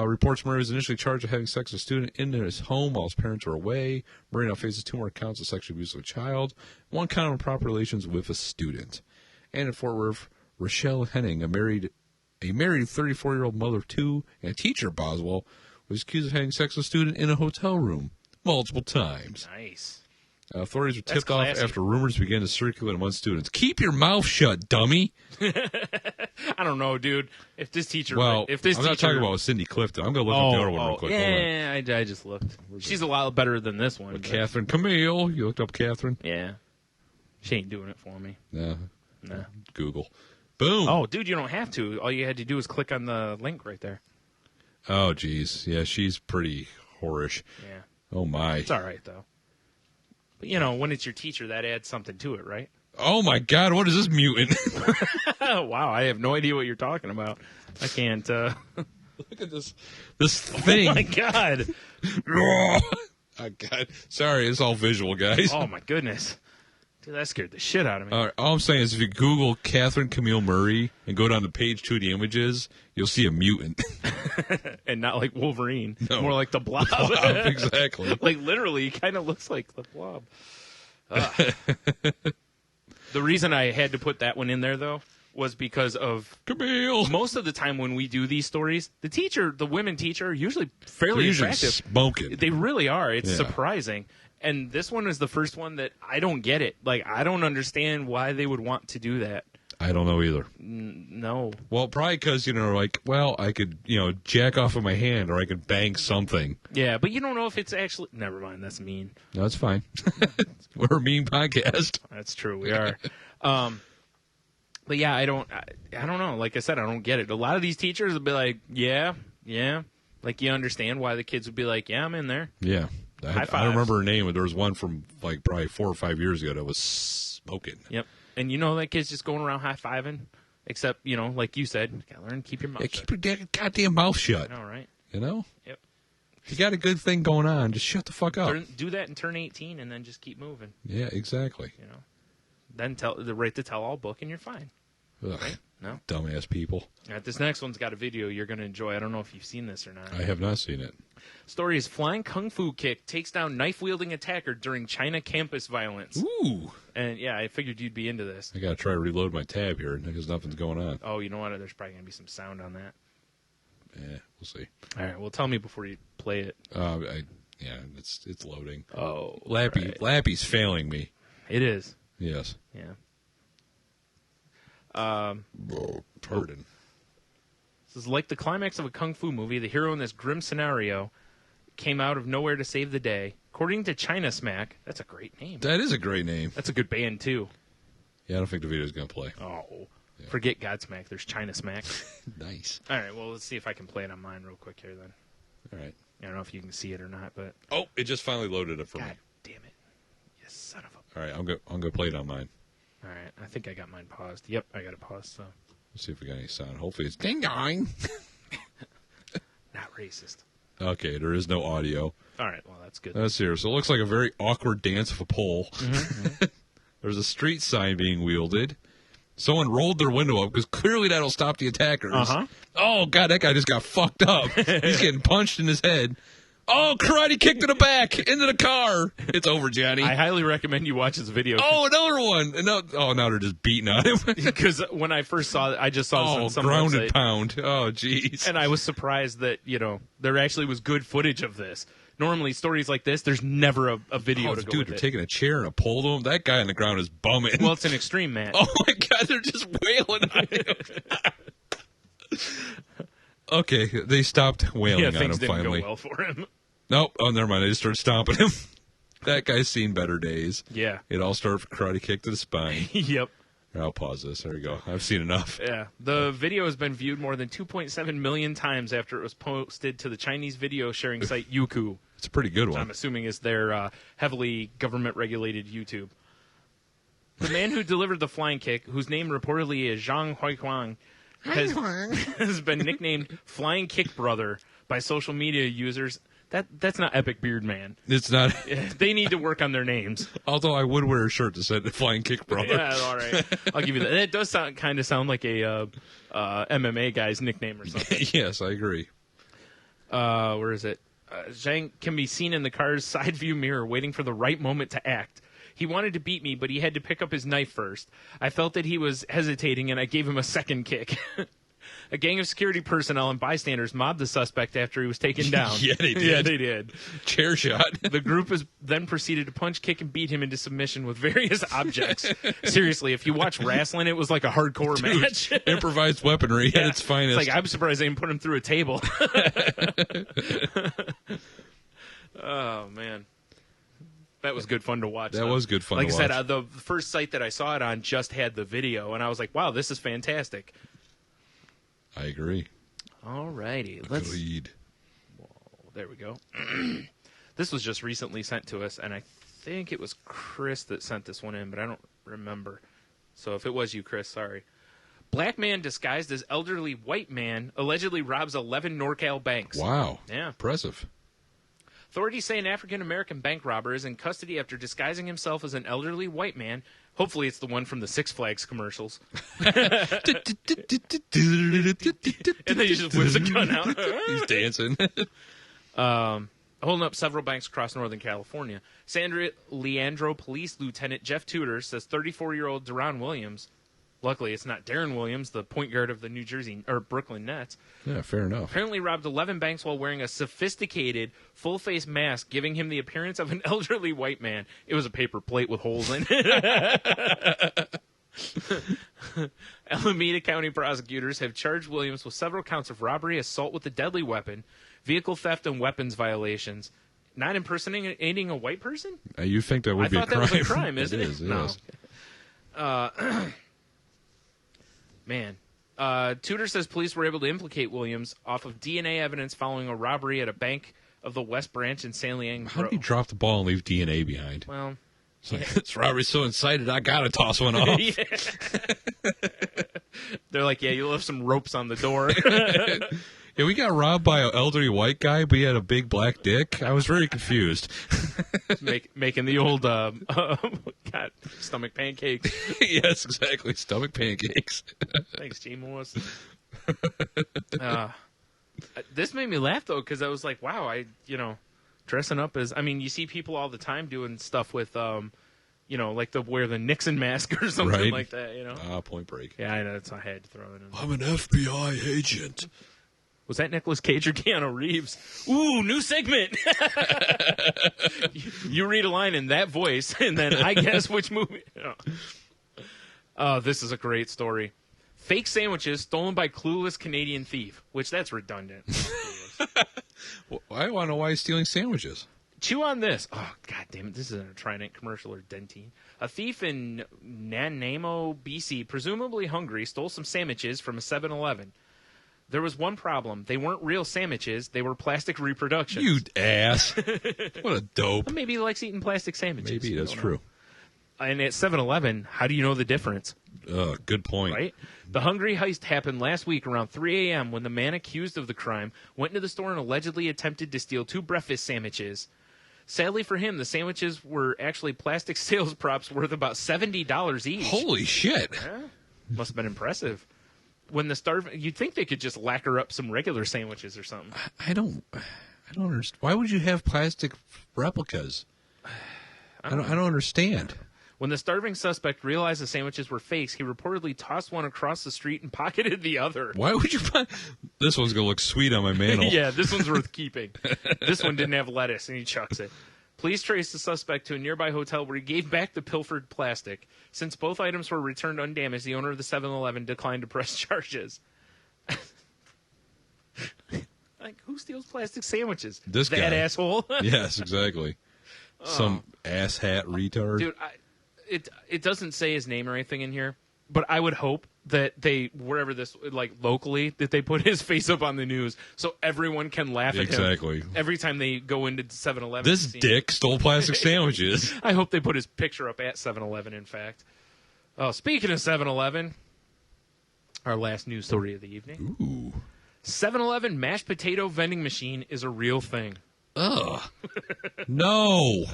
Reports Murray was initially charged with having sex with a student in his home while his parents were away. Murray now faces 2 more counts of sexual abuse of a child, 1 count of improper relations with a student. And in Fort Worth, Rochelle Henning, a married 34-year-old mother of 2 and a teacher at Boswell, was accused of having sex with a student in a hotel room multiple times. Nice. Authorities were That's tipped off classy. after rumors began to circulate among students. Keep your mouth shut, dummy. I don't know, dude. If this teacher, Well, if this I'm teacher, not talking about Cindy Clifton. I'm going to look up the other one real quick. Hold on. Yeah, I just looked. She's a lot better than this one. but- Catherine Camille. You looked up Catherine? Yeah. She ain't doing it for me. No. Nah. Google. Boom. Oh, dude, you don't have to. All you had to do was click on the link right there. Oh, geez. Yeah, she's pretty whorish. Yeah. Oh, my. It's all right, though. But, you know, when it's your teacher, that adds something to it, right? Oh, my God. What is this mutant? Wow, I have no idea what you're talking about. I can't. Look at this thing. Oh, my God. Oh, God. Sorry, it's all visual, guys. Oh, my goodness. Dude, that scared the shit out of me. All I'm saying is if you Google Catherine Camille Murray and go down to page 2 of the images, you'll see a mutant. And not like Wolverine. No. More like the Blob. Exactly. Like, literally, he kind of looks like the Blob. Ugh. The reason I had to put that one in there, though, was because of Camille. most of the time when we do these stories, the women teacher, are usually fairly They're usually attractive. smoking. They really are. It's Yeah. surprising. And this one is the first one that I don't get it. Like, I don't understand why they would want to do that. I don't know either. No. Well, probably because, I could, jack off of my hand or I could bang something. Yeah, but you don't know if it's actually... Never mind, that's mean. No, that's fine. We're a mean podcast. That's true, we are. But yeah, I don't know. Like I said, I don't get it. A lot of these teachers would be like, yeah. Like, you understand why the kids would be like, yeah, I'm in there. Yeah. High I don't fives. remember her name, but there was one from, probably 4 or 5 years ago that was smoking. Yep. And that kid's just going around high-fiving, except, like you said, you gotta learn to keep your mouth Yeah, shut. keep your goddamn mouth shut. All right. Yep. Yep. If you got a good thing going on, just shut the fuck up. Do that and turn 18 and then just keep moving, Yeah, exactly. Then write the tell-all book and you're fine. Ugh, No? dumbass people. All right, this next one's got a video you're going to enjoy. I don't know if you've seen this or not. I have not seen it. Story is Flying Kung Fu Kick takes down knife-wielding attacker during China campus violence. Ooh. And, yeah, I figured you'd be into this. I got to try to reload my tab here because nothing's going on. Oh, you know what? There's probably going to be some sound on that. Yeah, we'll see. All right, well, tell me before you play it. It's loading. Oh, Lappy's failing me. It is. Yes. Yeah. Pardon. This is like the climax of a kung fu movie. The hero in this grim scenario came out of nowhere to save the day. According to China Smack, that's a great name. That is a great name. That's a good band, too. Yeah, I don't think the video's going to play. Oh, forget Godsmack. There's China Smack. Nice. All right, well, let's see if I can play it on mine real quick here, then. All right. I don't know if you can see it or not, but... Oh, it just finally loaded it for me. God damn it. son of a... All right, I'm gonna play it on mine. All right, I think I got mine paused. Yep, I got it paused, so... Let's see if we got any sound. Hopefully it's ding-dong. Not racist. Okay, there is no audio. All right, well, that's good. Let's hear. So it looks like a very awkward dance of a pole. There's a street sign being wielded. Someone rolled their window up because clearly that'll stop the attackers. Uh-huh. Oh, God, that guy just got fucked up. He's getting punched in his head. Oh, karate kick to the back, into the car. It's over, Johnny. I highly recommend you watch this video. Oh, another one. Now they're just beating on him. Because when I first saw it, I just saw this on some grounded website. pound. Oh, jeez. And I was surprised that, there actually was good footage of this. Normally, stories like this, there's never a video to go dude, with they're it. taking a chair and a pole to him. That guy on the ground is bumming. Well, it's an extreme match. Oh, my God, they're just wailing on him. Okay, they stopped wailing on him things didn't finally. go well for him. Nope. Oh, never mind. They just started stomping him. That guy's seen better days. Yeah. It all started with a karate kick to the spine. Yep. Here, I'll pause this. There we go. I've seen enough. Yeah. The video has been viewed more than 2.7 million times after it was posted to the Chinese video sharing site Youku. It's a pretty good Which one. I'm assuming is their heavily government-regulated YouTube. The man who delivered the flying kick, whose name reportedly is Zhang Huiquang, has been nicknamed Flying Kick Brother by social media users. That's not Epic Beard Man. It's not. They need to work on their names. Although I would wear a shirt that said Flying Kick Brother. Yeah, all right. I'll give you that. It does kind of sound like a MMA guy's nickname or something. Yes, I agree. Where is it? Zhang can be seen in the car's side view mirror waiting for the right moment to act. He wanted to beat me, but he had to pick up his knife first. I felt that he was hesitating, and I gave him a second kick. A gang of security personnel and bystanders mobbed the suspect after he was taken down. Yeah, they did. Yeah, they did. Chair shot. The group then proceeded to punch, kick, and beat him into submission with various objects. Seriously, if you watch wrestling, it was like a hardcore match. Improvised weaponry at its finest. It's like, I'm surprised they didn't put him through a table. Oh, man. That was good fun to watch. That was good fun like to I watch. said, the first site that I saw it on just had the video, and I was like, wow, this is fantastic. I agree. All righty. Let's. Agreed. There we go. This was just recently sent to us, and I think it was Chris that sent this one in, but I don't remember. So if it was you, Chris, sorry. Black man disguised as elderly white man allegedly robs 11 NorCal banks. Wow. Yeah. Impressive. Authorities say an African-American bank robber is in custody after disguising himself as an elderly white man. Hopefully it's the one from the Six Flags commercials. And then he just whips a gun out. He's dancing. Holding up several banks across Northern California. San Leandro Police Lieutenant Jeff Tudor says 34-year-old Deron Williams, luckily it's not Darren Williams, the point guard of the Brooklyn Nets, Yeah, fair enough. apparently robbed 11 banks while wearing a sophisticated full-face mask, giving him the appearance of an elderly white man. It was a paper plate with holes in it. Alameda County prosecutors have charged Williams with several counts of robbery, assault with a deadly weapon, vehicle theft, and weapons violations. Not impersonating a white person? You think that would I be a thought crime? that was a crime, isn't it? Is, No. yes. Man. Tudor says police were able to implicate Williams off of DNA evidence following a robbery at a bank of the West Branch in San Leandro. How do you drop the ball and leave DNA behind? Well, It's like, this robbery's so incited, I gotta toss one off. yeah. They're like, yeah, you left some ropes on the door. Yeah, we got robbed by an elderly white guy, but he had a big black dick. I was very confused. Making the old stomach pancakes. Yes, exactly. Stomach pancakes. Thanks, Gene Morris. This made me laugh though, because I was like, wow, dressing up as, you see people all the time doing stuff with, like they'll wear the Nixon mask or something Right. like that, Point Break. Yeah, I know. That's I had to throw it in. I'm an FBI agent. Was that Nicolas Cage or Keanu Reeves? Ooh, new segment. You read a line in that voice, and then I guess which movie. Oh, this is a great story. Fake sandwiches stolen by clueless Canadian thief, which that's redundant. Well, I want to know why he's stealing sandwiches. Chew on this. Oh, God damn it. This isn't a Trident commercial or Dentine. A thief in Nanaimo, BC, presumably hungry, stole some sandwiches from a 7-Eleven. There was one problem. They weren't real sandwiches. They were plastic reproductions. You ass. What a dope. Maybe he likes eating plastic sandwiches. Maybe that's I don't true. know. And at 7-Eleven, how do you know the difference? Good point. Right? The Hungry heist happened last week around 3 a.m. when the man accused of the crime went into the store and allegedly attempted to steal 2 breakfast sandwiches. Sadly for him, the sandwiches were actually plastic sales props worth about $70 each. Holy shit. Yeah, must have been impressive. When the you'd think they could just lacquer up some regular sandwiches or something. I don't understand. Why would you have plastic replicas? I don't understand. When the starving suspect realized the sandwiches were fakes, he reportedly tossed one across the street and pocketed the other. Why would you buy? This one's going to look sweet on my mantle. Yeah, this one's worth keeping. This one didn't have lettuce, and he chucks it. Police traced the suspect to a nearby hotel where he gave back the pilfered plastic. Since both items were returned undamaged, the owner of the 7-Eleven declined to press charges. Like, who steals plastic sandwiches? This that guy. asshole. Yes, exactly. Some asshat retard. Dude, it doesn't say his name or anything in here, but I would hope that they, wherever this, like locally, that they put his face up on the news so everyone can laugh at him. Exactly. Every time they go into 7-Eleven. This dick stole plastic sandwiches. I hope they put his picture up at 7-Eleven, in fact. Oh, speaking of 7-Eleven, our last news story of the evening. Ooh. 7-Eleven mashed potato vending machine is a real thing. Ugh. No.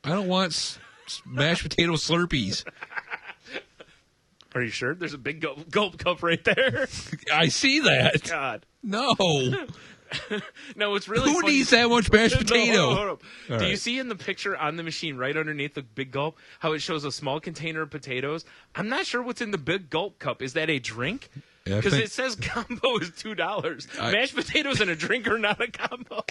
I don't want mashed potato Slurpees. Are you sure? There's a big gulp cup right there. I see that. God. No. No, it's really Who funny. needs that much mashed potato? No, hold up. All Do you right. see in the picture on the machine right underneath the big gulp how it shows a small container of potatoes? I'm not sure what's in the big gulp cup. Is that a drink? Yeah, I Because think- it says combo is $2. Mashed potatoes and a drink are not a combo.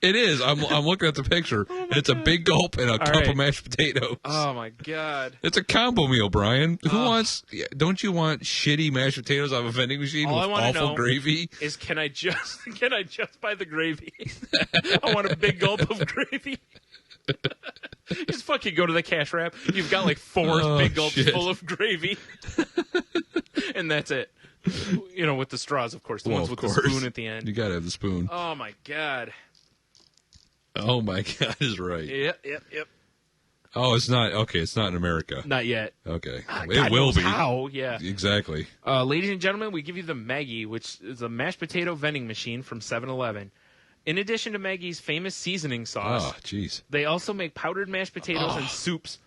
It is. I'm looking at the picture. And it's a big gulp and a cup right. of mashed potatoes. Oh my God. It's a combo meal, Brian. Who wants? Don't you want shitty mashed potatoes out of a vending machine All I with wanna awful know gravy? Is can I just buy the gravy? I want a big gulp of gravy. Just fucking go to the cash wrap. You've got like 4 big gulps shit. full of gravy, and that's it. You know, with the straws, of course, the ones Of with course. the spoon at the end. You gotta have the spoon. Oh my God. Oh my God, is right. Yep. Oh, it's not. Okay, it's not in America. Not yet. Okay, God it will knows be. How? Yeah. Exactly. Ladies and gentlemen, we give you the Maggie, which is a mashed potato vending machine from 7-Eleven. In addition to Maggie's famous seasoning sauce, Oh, jeez. they also make powdered mashed potatoes and soups.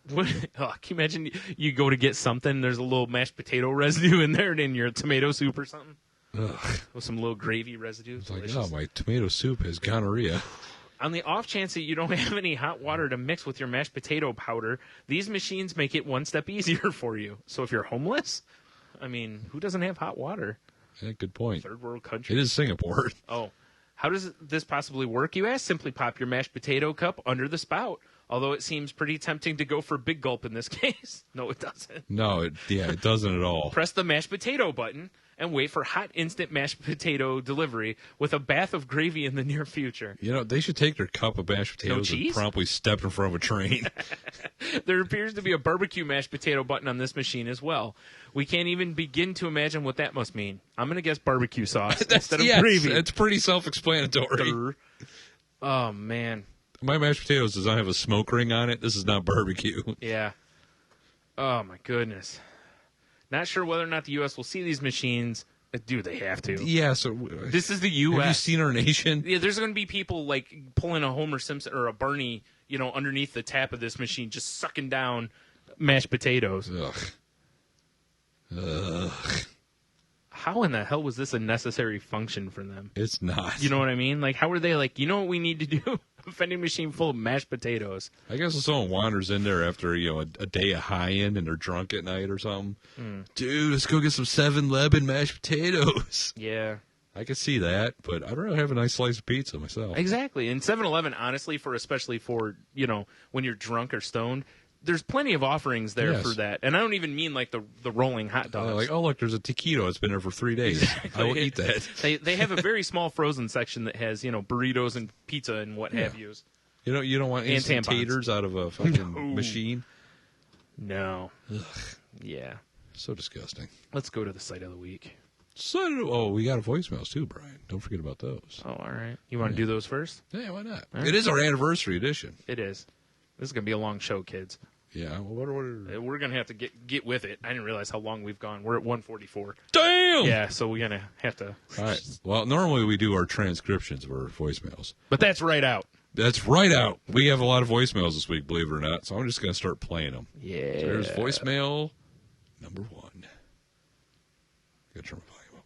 What, can you imagine you go to get something, there's a little mashed potato residue in there in your tomato soup or something? Ugh. With some little gravy residue. It's like, Delicious. oh, my tomato soup has gonorrhea. On the off chance that you don't have any hot water to mix with your mashed potato powder, these machines make it one step easier for you. So if you're homeless, I mean, who doesn't have hot water? Yeah, good point. Third world country. It is Singapore. Oh, how does this possibly work, you ask? Simply pop your mashed potato cup under the spout. Although it seems pretty tempting to go for big gulp in this case. No, it doesn't. No, it doesn't at all. Press the mashed potato button and wait for hot instant mashed potato delivery with a bath of gravy in the near future. You know, they should take their cup of mashed potatoes and cheese? promptly step in front of a train. There appears to be a barbecue mashed potato button on this machine as well. We can't even begin to imagine what that must mean. I'm going to guess barbecue sauce instead of Yes, gravy. it's pretty self-explanatory. Durr. Oh, man. My mashed potatoes does not have a smoke ring on it. This is not barbecue. Yeah. Oh, my goodness. Not sure whether or not the U.S. will see these machines. Do they have to? Yeah, so This is the U.S. have you seen our nation? Yeah, there's going to be people like pulling a Homer Simpson or a Barney, you know, underneath the tap of this machine, just sucking down mashed potatoes. Ugh. How in the hell was this a necessary function for them? It's not. You know what I mean? Like, how were they like, you know what we need to do? A vending machine full of mashed potatoes. I guess if someone wanders in there after, you know, a day of high-end and they're drunk at night or something. Dude, let's go get some 7-Eleven mashed potatoes. Yeah. I could see that, but I'd rather have a nice slice of pizza myself. Exactly. And 7-Eleven, honestly, especially for, you know, when you're drunk or stoned, there's plenty of offerings there Yes. for that. And I don't even mean like the rolling hot dogs. Like, oh, look, there's a taquito. It's been there for 3 days. I will eat that. They have a very small frozen section that has, you know, burritos and pizza and what have yous. You don't want And instant tampons. taters out of a fucking No. machine? No. Yeah. So disgusting. Let's go to the site of the week. Oh, we got voicemails too, Brian. Don't forget about those. Oh, all right. You want to do those first? Yeah, why not? All right. It is our anniversary edition. It is. This is going to be a long show, kids. Yeah, well, We're going to have to get with it. I didn't realize how long we've gone. We're at 1:44. Damn! Yeah, so we're going to have to. All right. Well, normally we do our transcriptions of our voicemails. But that's right out. That's right out. We have a lot of voicemails this week, believe it or not, so I'm just going to start playing them. Yeah. So there's voicemail number 1. Got to turn my volume up.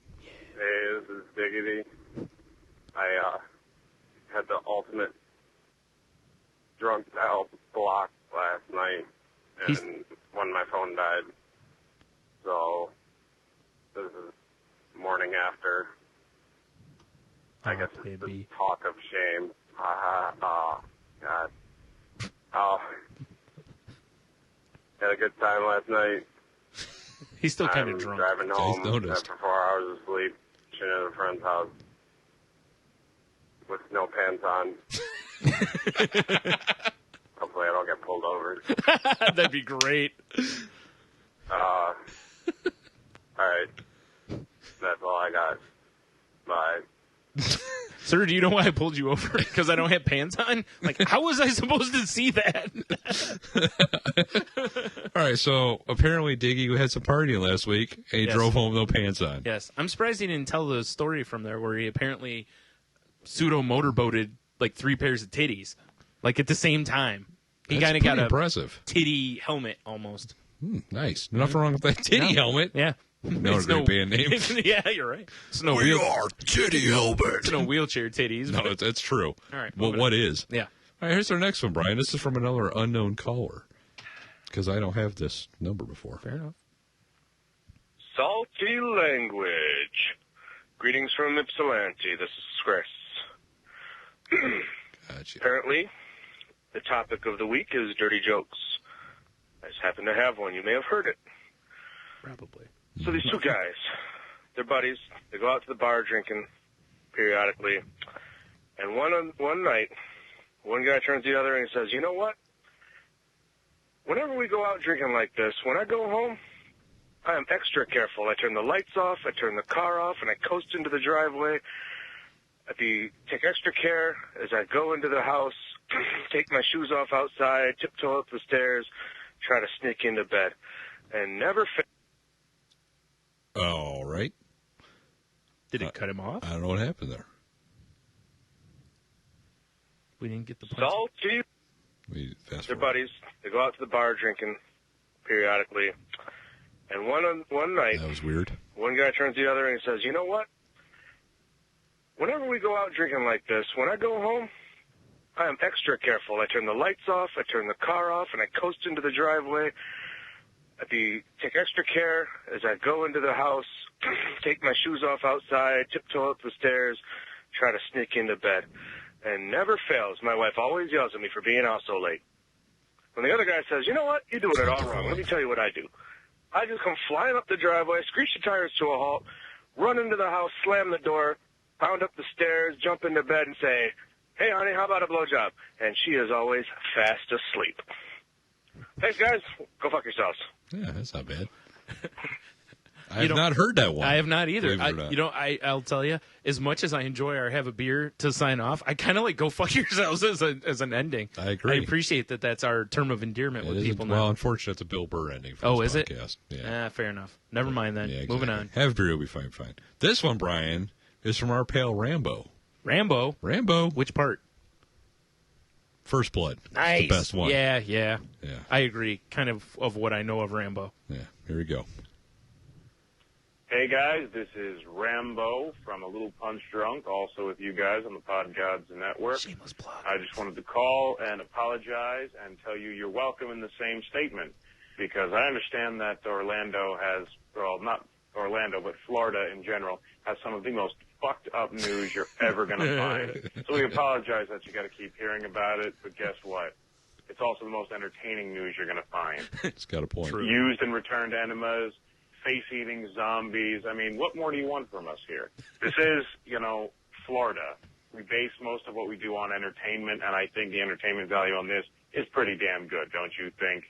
Hey, this is Diggity. I had the ultimate drunk dial block last night, and when my phone died. So this is morning after. I guess it's the talk of shame. Oh, God. Oh. Had a good time last night. He's still kind of drunk. Driving home after 4 hours of sleep, chilling at a friend's house with no pants on. Hopefully I don't get pulled over. That'd be great. All right. That's all I got. Bye. Sir, do you know why I pulled you over? Because I don't have pants on? Like, how was I supposed to see that? All right, so apparently Diggy had some partying last week, and he drove home no pants on. Yes. I'm surprised he didn't tell the story from there where he apparently pseudo-motorboated like 3 pairs of titties. Like, at the same time. He kind of got a impressive titty helmet, almost. Nice. Nothing wrong with that titty helmet. Yeah. No, great band name. Yeah, you're right. It's no We are Titty Helmet. It's no wheelchair titties. No, that's true. All right. Well, what is? Yeah. All right, here's our next one, Brian. This is from another unknown caller. Because I don't have this number before. Fair enough. Salty language. Greetings from Ypsilanti. This is Chris. Gotcha. Apparently, the topic of the week is dirty jokes. I just happen to have one. You may have heard it. Probably. So these 2 guys, they're buddies. They go out to the bar drinking periodically. And one night, one guy turns to the other and he says, "You know what? Whenever we go out drinking like this, when I go home, I am extra careful. I turn the lights off, I turn the car off, and I coast into the driveway. I take extra care as I go into the house, take my shoes off outside, tiptoe up the stairs, try to sneak into bed, and never fail." All right. Did it cut him off? I don't know what happened there. We didn't get the point. Salty. They're buddies. They go out to the bar drinking periodically. And one night, that was weird. One guy turns to the other and he says, "You know what? Whenever we go out drinking like this, when I go home, I am extra careful. I turn the lights off, I turn the car off, and I coast into the driveway. I take extra care as I go into the house, take my shoes off outside, tiptoe up the stairs, try to sneak into bed. And never fails. My wife always yells at me for being out so late. When the other guy says, "You know what? You're doing it all wrong. Let me tell you what I do. I just come flying up the driveway, screech the tires to a halt, run into the house, slam the door, pound up the stairs, jump into bed, and say, 'Hey, honey, how about a blowjob?' And she is always fast asleep." Thanks, guys. Go fuck yourselves. Yeah, that's not bad. I have not heard that one. I have not either. Believe it or not. I'll tell you, as much as I enjoy our have a beer to sign off, I kind of like go fuck yourselves as an ending. I agree. I appreciate that that's our term of endearment with people now. Well, unfortunately, it's a Bill Burr ending for Oh, this is podcast. it? Yeah. Fair enough. Never mind then. Yeah, exactly. Moving on. Have a beer, you'll be fine. This one, Brian, is from our pal Rambo. Rambo? Which part? First Blood. Nice. It's the best one. Yeah. I agree. Kind of what I know of Rambo. Yeah. Here we go. Hey guys, this is Rambo from A Little Punch Drunk, also with you guys on the Pod Gods Network. Shameless plug. I just wanted to call and apologize and tell you you're welcome in the same statement, because I understand that Orlando has, well, not Orlando, but Florida in general, has some of the most fucked up news you're ever going to find. So we apologize that you got to keep hearing about it, but guess what? It's also the most entertaining news you're going to find. It's got a point. Used and returned enemas, face-eating zombies. I mean, what more do you want from us here? This is, Florida. We base most of what we do on entertainment, and I think the entertainment value on this is pretty damn good, don't you think?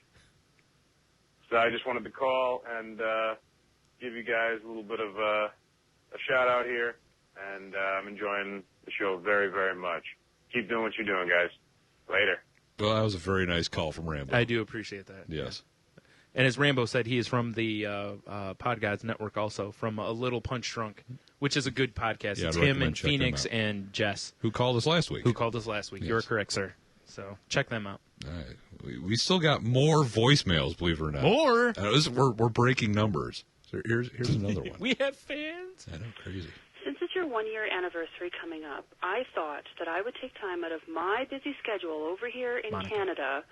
So I just wanted to call and give you guys a little bit of a shout-out here, and I'm enjoying the show very, very much. Keep doing what you're doing, guys. Later. Well, that was a very nice call from Rambo. I do appreciate that. Yes. And as Rambo said, he is from the Pod Gods Network also, from A Little Punch Drunk, which is a good podcast. Yeah, it's I'd him recommend and checking Phoenix them out. and Jess. Who called us last week? Yes. You're correct, sir. So check them out. All right. We still got more voicemails, believe it or not. More? We're breaking numbers. So here's another one. We have fans? I know, crazy. Since it's your one-year anniversary coming up, I thought that I would take time out of my busy schedule over here in Canada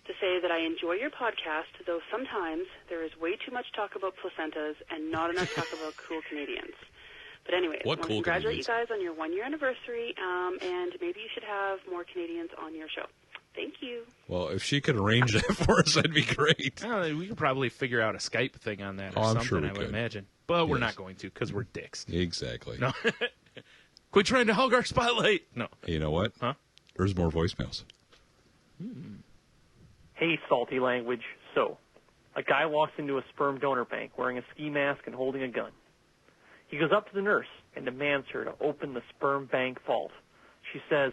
to say that I enjoy your podcast, though sometimes there is way too much talk about placentas and not enough talk about cool Canadians. But anyway, I want to congratulate you guys on your one-year anniversary, and maybe you should have more Canadians on your show. Thank you. Well, if she could arrange that for us, that'd be great. Oh, we could probably figure out a Skype thing on that or I'm something, sure we I would could. imagine. But we're not going to because we're dicks. Exactly. No. Quit trying to hog our spotlight. No. Hey, you know what? Huh? There's more voicemails. Hey, salty language. So, a guy walks into a sperm donor bank wearing a ski mask and holding a gun. He goes up to the nurse and demands her to open the sperm bank vault. She says,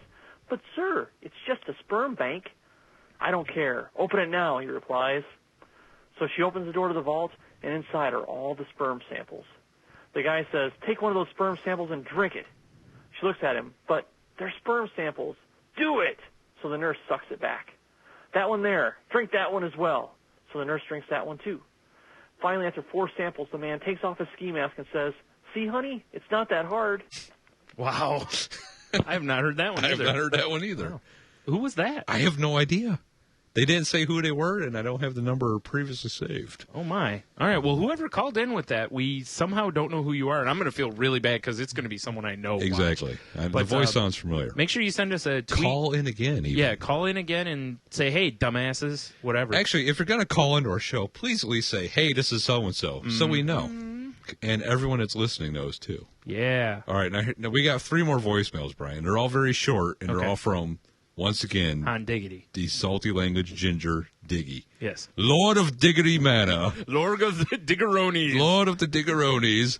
"But sir, it's just a sperm bank." "I don't care. Open it now," he replies. So she opens the door to the vault, and inside are all the sperm samples. The guy says, "Take one of those sperm samples and drink it." She looks at him, "But they're sperm samples." "Do it!" So the nurse sucks it back. "That one there. Drink that one as well." So the nurse drinks that one too. Finally, after 4 samples, the man takes off his ski mask and says, "See, honey, it's not that hard." Wow. I have not heard that one I have either. not heard that one either. Wow. Who was that? I have no idea. They didn't say who they were, and I don't have the number previously saved. Oh, my. All right. Well, whoever called in with that, we somehow don't know who you are, and I'm going to feel really bad because it's going to be someone I know. Exactly. The voice sounds familiar. Make sure you send us a tweet. Call in again, even. Yeah, call in again and say, "Hey, dumbasses," whatever. Actually, if you're going to call into our show, please at least say, "Hey, this is so-and-so," so we know. And everyone that's listening knows, too. Yeah. All right. Now we got 3 more voicemails, Brian. They're all very short, and they're all from, once again, Han Diggity. The salty language ginger Diggy. Yes. Lord of Diggity Manor. Lord of the Diggeronis. Lord of the Diggeronis.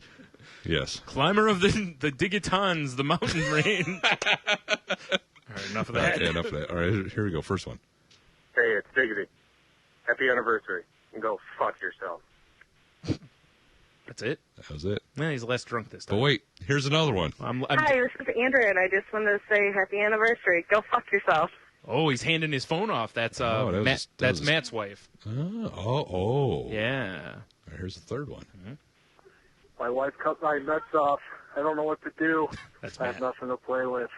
Yes. Climber of the Digitons, the mountain range. All right, enough of that. Enough of that. All right, here we go. First one. Hey, it's Diggity. Happy anniversary. And go fuck yourself. That's it? That was it. Man, he's less drunk this time. But wait, here's another one. Hi, this is Andrea, and I just wanted to say happy anniversary. Go fuck yourself. Oh, he's handing his phone off. That's that's Matt's wife. Oh. Yeah. All right, here's the third one. Mm-hmm. My wife cut my nuts off. I don't know what to do. That's I have nothing to play with.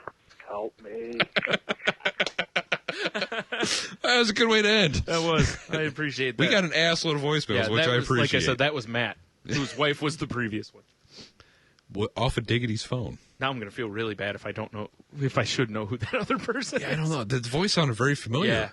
Help me. That was a good way to end. That was. I appreciate that. We got an assload of voicemails, which I appreciate. Like I said, that was Matt, whose wife was the previous one. Off of Diggity's phone. Now I'm going to feel really bad if I should know who that other person is. I don't know. The voice sounded very familiar. Yeah.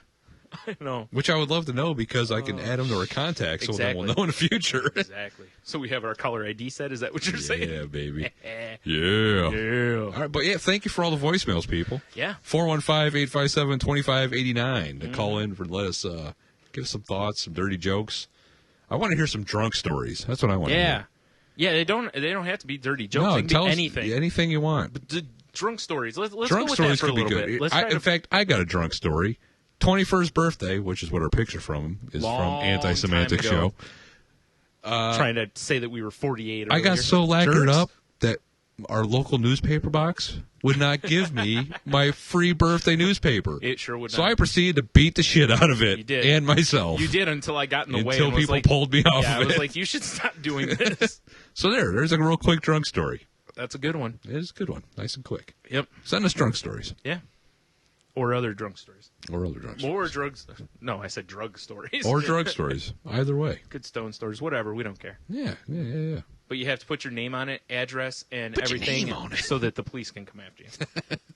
I know. Which I would love to know because I can add them to our contacts so then we'll know in the future. Exactly. So we have our caller ID set. Is that what you're saying? Yeah, baby. Yeah. Yeah. All right, but yeah, thank you for all the voicemails, people. Yeah. 415-857-2589 to call in for let us give us some thoughts, some dirty jokes. I want to hear some drunk stories. That's what I want to hear. Yeah, they don't have to be dirty jokes. No, They can tell be us anything. anything you want. Drunk stories. Let's drunk go with stories that for a could be little good. bit. Let's try In fact, I got a drunk story. 21st birthday, which is what our picture from him is Long from Anti-Semantic time Show. ago. Trying to say that we were 48. I got earlier. so lacquered Jerks. up that our local newspaper box would not give me my free birthday newspaper. It sure would So not. I proceeded to beat the shit out of it You did. and myself. You did until I got in the way. Until and was people like, pulled me off yeah, of I was it. like, you should stop doing this. So there's a real quick drunk story. That's a good one. It is a good one. Nice and quick. Yep. Send us drunk stories. Yeah. Or other drunk stories. Or other drunk stories. More drugs. No, I said drug stories. Or drug stories. Either way. Good stone stories. Whatever. We don't care. Yeah. But you have to put your name on it, address, and Put your everything name on it. so that the police can come after you.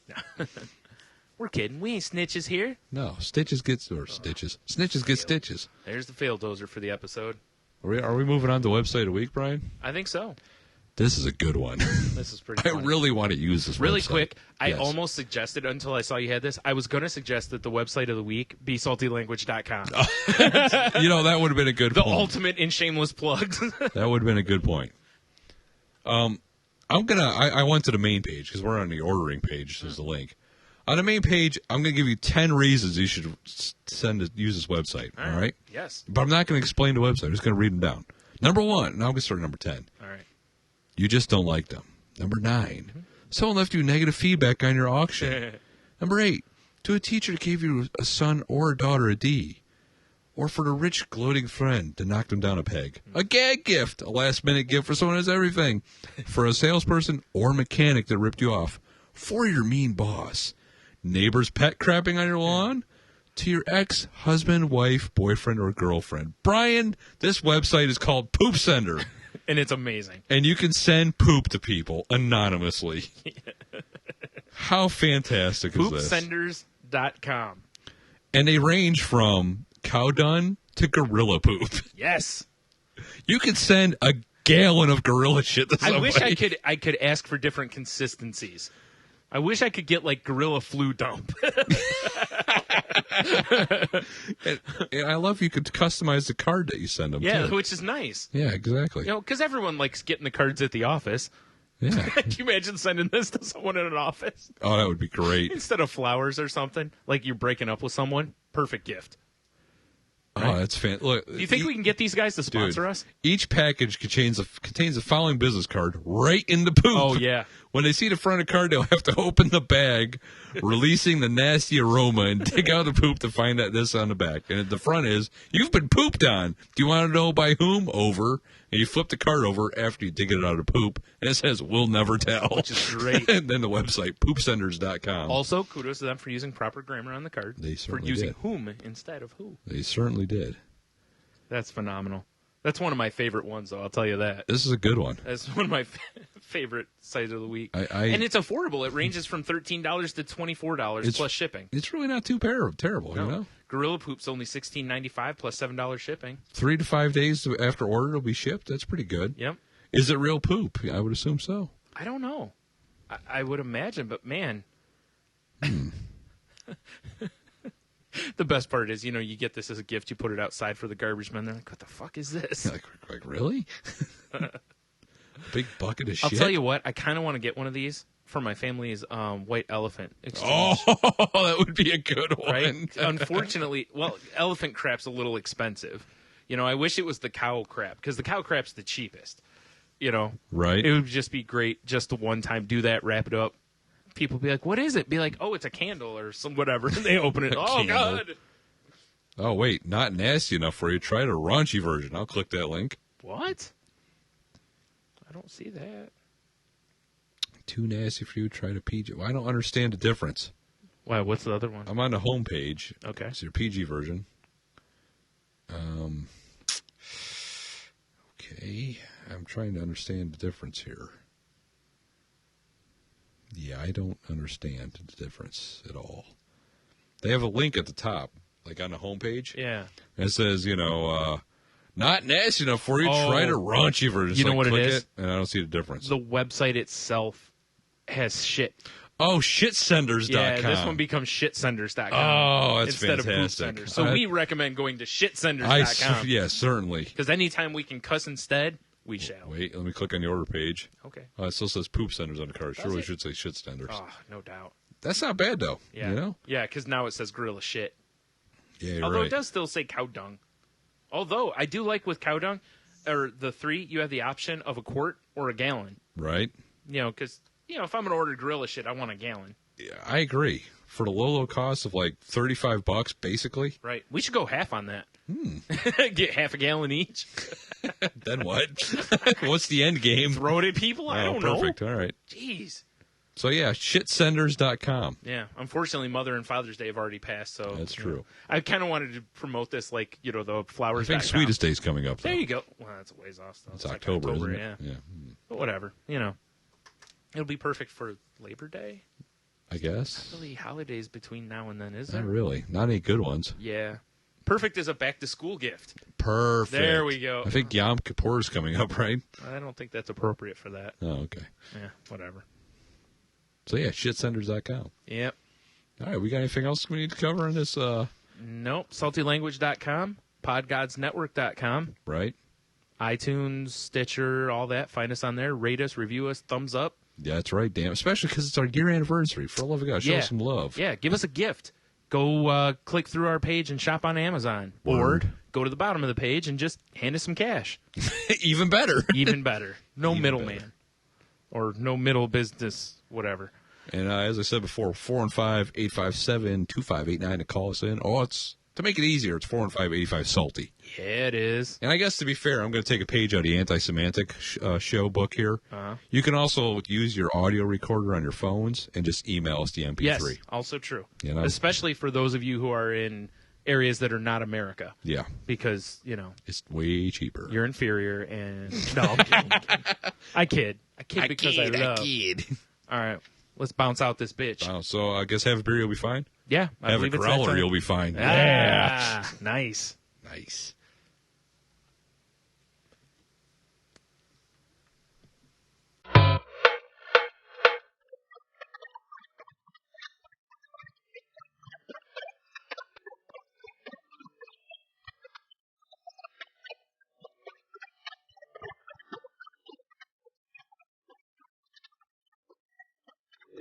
No. We're kidding. We ain't snitches here. No. Snitches get stitches. There's the fail dozer for the episode. Are we moving on to website a week, Brian? I think so. This is a good one. This is pretty I funny. really want to use this Really website. quick, I Yes. almost suggested until I saw you had this. I was going to suggest that the website of the week be saltylanguage.com. You know, that would have been a good The point. ultimate in shameless plugs. That would have been a good point. I went to the main page because we're on the ordering page. There's the link. On the main page, I'm going to give you 10 reasons you should use this website. All right? Yes. But I'm not going to explain the website. I'm just going to read them down. Number 1, now I'm going to start at number 10. All right. You just don't like them. Number 9, someone left you negative feedback on your auction. Number 8, to a teacher that gave you a son or a daughter a D. Or for the rich, gloating friend to knock them down a peg. A gag gift, a last-minute gift for someone who has everything. For a salesperson or mechanic that ripped you off. For your mean boss. Neighbor's pet crapping on your lawn. To your ex-husband, wife, boyfriend, or girlfriend. Brian, this website is called Poop Sender. And it's amazing. And you can send poop to people anonymously. How fantastic is this? Poopsenders.com. And they range from cow dung to gorilla poop. Yes. You could send a gallon of gorilla shit to somebody. I wish I could ask for different consistencies. I wish I could get like gorilla flu dump. And I love you could customize the card that you send them. Yeah, too. which is nice. Yeah, exactly. You know, because everyone likes getting the cards at the office. Yeah. Can you imagine sending this to someone in an office Oh, that would be great. instead of flowers or something? Like you're breaking up with someone. Perfect gift. Oh, that's Look, Do you think we can get these guys to sponsor us? Each package contains the following business card right in the poop. Oh, yeah. When they see the front of the card, they'll have to open the bag, releasing the nasty aroma, and dig out the poop to find out this on the back. And at the front is, you've been pooped on. Do you want to know by whom? Over. And you flip the card over after you dig it out of the poop, and it says, we'll never tell. Which is great. And then the website, poopsenders.com. Also, kudos to them for using proper grammar on the card. They for certainly using did. whom instead of who. They certainly did. That's phenomenal. That's one of my favorite ones, though. I'll tell you that. This is a good one. That's one of my favorite sites of the week. And it's affordable. It ranges from $13 to $24 plus shipping. It's really not too terrible, No. you know? Gorilla Poop's only $16.95 plus $7 shipping. 3 to 5 days after order, it'll be shipped. That's pretty good. Yep. Is it real poop? I would assume so. I don't know. I would imagine, but man. The best part is, you get this as a gift. You put it outside for the garbage men. They're like, what the fuck is this? Like really? Big bucket of I'll shit? tell you what. I kind of want to get one of these for my family's white elephant exchange. Oh, that would be a good one. Right? Unfortunately, elephant crap's a little expensive. I wish it was the cow crap, because the cow crap's the cheapest. Right. It would just be great just to one time do that, wrap it up. People be like, what is it? Be like, oh, it's a candle or some whatever. And they open it. Oh, Candle. God. Oh, wait. Not nasty enough for you. Try the raunchy version. I'll click that link. What? I don't see that. Too nasty for you. Try the PG. Well, I don't understand the difference. Wow, what's the other one? I'm on the home page. Okay. It's your PG version. Okay. I'm trying to understand the difference here. Yeah, I don't understand the difference at all. They have a link at the top, like on the homepage. Yeah. And it says, not nasty enough for you. Try the raunchy version. You know what it click is? And I don't see the difference. The website itself has shit. Oh, shitsenders.com. Yeah, this one becomes shitsenders.com. Oh, that's instead fantastic. of poop senders. So we recommend going to shitsenders.com. Yeah, certainly. Because anytime we can cuss instead, we shall. Wait, let me click on the order page. Okay. It still says poop senders on the card. Does Surely it? should say shit senders. Oh, no doubt. That's not bad, though. Yeah. Yeah, because now it says gorilla shit. Yeah, you're Although right. it does still say cow dung. Although I do like with cow dung, or the 3, you have the option of a quart or a gallon. Right. Because, if I'm going to order gorilla shit, I want a gallon. Yeah, I agree. For the low cost of like $35, basically. Right. We should go half on that. Get half a gallon each. Then what? What's the end game? Throw it at people? I don't know. Perfect. All right. Jeez. So, yeah, shitsenders.com. Yeah. Unfortunately, Mother and Father's Day have already passed. So That's true. I kind of wanted to promote this like, the flowers. I think Sweetest Day's coming up, There though. you go. Well, that's a ways off. Still. It's like October, isn't it? yeah. Yeah. But whatever. It'll be perfect for Labor Day. I guess. Not really holidays between now and then, is Not there? really. Not any good ones. Yeah. Perfect as a back-to-school gift. Perfect. There we go. I think Yom Kippur is coming up, right? I don't think that's appropriate for that. Oh, okay. Yeah, whatever. So, yeah, shitsenders.com. Yep. All right, we got anything else we need to cover on this? Nope. Saltylanguage.com, podgodsnetwork.com. Right. iTunes, Stitcher, all that. Find us on there. Rate us, review us, thumbs up. Yeah, that's right, damn. Especially because it's our year anniversary. For the love of God, show us some love. Yeah, give us a gift. Go click through our page and shop on Amazon. Word. Or go to the bottom of the page and just hand us some cash. Even better. Even better. No Even middleman. better. Or no middle business, whatever. And as I said before, 415-857-2589 to call us in. Oh, it's to make it easier, it's 415-85-SALTY. Yeah, it is. And I guess to be fair, I'm going to take a page out of the Anti-Semantic show book here. Uh-huh. You can also use your audio recorder on your phones and just email us the MP3. Yes, also true. You know? Especially for those of you who are in areas that are not America. Yeah. Because, you know. It's way cheaper. You're inferior and... No, I'm kidding. I kid because I love. All right. Let's bounce out this bitch. Oh, so I guess have a beer, you'll be fine? Yeah. I have a believe it's that growler, time. you'll be fine. Yeah. Nice. Nice.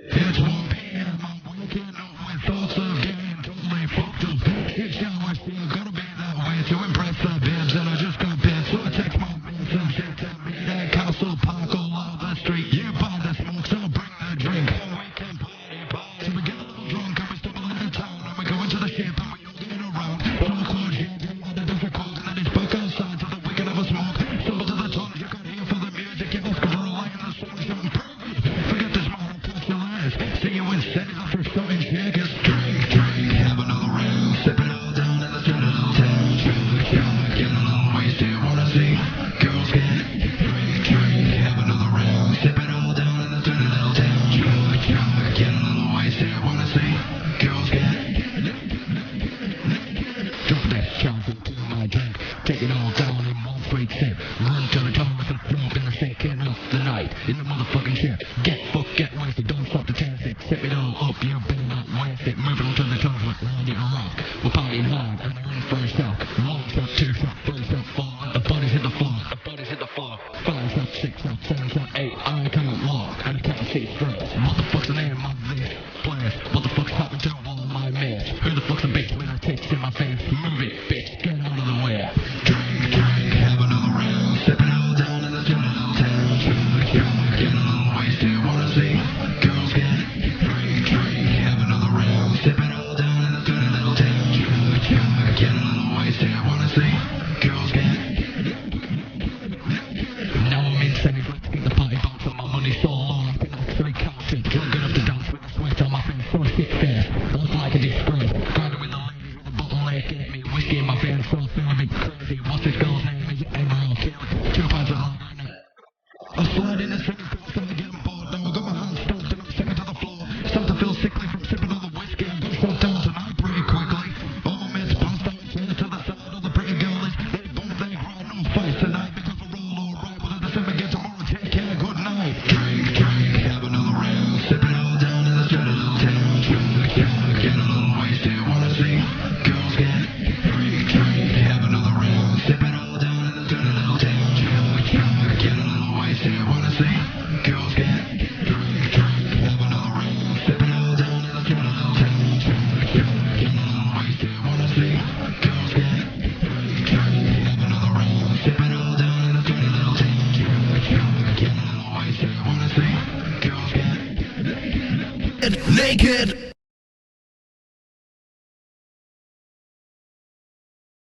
It's 1 p.m. I'm waking up with thoughts of getting totally fucked up. Each time I still gotta be that way to impress the bids, and I just got pissed. So I text my man some shit to me at Castle Park all over the street. You buy the smoke, so bring the drink. And we can party. So we get a little drunk and we stumble into town, and we go into the ship and we all get around. So I call shit and the doors are cold, and then it's back outside so that we can have a smoke. Stumble to the tunnel, you can hear for the music, you know, cover a line and the song is something perfect. Forget this man, I'll touch your ass. See you in seconds after starting jackets. Drink, have another round. Sip it all down in the little town. Get a little wasted, wanna see girls get drink, have another round. Sip it all down in the little town. Get a little wasted, wanna see girls get drop that shot into my drink. Take it all down in one straight sip. Run to the top and throw up in the second of the night. In the motherfucking ship. Get fucked, get wasted, don't stop the chance. Sip it all up, you better not waste it. Moving on to the top with Randy and Rock. We're partying hard and we're in first shot. One shot, two shot, three shot, four. The bodies hit the floor, the bodies hit the floor. 5 shot, 6 shot, 7 shot, 8. I can't walk and I can't see straight. What the fuck's the name of this place? What the fuck's happened to all my mates? Who the fuck's a bitch when I text in my face? Move it, bitch, get out of the way. Drink, have another round. Sip it all down in the little town. Get a little wasted, wanna see girls get drink, have another round. Sip it all down in the little town. Get a little wasted, wanna see girls get. Now I'm in Sunny, let's get the party bounce on my money so long I can actually count it. Drunk enough to dance with the sweat on my face, so shit fast. Looks like a disgrace. Grinding with the ladies with a bottleneck at me. Whiskey in my face, so feeling crazy. What's this girl's name? Is it Emerald? 2 pints of lager. I slide in the street, starting to get bored. Now I got my hands stuffed and I'm sinking to the floor. Start to feel sickly from sipping all the whiskey. I got shut down tonight pretty quickly. All my mates passed out, straight to the side. All the pretty girlies, they both they cry, no fights tonight because we're all alright. Well, if this ever gets tomorrow, take care, good night. Drink, have another round. Sip it all down in the little town. Get a little wasted, wanna see girls get drink, have another round. Sip it all down in the little town. Get a little wasted, wanna see girls get drink, have another round. Sip it all down in the little town. Get a little wasted, wanna see girls get drink, have another round. Sip it all down in the little town. Get a little wasted, wanna see girls get naked.